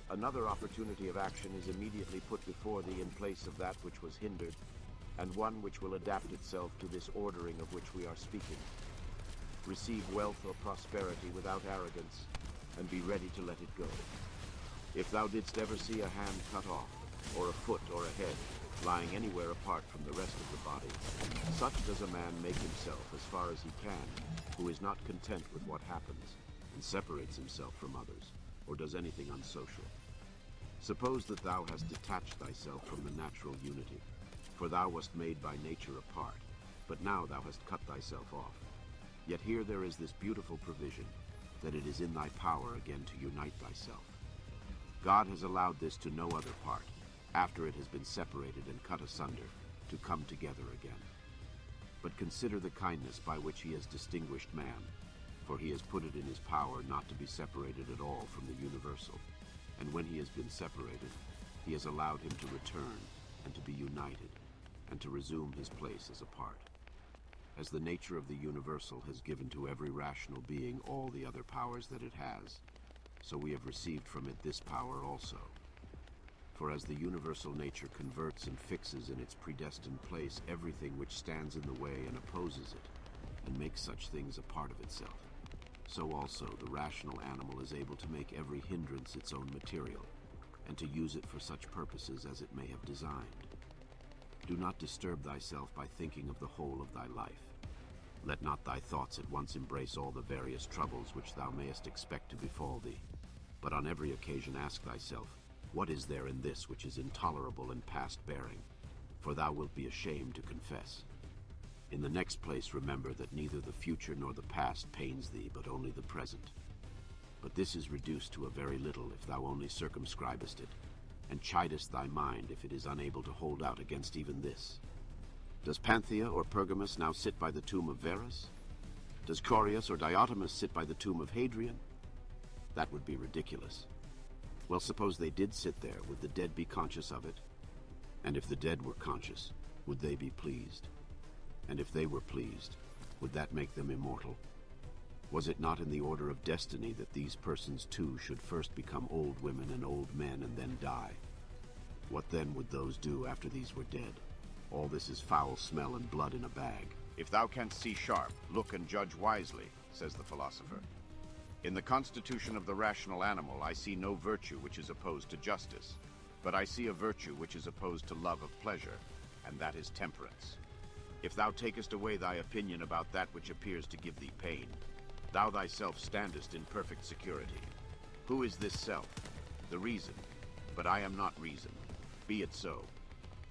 another opportunity of action is immediately put before thee in place of that which was hindered, and one which will adapt itself to this ordering of which we are speaking. Receive wealth or prosperity without arrogance, and be ready to let it go. If thou didst ever see a hand cut off, or a foot or a head, lying anywhere apart from the rest of the body, such does a man make himself as far as he can, who is not content with what happens, and separates himself from others, or does anything unsocial. Suppose that thou hast detached thyself from the natural unity, for thou wast made by nature apart, but now thou hast cut thyself off. Yet here there is this beautiful provision, that it is in thy power again to unite thyself. God has allowed this to no other part, after it has been separated and cut asunder, to come together again. But consider the kindness by which he has distinguished man, for he has put it in his power not to be separated at all from the universal, and when he has been separated, he has allowed him to return and to be united, and to resume his place as a part. As the nature of the universal has given to every rational being all the other powers that it has, so we have received from it this power also. For as the universal nature converts and fixes in its predestined place everything which stands in the way and opposes it, and makes such things a part of itself, so also the rational animal is able to make every hindrance its own material, and to use it for such purposes as it may have designed. Do not disturb thyself by thinking of the whole of thy life. Let not thy thoughts at once embrace all the various troubles which thou mayest expect to befall thee, but on every occasion ask thyself, what is there in this which is intolerable and past bearing? For thou wilt be ashamed to confess. In the next place remember that neither the future nor the past pains thee, but only the present. But this is reduced to a very little if thou only circumscribest it, and chidest thy mind if it is unable to hold out against even this. Does Panthea or Pergamus now sit by the tomb of Verus? Does Corius or Diotimus sit by the tomb of Hadrian? That would be ridiculous. Well, suppose they did sit there, would the dead be conscious of it? And if the dead were conscious, would they be pleased? And if they were pleased, would that make them immortal? Was it not in the order of destiny that these persons too should first become old women and old men and then die? What then would those do after these were dead? All this is foul smell and blood in a bag. If thou canst see sharp, look and judge wisely, says the philosopher. In the constitution of the rational animal, I see no virtue which is opposed to justice, but I see a virtue which is opposed to love of pleasure, and that is temperance. If thou takest away thy opinion about that which appears to give thee pain, thou thyself standest in perfect security. Who is this self? The reason. But I am not reason. Be it so.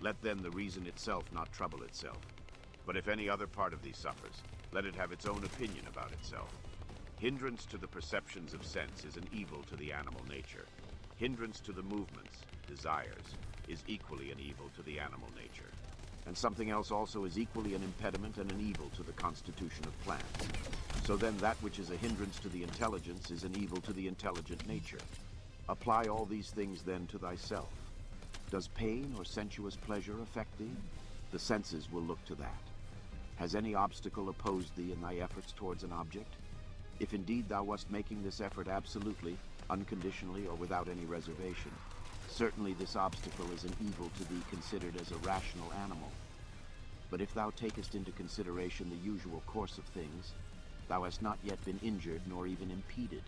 Let then the reason itself not trouble itself. But if any other part of thee suffers, let it have its own opinion about itself. Hindrance to the perceptions of sense is an evil to the animal nature. Hindrance to the movements, desires, is equally an evil to the animal nature. And something else also is equally an impediment and an evil to the constitution of plants. So then that which is a hindrance to the intelligence is an evil to the intelligent nature. Apply all these things then to thyself. Does pain or sensuous pleasure affect thee? The senses will look to that. Has any obstacle opposed thee in thy efforts towards an object? If indeed thou wast making this effort absolutely, unconditionally, or without any reservation, certainly this obstacle is an evil to be considered as a rational animal. But if thou takest into consideration the usual course of things, thou hast not yet been injured nor even impeded.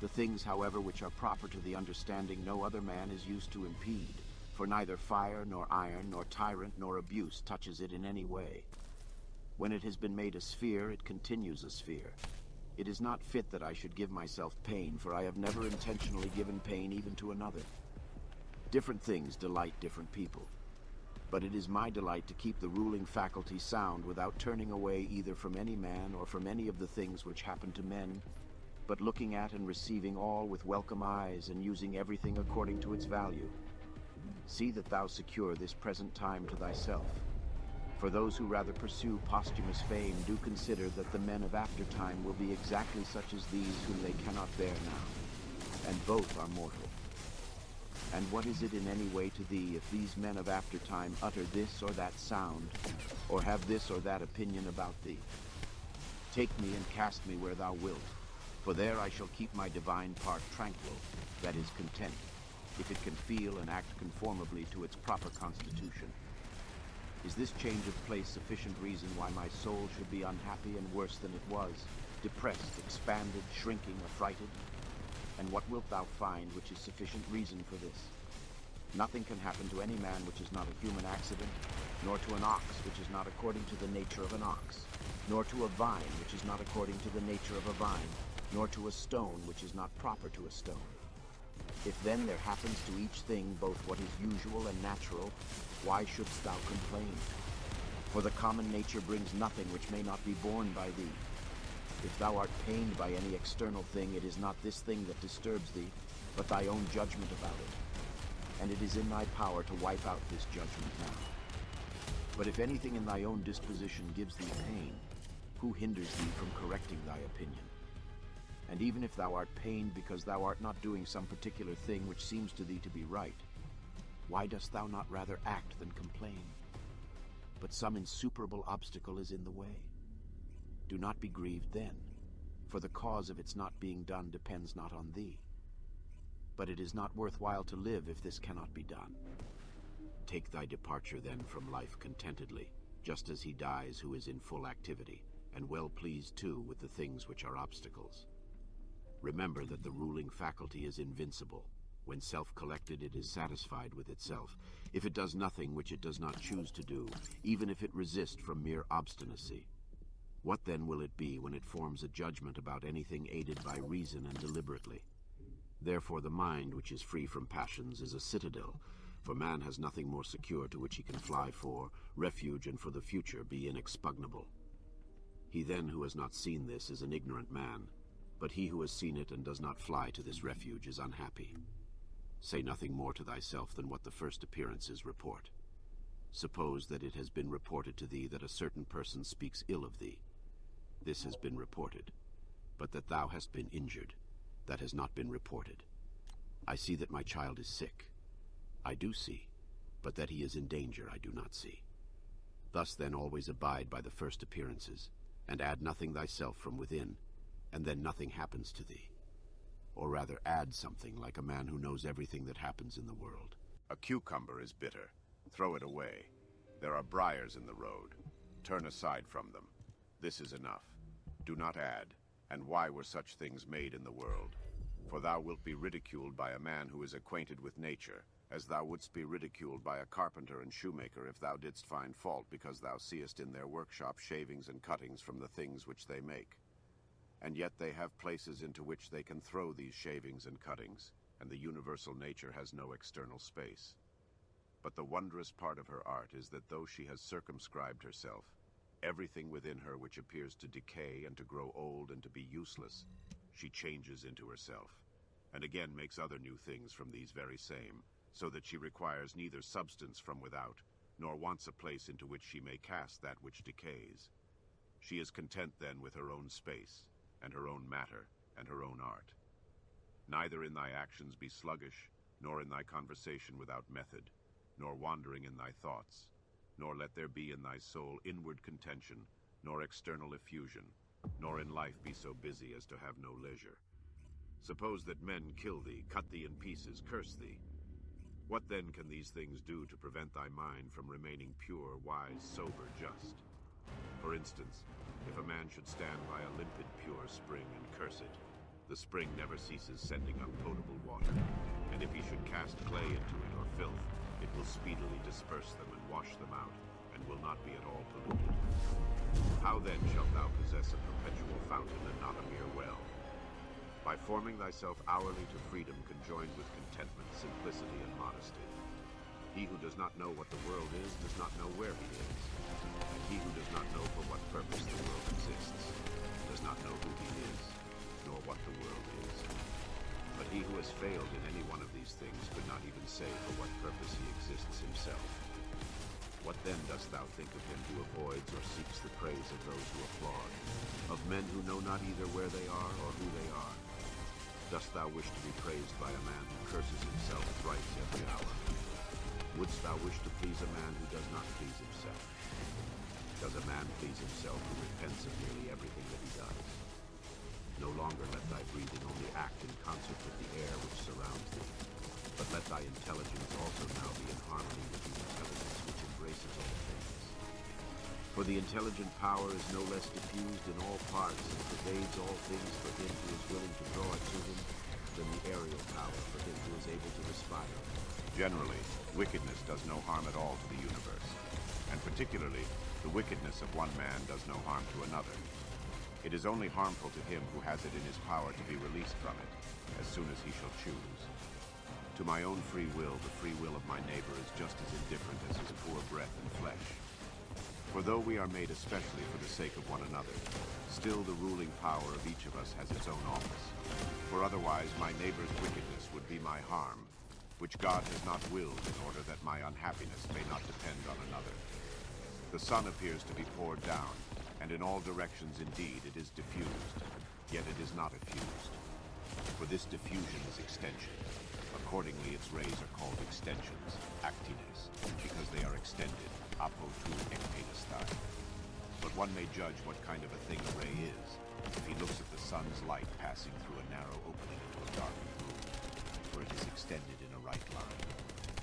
The things, however, which are proper to the understanding no other man is used to impede, for neither fire nor iron nor tyrant nor abuse touches it in any way. When it has been made a sphere, it continues a sphere. It is not fit that I should give myself pain, for I have never intentionally given pain even to another. Different things delight different people, but it is my delight to keep the ruling faculty sound without turning away either from any man or from any of the things which happen to men, but looking at and receiving all with welcome eyes and using everything according to its value. See that thou secure this present time to thyself. For those who rather pursue posthumous fame do consider that the men of aftertime will be exactly such as these whom they cannot bear now, and both are mortal. And what is it in any way to thee if these men of aftertime utter this or that sound, or have this or that opinion about thee? Take me and cast me where thou wilt, for there I shall keep my divine part tranquil, that is content, if it can feel and act conformably to its proper constitution. Is this change of place sufficient reason why my soul should be unhappy and worse than it was, depressed, expanded, shrinking, affrighted? And what wilt thou find which is sufficient reason for this? Nothing can happen to any man which is not a human accident, nor to an ox which is not according to the nature of an ox, nor to a vine which is not according to the nature of a vine, nor to a stone which is not proper to a stone. If then there happens to each thing both what is usual and natural, why shouldst thou complain? For the common nature brings nothing which may not be borne by thee. If thou art pained by any external thing, it is not this thing that disturbs thee, but thy own judgment about it. And it is in thy power to wipe out this judgment now. But if anything in thy own disposition gives thee pain, who hinders thee from correcting thy opinion? And even if thou art pained because thou art not doing some particular thing which seems to thee to be right, why dost thou not rather act than complain? But some insuperable obstacle is in the way. Do not be grieved then, for the cause of its not being done depends not on thee. But it is not worthwhile to live if this cannot be done. Take thy departure then from life contentedly, just as he dies who is in full activity, and well pleased too with the things which are obstacles. Remember that the ruling faculty is invincible. When self-collected, it is satisfied with itself. If it does nothing which it does not choose to do, even if it resist from mere obstinacy, what then will it be when it forms a judgment about anything aided by reason and deliberately? Therefore the mind, which is free from passions, is a citadel, for man has nothing more secure to which he can fly for refuge, and for the future be inexpugnable. He then who has not seen this is an ignorant man, but he who has seen it and does not fly to this refuge is unhappy. Say nothing more to thyself than what the first appearances report. Suppose that it has been reported to thee that a certain person speaks ill of thee. This has been reported, but that thou hast been injured, that has not been reported. I see that my child is sick. I do see, but that he is in danger I do not see. Thus then always abide by the first appearances, and add nothing thyself from within, and then nothing happens to thee. Or rather add something, like a man who knows everything that happens in the world. A cucumber is bitter. Throw it away. There are briars in the road. Turn aside from them. This is enough. Do not add. And why were such things made in the world? For thou wilt be ridiculed by a man who is acquainted with nature, as thou wouldst be ridiculed by a carpenter and shoemaker if thou didst find fault because thou seest in their workshop shavings and cuttings from the things which they make. And yet they have places into which they can throw these shavings and cuttings, and the universal nature has no external space. But the wondrous part of her art is that though she has circumscribed herself, everything within her which appears to decay and to grow old and to be useless, she changes into herself, and again makes other new things from these very same, so that she requires neither substance from without, nor wants a place into which she may cast that which decays. She is content then with her own space, and her own matter, and her own art. Neither in thy actions be sluggish, nor in thy conversation without method, nor wandering in thy thoughts, nor let there be in thy soul inward contention, nor external effusion, nor in life be so busy as to have no leisure. Suppose that men kill thee, cut thee in pieces, curse thee. What then can these things do to prevent thy mind from remaining pure, wise, sober, just? For instance, if a man should stand by a limpid, pure spring and curse it, the spring never ceases sending up potable water, and if he should cast clay into it or filth, it will speedily disperse them and wash them out, and will not be at all polluted. How then shalt thou possess a perpetual fountain and not a mere well? By forming thyself hourly to freedom conjoined with contentment, simplicity, and modesty. He who does not know what the world is does not know where he is, and he who does not know for what purpose the world exists does not know who he is, nor what the world is. But he who has failed in any one of these things could not even say for what purpose he exists himself. What then dost thou think of him who avoids or seeks the praise of those who applaud, of men who know not either where they are or who they are? Dost thou wish to be praised by a man who curses himself thrice every hour? Wouldst thou wish to please a man who does not please himself? Does a man please himself who repents of nearly everything that he does? No longer let thy breathing only act in concert with the air which surrounds thee, but let thy intelligence also now be in harmony with the intelligence which embraces all things. For the intelligent power is no less diffused in all parts and pervades all things for him who is willing to draw it to him than the aerial power for him who is able to respire. Generally, wickedness does no harm at all to the universe, and particularly, the wickedness of one man does no harm to another. It is only harmful to him who has it in his power to be released from it, as soon as he shall choose. To my own free will, the free will of my neighbor is just as indifferent as his poor breath and flesh. For though we are made especially for the sake of one another, still the ruling power of each of us has its own office. For otherwise my neighbor's wickedness would be my harm, which God has not willed in order that my unhappiness may not depend on another. The sun appears to be poured down, and in all directions indeed it is diffused, yet it is not effused. For this diffusion is extension. Accordingly its rays are called extensions, actines, because they are extended, apo tu ektenestai. But one may judge what kind of a thing a ray is, if he looks at the sun's light passing through a narrow opening into a darkened room, for it is extended in a right line,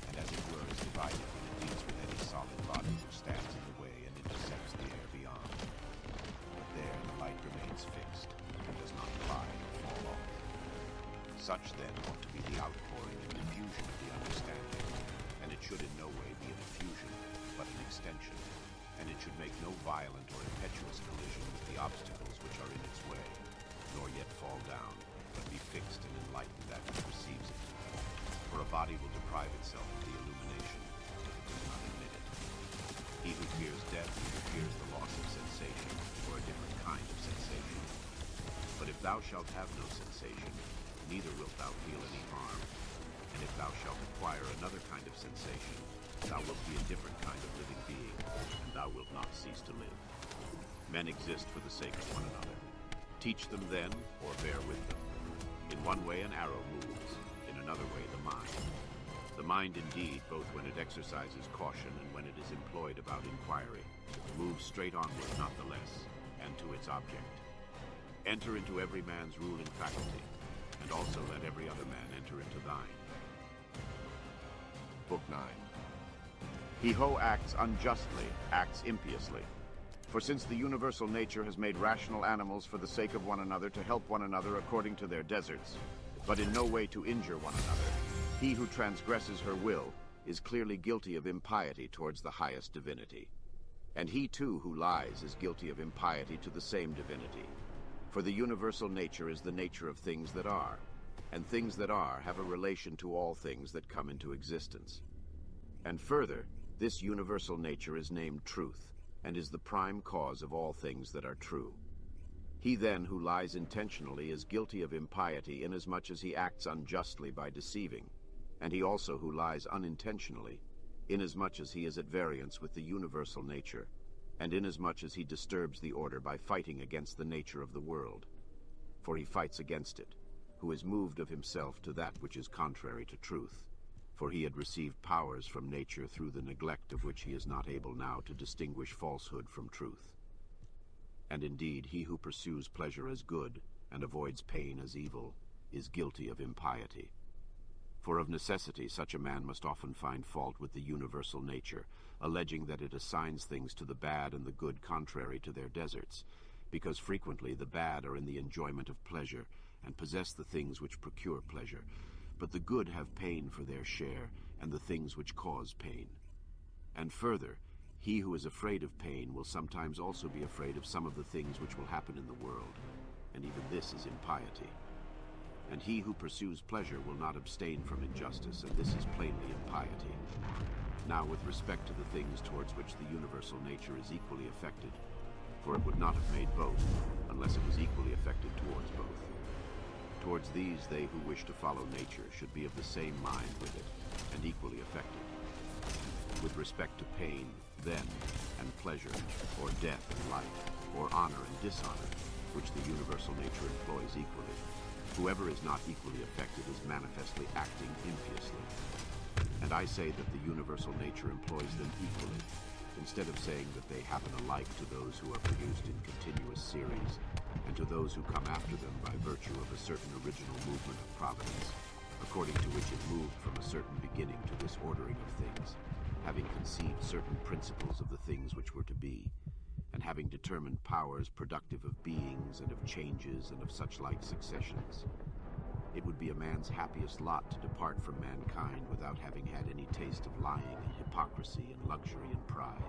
and as it were is divided when it deals with any solid body which stands in the way and intercepts the air beyond. But there the light remains fixed, and does not fly or fall off. Such then ought to be the outpouring and diffusion of the understanding, and it should in no way be an effusion, but an extension, and it should make no violent or impetuous collision with the obstacles which are in its way, nor yet fall down, but be fixed and enlighten that which receives it. For a body will deprive itself of the illumination if it does not admit it. He who fears death either fears the loss of sensation, or a different kind of sensation. But if thou shalt have no sensation, neither wilt thou feel any harm. And if thou shalt acquire another kind of sensation, thou wilt be a different kind of living being, and thou wilt not cease to live. Men exist for the sake of one another. Teach them then, or bear with them. In one way an arrow moves, in another way the mind. The mind indeed, both when it exercises caution and when it is employed about inquiry, moves straight onward not the less, and to its object. Enter into every man's ruling faculty, and also let every other man enter into thine. Book 9. He who acts unjustly acts impiously. For since the universal nature has made rational animals for the sake of one another to help one another according to their deserts, but in no way to injure one another, He who transgresses her will is clearly guilty of impiety towards the highest divinity. And he too who lies is guilty of impiety to the same divinity. For the universal nature is the nature of things that are, and things that are have a relation to all things that come into existence. And further, this universal nature is named truth, and is the prime cause of all things that are true. He then who lies intentionally is guilty of impiety inasmuch as he acts unjustly by deceiving, and he also who lies unintentionally, inasmuch as he is at variance with the universal nature, and inasmuch as he disturbs the order by fighting against the nature of the world. For he fights against it, who is moved of himself to that which is contrary to truth. For he had received powers from nature through the neglect of which he is not able now to distinguish falsehood from truth. And indeed, he who pursues pleasure as good and avoids pain as evil is guilty of impiety. For of necessity such a man must often find fault with the universal nature, alleging that it assigns things to the bad and the good contrary to their deserts, because frequently the bad are in the enjoyment of pleasure and possess the things which procure pleasure, but the good have pain for their share, and the things which cause pain. And further, he who is afraid of pain will sometimes also be afraid of some of the things which will happen in the world, and even this is impiety. And he who pursues pleasure will not abstain from injustice, and this is plainly impiety. Now with respect to the things towards which the universal nature is equally affected, for it would not have made both, unless it was equally affected towards both. Towards these, they who wish to follow nature should be of the same mind with it, and equally affected. With respect to pain, then, and pleasure, or death and life, or honor and dishonor, which the universal nature employs equally, whoever is not equally affected is manifestly acting impiously. And I say that the universal nature employs them equally, instead of saying that they happen alike to those who are produced in continuous series, and to those who come after them by virtue of a certain original movement of providence, according to which it moved from a certain beginning to this ordering of things, having conceived certain principles of the things which were to be, and having determined powers productive of beings and of changes and of such like successions. It would be a man's happiest lot to depart from mankind without having had any taste of lying and hypocrisy and luxury and pride.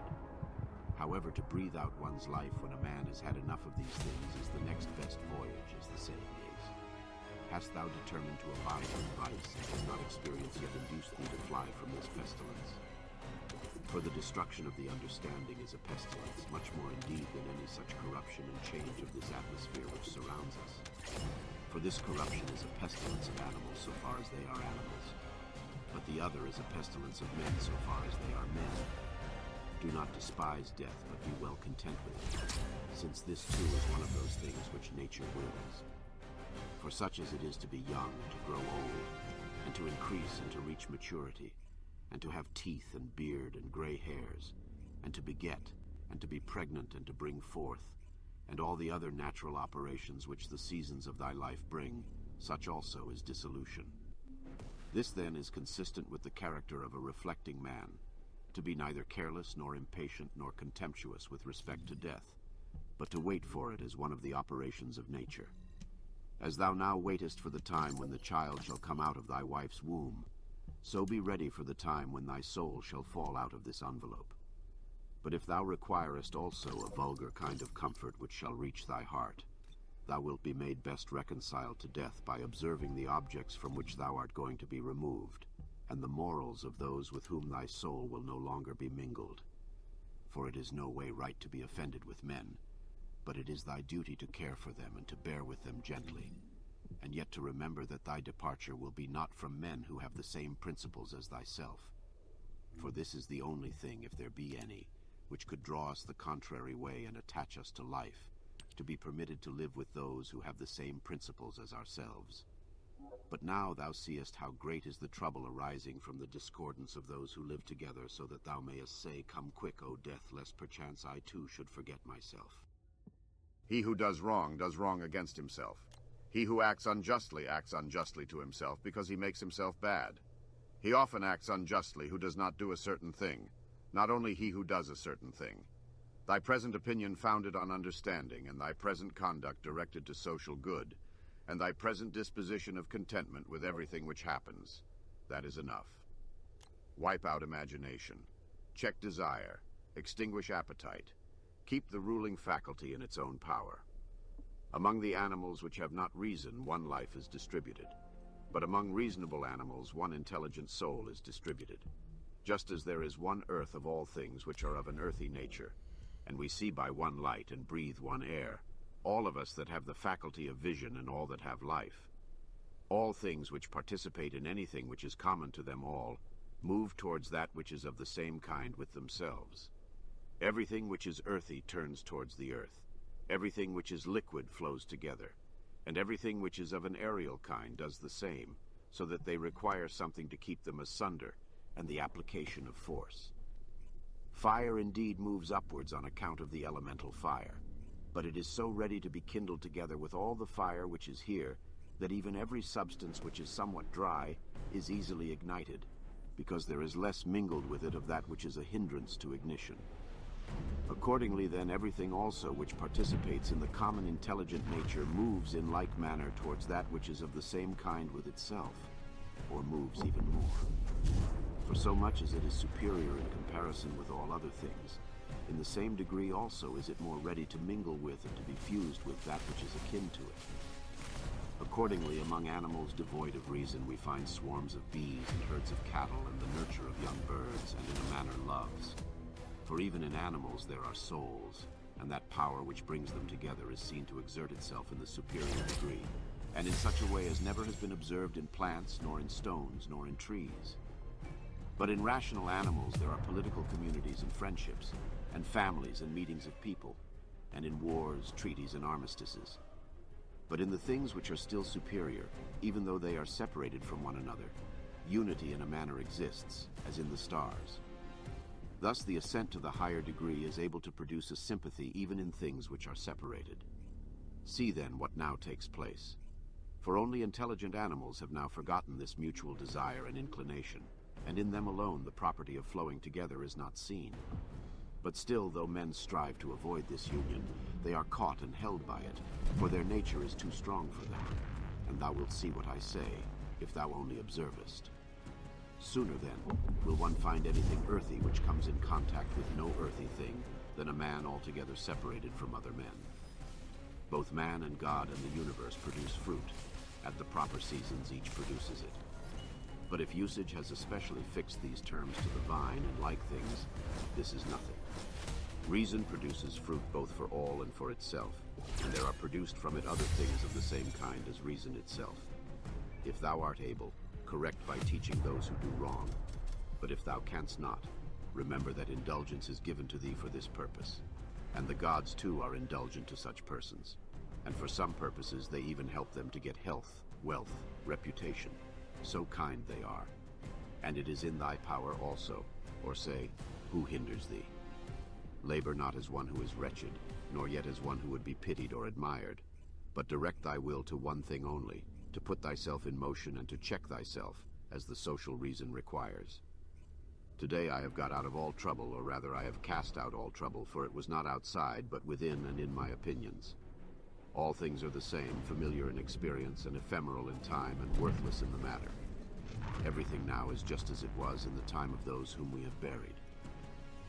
However, to breathe out one's life when a man has had enough of these things is the next best voyage, as the saying is. Hast thou determined to abide in vice, and has not experience yet induced thee to fly from this pestilence? For the destruction of the understanding is a pestilence, much more indeed than any such corruption and change of this atmosphere which surrounds us. For this corruption is a pestilence of animals so far as they are animals, but the other is a pestilence of men so far as they are men. Do not despise death, but be well content with it, since this too is one of those things which nature wills. For such as it is to be young and to grow old, and to increase and to reach maturity, and to have teeth and beard and gray hairs, and to beget, and to be pregnant and to bring forth, and all the other natural operations which the seasons of thy life bring, such also is dissolution. This then is consistent with the character of a reflecting man, to be neither careless nor impatient nor contemptuous with respect to death, but to wait for it as one of the operations of nature. As thou now waitest for the time when the child shall come out of thy wife's womb, so be ready for the time when thy soul shall fall out of this envelope. But if thou requirest also a vulgar kind of comfort which shall reach thy heart, thou wilt be made best reconciled to death by observing the objects from which thou art going to be removed, and the morals of those with whom thy soul will no longer be mingled. For it is no way right to be offended with men, but it is thy duty to care for them and to bear with them gently, and yet to remember that thy departure will be not from men who have the same principles as thyself. For this is the only thing, if there be any, which could draw us the contrary way and attach us to life, to be permitted to live with those who have the same principles as ourselves. But now thou seest how great is the trouble arising from the discordance of those who live together, so that thou mayest say, Come quick, O death, lest perchance I too should forget myself. He who does wrong against himself. He who acts unjustly to himself because he makes himself bad. He often acts unjustly who does not do a certain thing, not only he who does a certain thing. Thy present opinion founded on understanding, and thy present conduct directed to social good, and thy present disposition of contentment with everything which happens. That is enough. Wipe out imagination. Check desire. Extinguish appetite. Keep the ruling faculty in its own power. Among the animals which have not reason, one life is distributed. But among reasonable animals, one intelligent soul is distributed. Just as there is one earth of all things which are of an earthy nature, and we see by one light and breathe one air, all of us that have the faculty of vision and all that have life, all things which participate in anything which is common to them all, move towards that which is of the same kind with themselves. Everything which is earthy turns towards the earth. Everything which is liquid flows together, and everything which is of an aerial kind does the same, so that they require something to keep them asunder, and the application of force. Fire indeed moves upwards on account of the elemental fire, but it is so ready to be kindled together with all the fire which is here, that even every substance which is somewhat dry is easily ignited, because there is less mingled with it of that which is a hindrance to ignition. Accordingly, then, everything also which participates in the common intelligent nature moves in like manner towards that which is of the same kind with itself, or moves even more. For so much as it is superior in comparison with all other things, in the same degree also is it more ready to mingle with and to be fused with that which is akin to it. Accordingly, among animals devoid of reason, we find swarms of bees and herds of cattle and the nurture of young birds, and in a manner loves. For even in animals there are souls, and that power which brings them together is seen to exert itself in the superior degree, and in such a way as never has been observed in plants, nor in stones, nor in trees. But in rational animals there are political communities and friendships, and families and meetings of people, and in wars, treaties, and armistices. But in the things which are still superior, even though they are separated from one another, unity in a manner exists, as in the stars. Thus the ascent to the higher degree is able to produce a sympathy even in things which are separated. See then what now takes place. For only intelligent animals have now forgotten this mutual desire and inclination, and in them alone the property of flowing together is not seen. But still, though men strive to avoid this union, they are caught and held by it, for their nature is too strong for them. And thou wilt see what I say, if thou only observest. Sooner, then, will one find anything earthy which comes in contact with no earthy thing than a man altogether separated from other men. Both man and God and the universe produce fruit. At the proper seasons each produces it. But if usage has especially fixed these terms to the vine and like things, this is nothing. Reason produces fruit both for all and for itself, and there are produced from it other things of the same kind as reason itself. If thou art able, correct by teaching those who do wrong. But if thou canst not, remember that indulgence is given to thee for this purpose. And the gods too are indulgent to such persons. And for some purposes they even help them to get health, wealth, reputation. So kind they are. And it is in thy power also, or say, who hinders thee? Labor not as one who is wretched, nor yet as one who would be pitied or admired, but direct thy will to one thing only, to put thyself in motion and to check thyself, as the social reason requires. Today I have got out of all trouble, or rather I have cast out all trouble, for it was not outside, but within and in my opinions. All things are the same, familiar in experience and ephemeral in time and worthless in the matter. Everything now is just as it was in the time of those whom we have buried.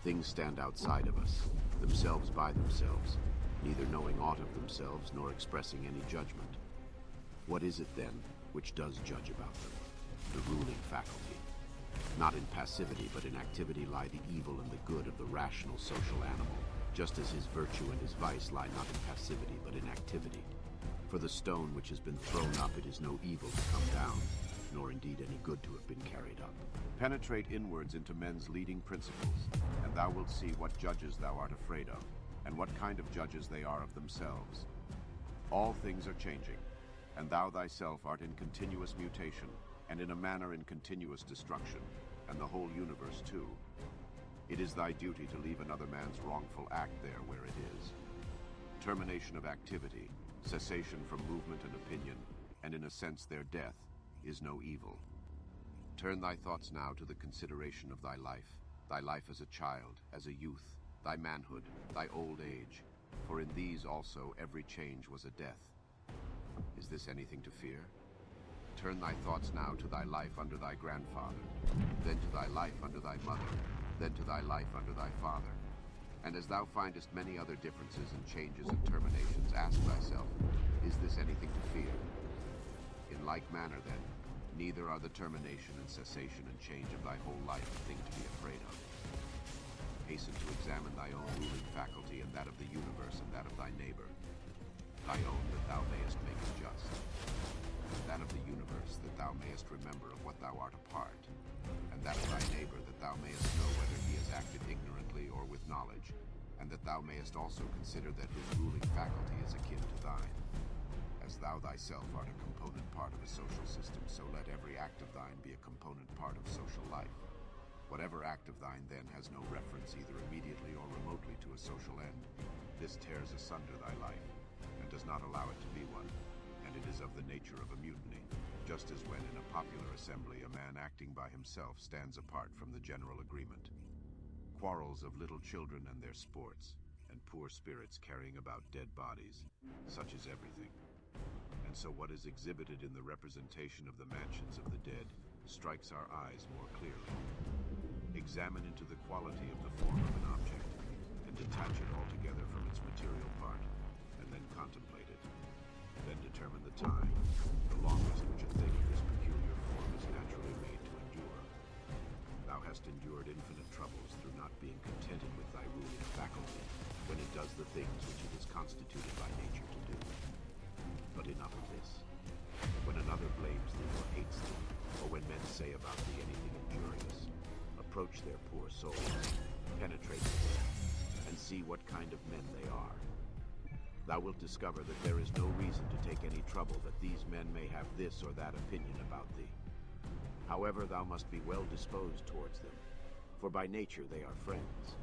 Things stand outside of us, themselves by themselves, neither knowing aught of themselves nor expressing any judgment. What is it, then, which does judge about them? The ruling faculty. Not in passivity, but in activity lie the evil and the good of the rational social animal, just as his virtue and his vice lie not in passivity, but in activity. For the stone which has been thrown up, it is no evil to come down, nor indeed any good to have been carried up. Penetrate inwards into men's leading principles, and thou wilt see what judges thou art afraid of, and what kind of judges they are of themselves. All things are changing, and thou thyself art in continuous mutation, and in a manner in continuous destruction, and the whole universe too. It is thy duty to leave another man's wrongful act there where it is. Termination of activity, cessation from movement and opinion, and in a sense their death, is no evil. Turn thy thoughts now to the consideration of thy life as a child, as a youth, thy manhood, thy old age, for in these also every change was a death. Is this anything to fear? Turn thy thoughts now to thy life under thy grandfather, then to thy life under thy mother, then to thy life under thy father. And as thou findest many other differences and changes and terminations, ask thyself, is this anything to fear? In like manner, then, neither are the termination and cessation and change of thy whole life a thing to be afraid of. Hasten to examine thy own ruling faculty and that of the universe and that of thy neighbor. Thy own that thou mayest make it just. That of the universe that thou mayest remember of what thou art a part. And that of thy neighbor that thou mayest know whether he has acted ignorantly or with knowledge, and that thou mayest also consider that his ruling faculty is akin to thine. As thou thyself art a component part of a social system, so let every act of thine be a component part of social life. Whatever act of thine, then, has no reference either immediately or remotely to a social end, this tears asunder thy life, and does not allow it to be one, and it is of the nature of a mutiny, just as when in a popular assembly a man acting by himself stands apart from the general agreement. Quarrels of little children and their sports, and poor spirits carrying about dead bodies, such is everything. And so what is exhibited in the representation of the mansions of the dead strikes our eyes more clearly. Examine into the quality of the form of an object, and detach it altogether from its material part, and then contemplate it. Then determine the time, the longest which a thing of this peculiar form is naturally made to endure. Thou hast endured infinite troubles through not being contented with thy ruling faculty, when it does the things which it is constituted by nature to do. But enough of this. When another blames thee or hates thee, or when men say about thee anything injurious, approach their poor souls, penetrate them, and see what kind of men they are. Thou wilt discover that there is no reason to take any trouble that these men may have this or that opinion about thee. However, thou must be well disposed towards them, for by nature they are friends.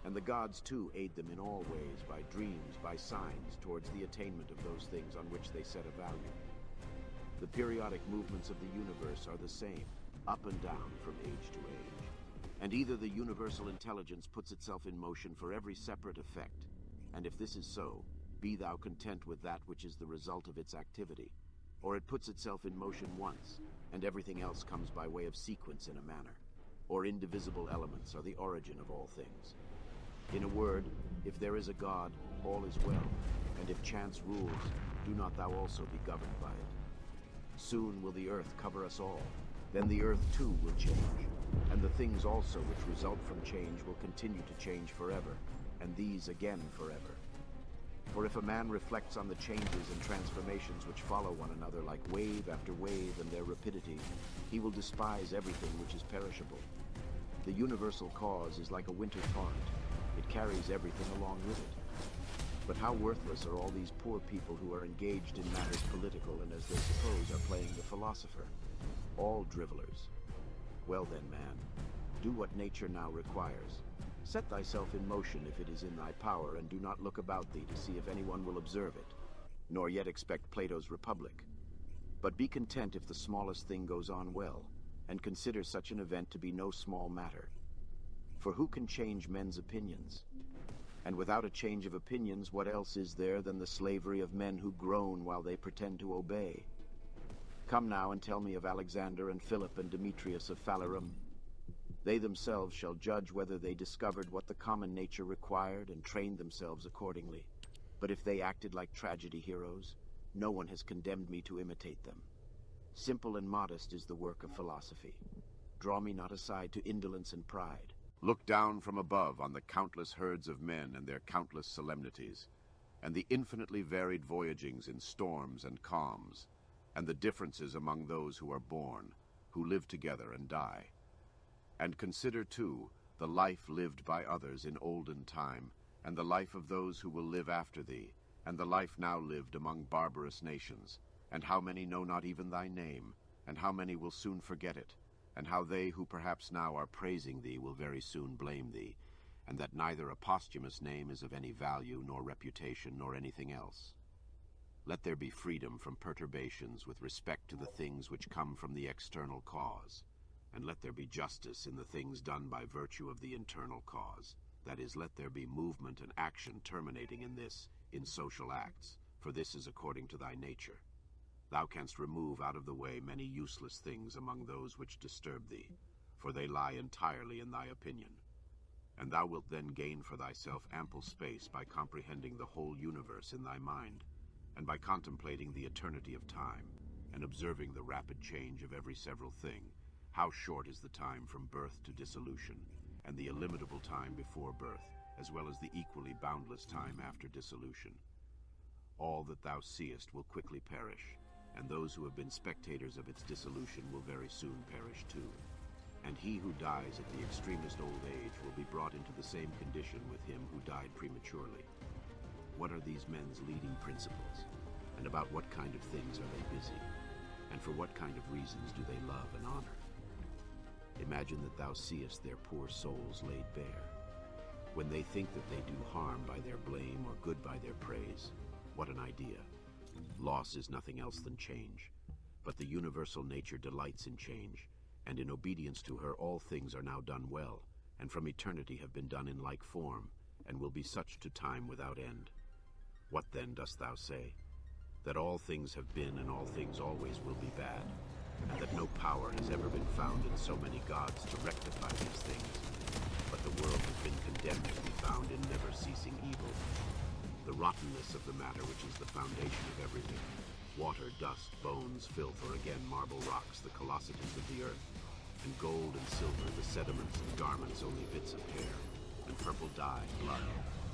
And the gods too aid them in all ways, by dreams, by signs, towards the attainment of those things on which they set a value. The periodic movements of the universe are the same, up and down from age to age. And either the universal intelligence puts itself in motion for every separate effect, and if this is so, be thou content with that which is the result of its activity, or it puts itself in motion once, and everything else comes by way of sequence in a manner, or indivisible elements are the origin of all things. In a word, if there is a God, all is well, and if chance rules, do not thou also be governed by it. Soon will the earth cover us all, then the earth too will change, and the things also which result from change will continue to change forever, and these again forever. For if a man reflects on the changes and transformations which follow one another like wave after wave and their rapidity, he will despise everything which is perishable. The universal cause is like a winter torrent. It carries everything along with it. But how worthless are all these poor people who are engaged in matters political and, as they suppose, are playing the philosopher. All drivellers. Well then, man, do what nature now requires. Set thyself in motion if it is in thy power, and do not look about thee to see if anyone will observe it, nor yet expect Plato's Republic. But be content if the smallest thing goes on well, and consider such an event to be no small matter. For who can change men's opinions? And without a change of opinions, what else is there than the slavery of men who groan while they pretend to obey? Come now and tell me of Alexander and Philip and Demetrius of Phalerum. They themselves shall judge whether they discovered what the common nature required and trained themselves accordingly. But if they acted like tragedy heroes, no one has condemned me to imitate them. Simple and modest is the work of philosophy. Draw me not aside to indolence and pride. Look down from above on the countless herds of men and their countless solemnities, and the infinitely varied voyagings in storms and calms, and the differences among those who are born, who live together and die. And consider, too, the life lived by others in olden time, and the life of those who will live after thee, and the life now lived among barbarous nations, and how many know not even thy name, and how many will soon forget it, and how they who perhaps now are praising thee will very soon blame thee, and that neither a posthumous name is of any value, nor reputation, nor anything else. Let there be freedom from perturbations with respect to the things which come from the external cause, and let there be justice in the things done by virtue of the internal cause. That is, let there be movement and action terminating in this, in social acts, for this is according to thy nature. Thou canst remove out of the way many useless things among those which disturb thee, for they lie entirely in thy opinion. And thou wilt then gain for thyself ample space by comprehending the whole universe in thy mind, and by contemplating the eternity of time, and observing the rapid change of every several thing. How short is the time from birth to dissolution, and the illimitable time before birth, as well as the equally boundless time after dissolution. All that thou seest will quickly perish, and those who have been spectators of its dissolution will very soon perish too. And he who dies at the extremest old age will be brought into the same condition with him who died prematurely. What are these men's leading principles, and about what kind of things are they busy, and for what kind of reasons do they love and honor? Imagine that thou seest their poor souls laid bare. When they think that they do harm by their blame or good by their praise, what an idea! Loss is nothing else than change, but the universal nature delights in change, and in obedience to her all things are now done well, and from eternity have been done in like form, and will be such to time without end. What then dost thou say? That all things have been and all things always will be bad, and that no power has ever been found in so many gods to rectify these things, but the world has been condemned to be found in never-ceasing evil. The rottenness of the matter which is the foundation of everything, water, dust, bones, filth, or again marble rocks, the callosities of the earth, and gold and silver, the sediments and garments only bits of hair, and purple dye, blood,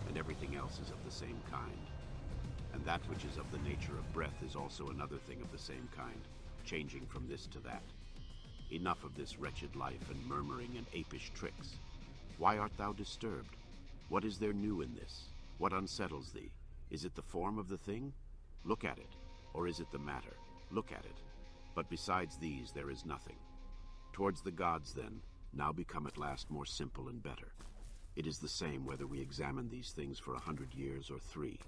and everything else is of the same kind. And that which is of the nature of breath is also another thing of the same kind, changing from this to that. Enough of this wretched life and murmuring and apish tricks. Why art thou disturbed? What is there new in this? What unsettles thee? Is it the form of the thing? Look at it. Or is it the matter? Look at it. But besides these there is nothing. Towards the gods, then, now become at last more simple and better. It is the same whether we examine these things for 100 years or 3.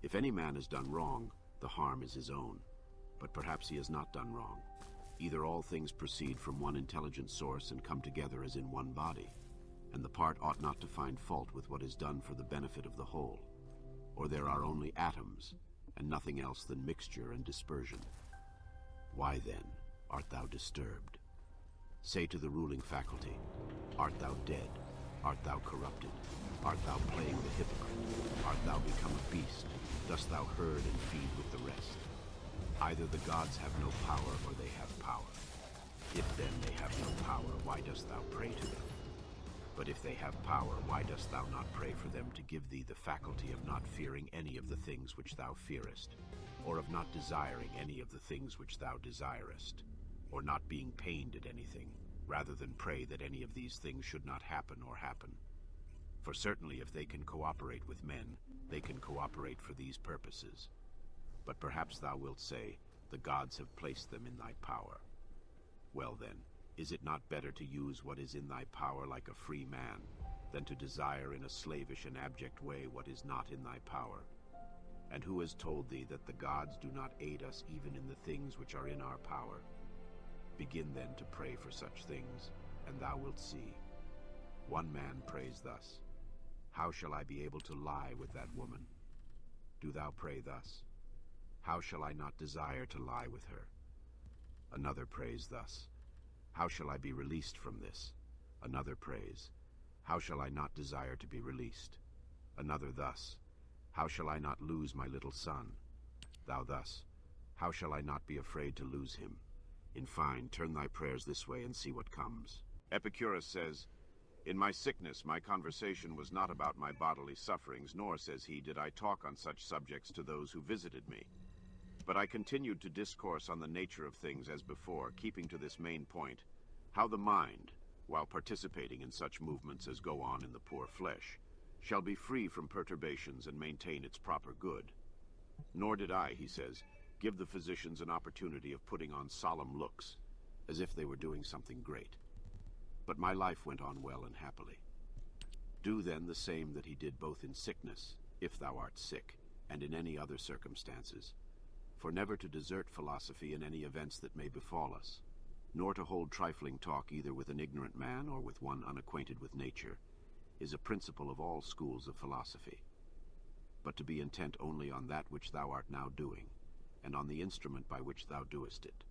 If any man has done wrong, the harm is his own. But perhaps he has not done wrong. Either all things proceed from one intelligent source and come together as in one body, and the part ought not to find fault with what is done for the benefit of the whole. Or there are only atoms, and nothing else than mixture and dispersion. Why then art thou disturbed? Say to the ruling faculty, art thou dead? Art thou corrupted? Art thou playing the hypocrite? Art thou become a beast? Dost thou herd and feed with the rest? Either the gods have no power or they have power. If then they have no power, why dost thou pray to them? But if they have power, why dost thou not pray for them to give thee the faculty of not fearing any of the things which thou fearest, or of not desiring any of the things which thou desirest, or not being pained at anything, rather than pray that any of these things should not happen or happen? For certainly if they can cooperate with men, they can cooperate for these purposes. But perhaps thou wilt say, the gods have placed them in thy power. Well then, is it not better to use what is in thy power like a free man, than to desire in a slavish and abject way what is not in thy power? And who has told thee that the gods do not aid us even in the things which are in our power? Begin then to pray for such things, and thou wilt see. One man prays thus, how shall I be able to lie with that woman? Do thou pray thus, how shall I not desire to lie with her? Another prays thus, how shall I be released from this? Another prays, how shall I not desire to be released? Another thus, how shall I not lose my little son? Thou thus, how shall I not be afraid to lose him? In fine, turn thy prayers this way and see what comes. Epicurus says, in my sickness my conversation was not about my bodily sufferings, nor, says he, did I talk on such subjects to those who visited me. But I continued to discourse on the nature of things as before, keeping to this main point, how the mind, while participating in such movements as go on in the poor flesh, shall be free from perturbations and maintain its proper good. Nor did I, he says, give the physicians an opportunity of putting on solemn looks, as if they were doing something great. But my life went on well and happily. Do then the same that he did both in sickness, if thou art sick, and in any other circumstances. For never to desert philosophy in any events that may befall us, nor to hold trifling talk either with an ignorant man or with one unacquainted with nature, is a principle of all schools of philosophy. But to be intent only on that which thou art now doing, and on the instrument by which thou doest it.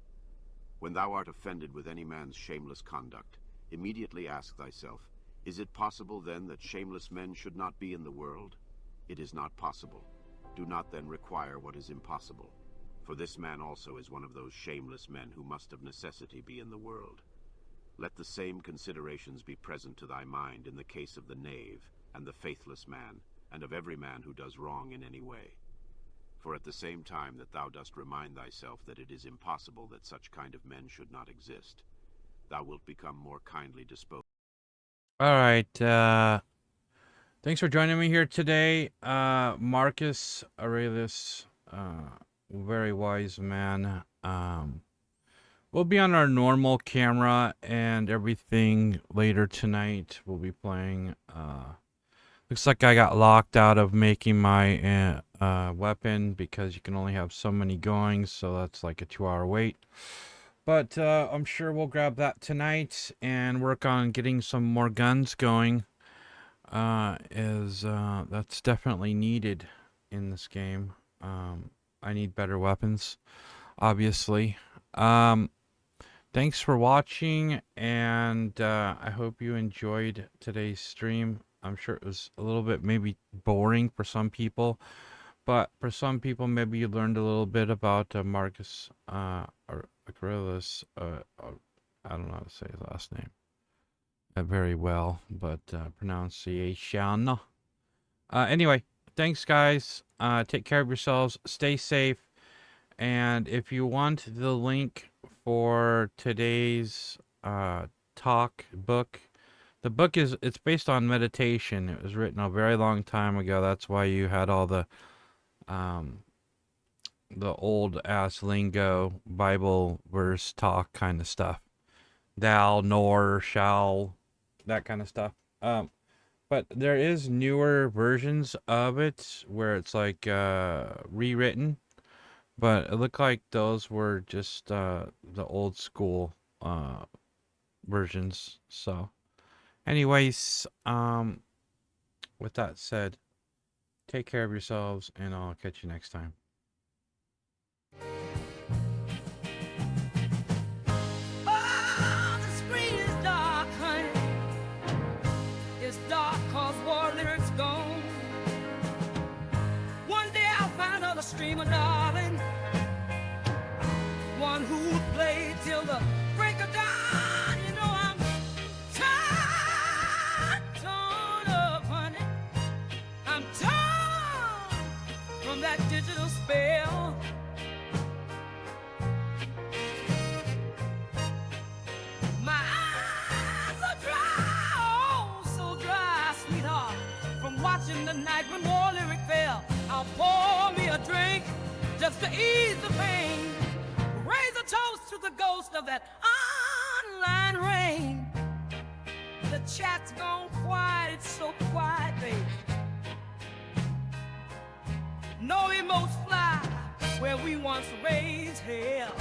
When thou art offended with any man's shameless conduct, immediately ask thyself, is it possible then that shameless men should not be in the world? It is not possible. Do not then require what is impossible. For this man also is one of those shameless men who must of necessity be in the world. Let the same considerations be present to thy mind in the case of the knave, and the faithless man, and of every man who does wrong in any way. For at the same time that thou dost remind thyself that it is impossible that such kind of men should not exist, thou wilt become more kindly disposed. All right. Thanks for joining me here today. Marcus Aurelius, very wise man. We'll be on our normal camera and everything later tonight. We'll be playing. Looks like I got locked out of making my weapon because you can only have so many going, so that's like a 2-hour wait. But I'm sure we'll grab that tonight and work on getting some more guns going. That's definitely needed in this game. I need better weapons, obviously. Thanks for watching, and I hope you enjoyed today's stream. I'm sure it was a little bit maybe boring for some people, but for some people maybe you learned a little bit about Marcus Aurelius. I don't know how to say his last name very well, but pronunciation. Anyway, thanks guys. Take care of yourselves. Stay safe. And if you want the link for today's talk book, the book it's based on meditation. It was written a very long time ago. That's why you had all the old ass lingo, Bible verse talk kind of stuff. Thou, nor, shall, that kind of stuff. But there is newer versions of it where it's like rewritten. But it looked like those were just the old school versions. So, anyways, with that said, take care of yourselves, and I'll catch you next time. Oh, the screen is dark, honey. It's dark 'cause war lyrics gone. One day I'll find another streamer, darling. One who would play till the break of dawn. You know I'm torn up, honey. I'm torn from that digital spell. My eyes are dry, oh, so dry, sweetheart. From watching the night when war lyric fell, I'll pour me a drink just to ease the pain. Raise a toast to the ghost of that online rain. The chat's gone quiet, it's so quiet, babe. No emotes fly where we once raised hell.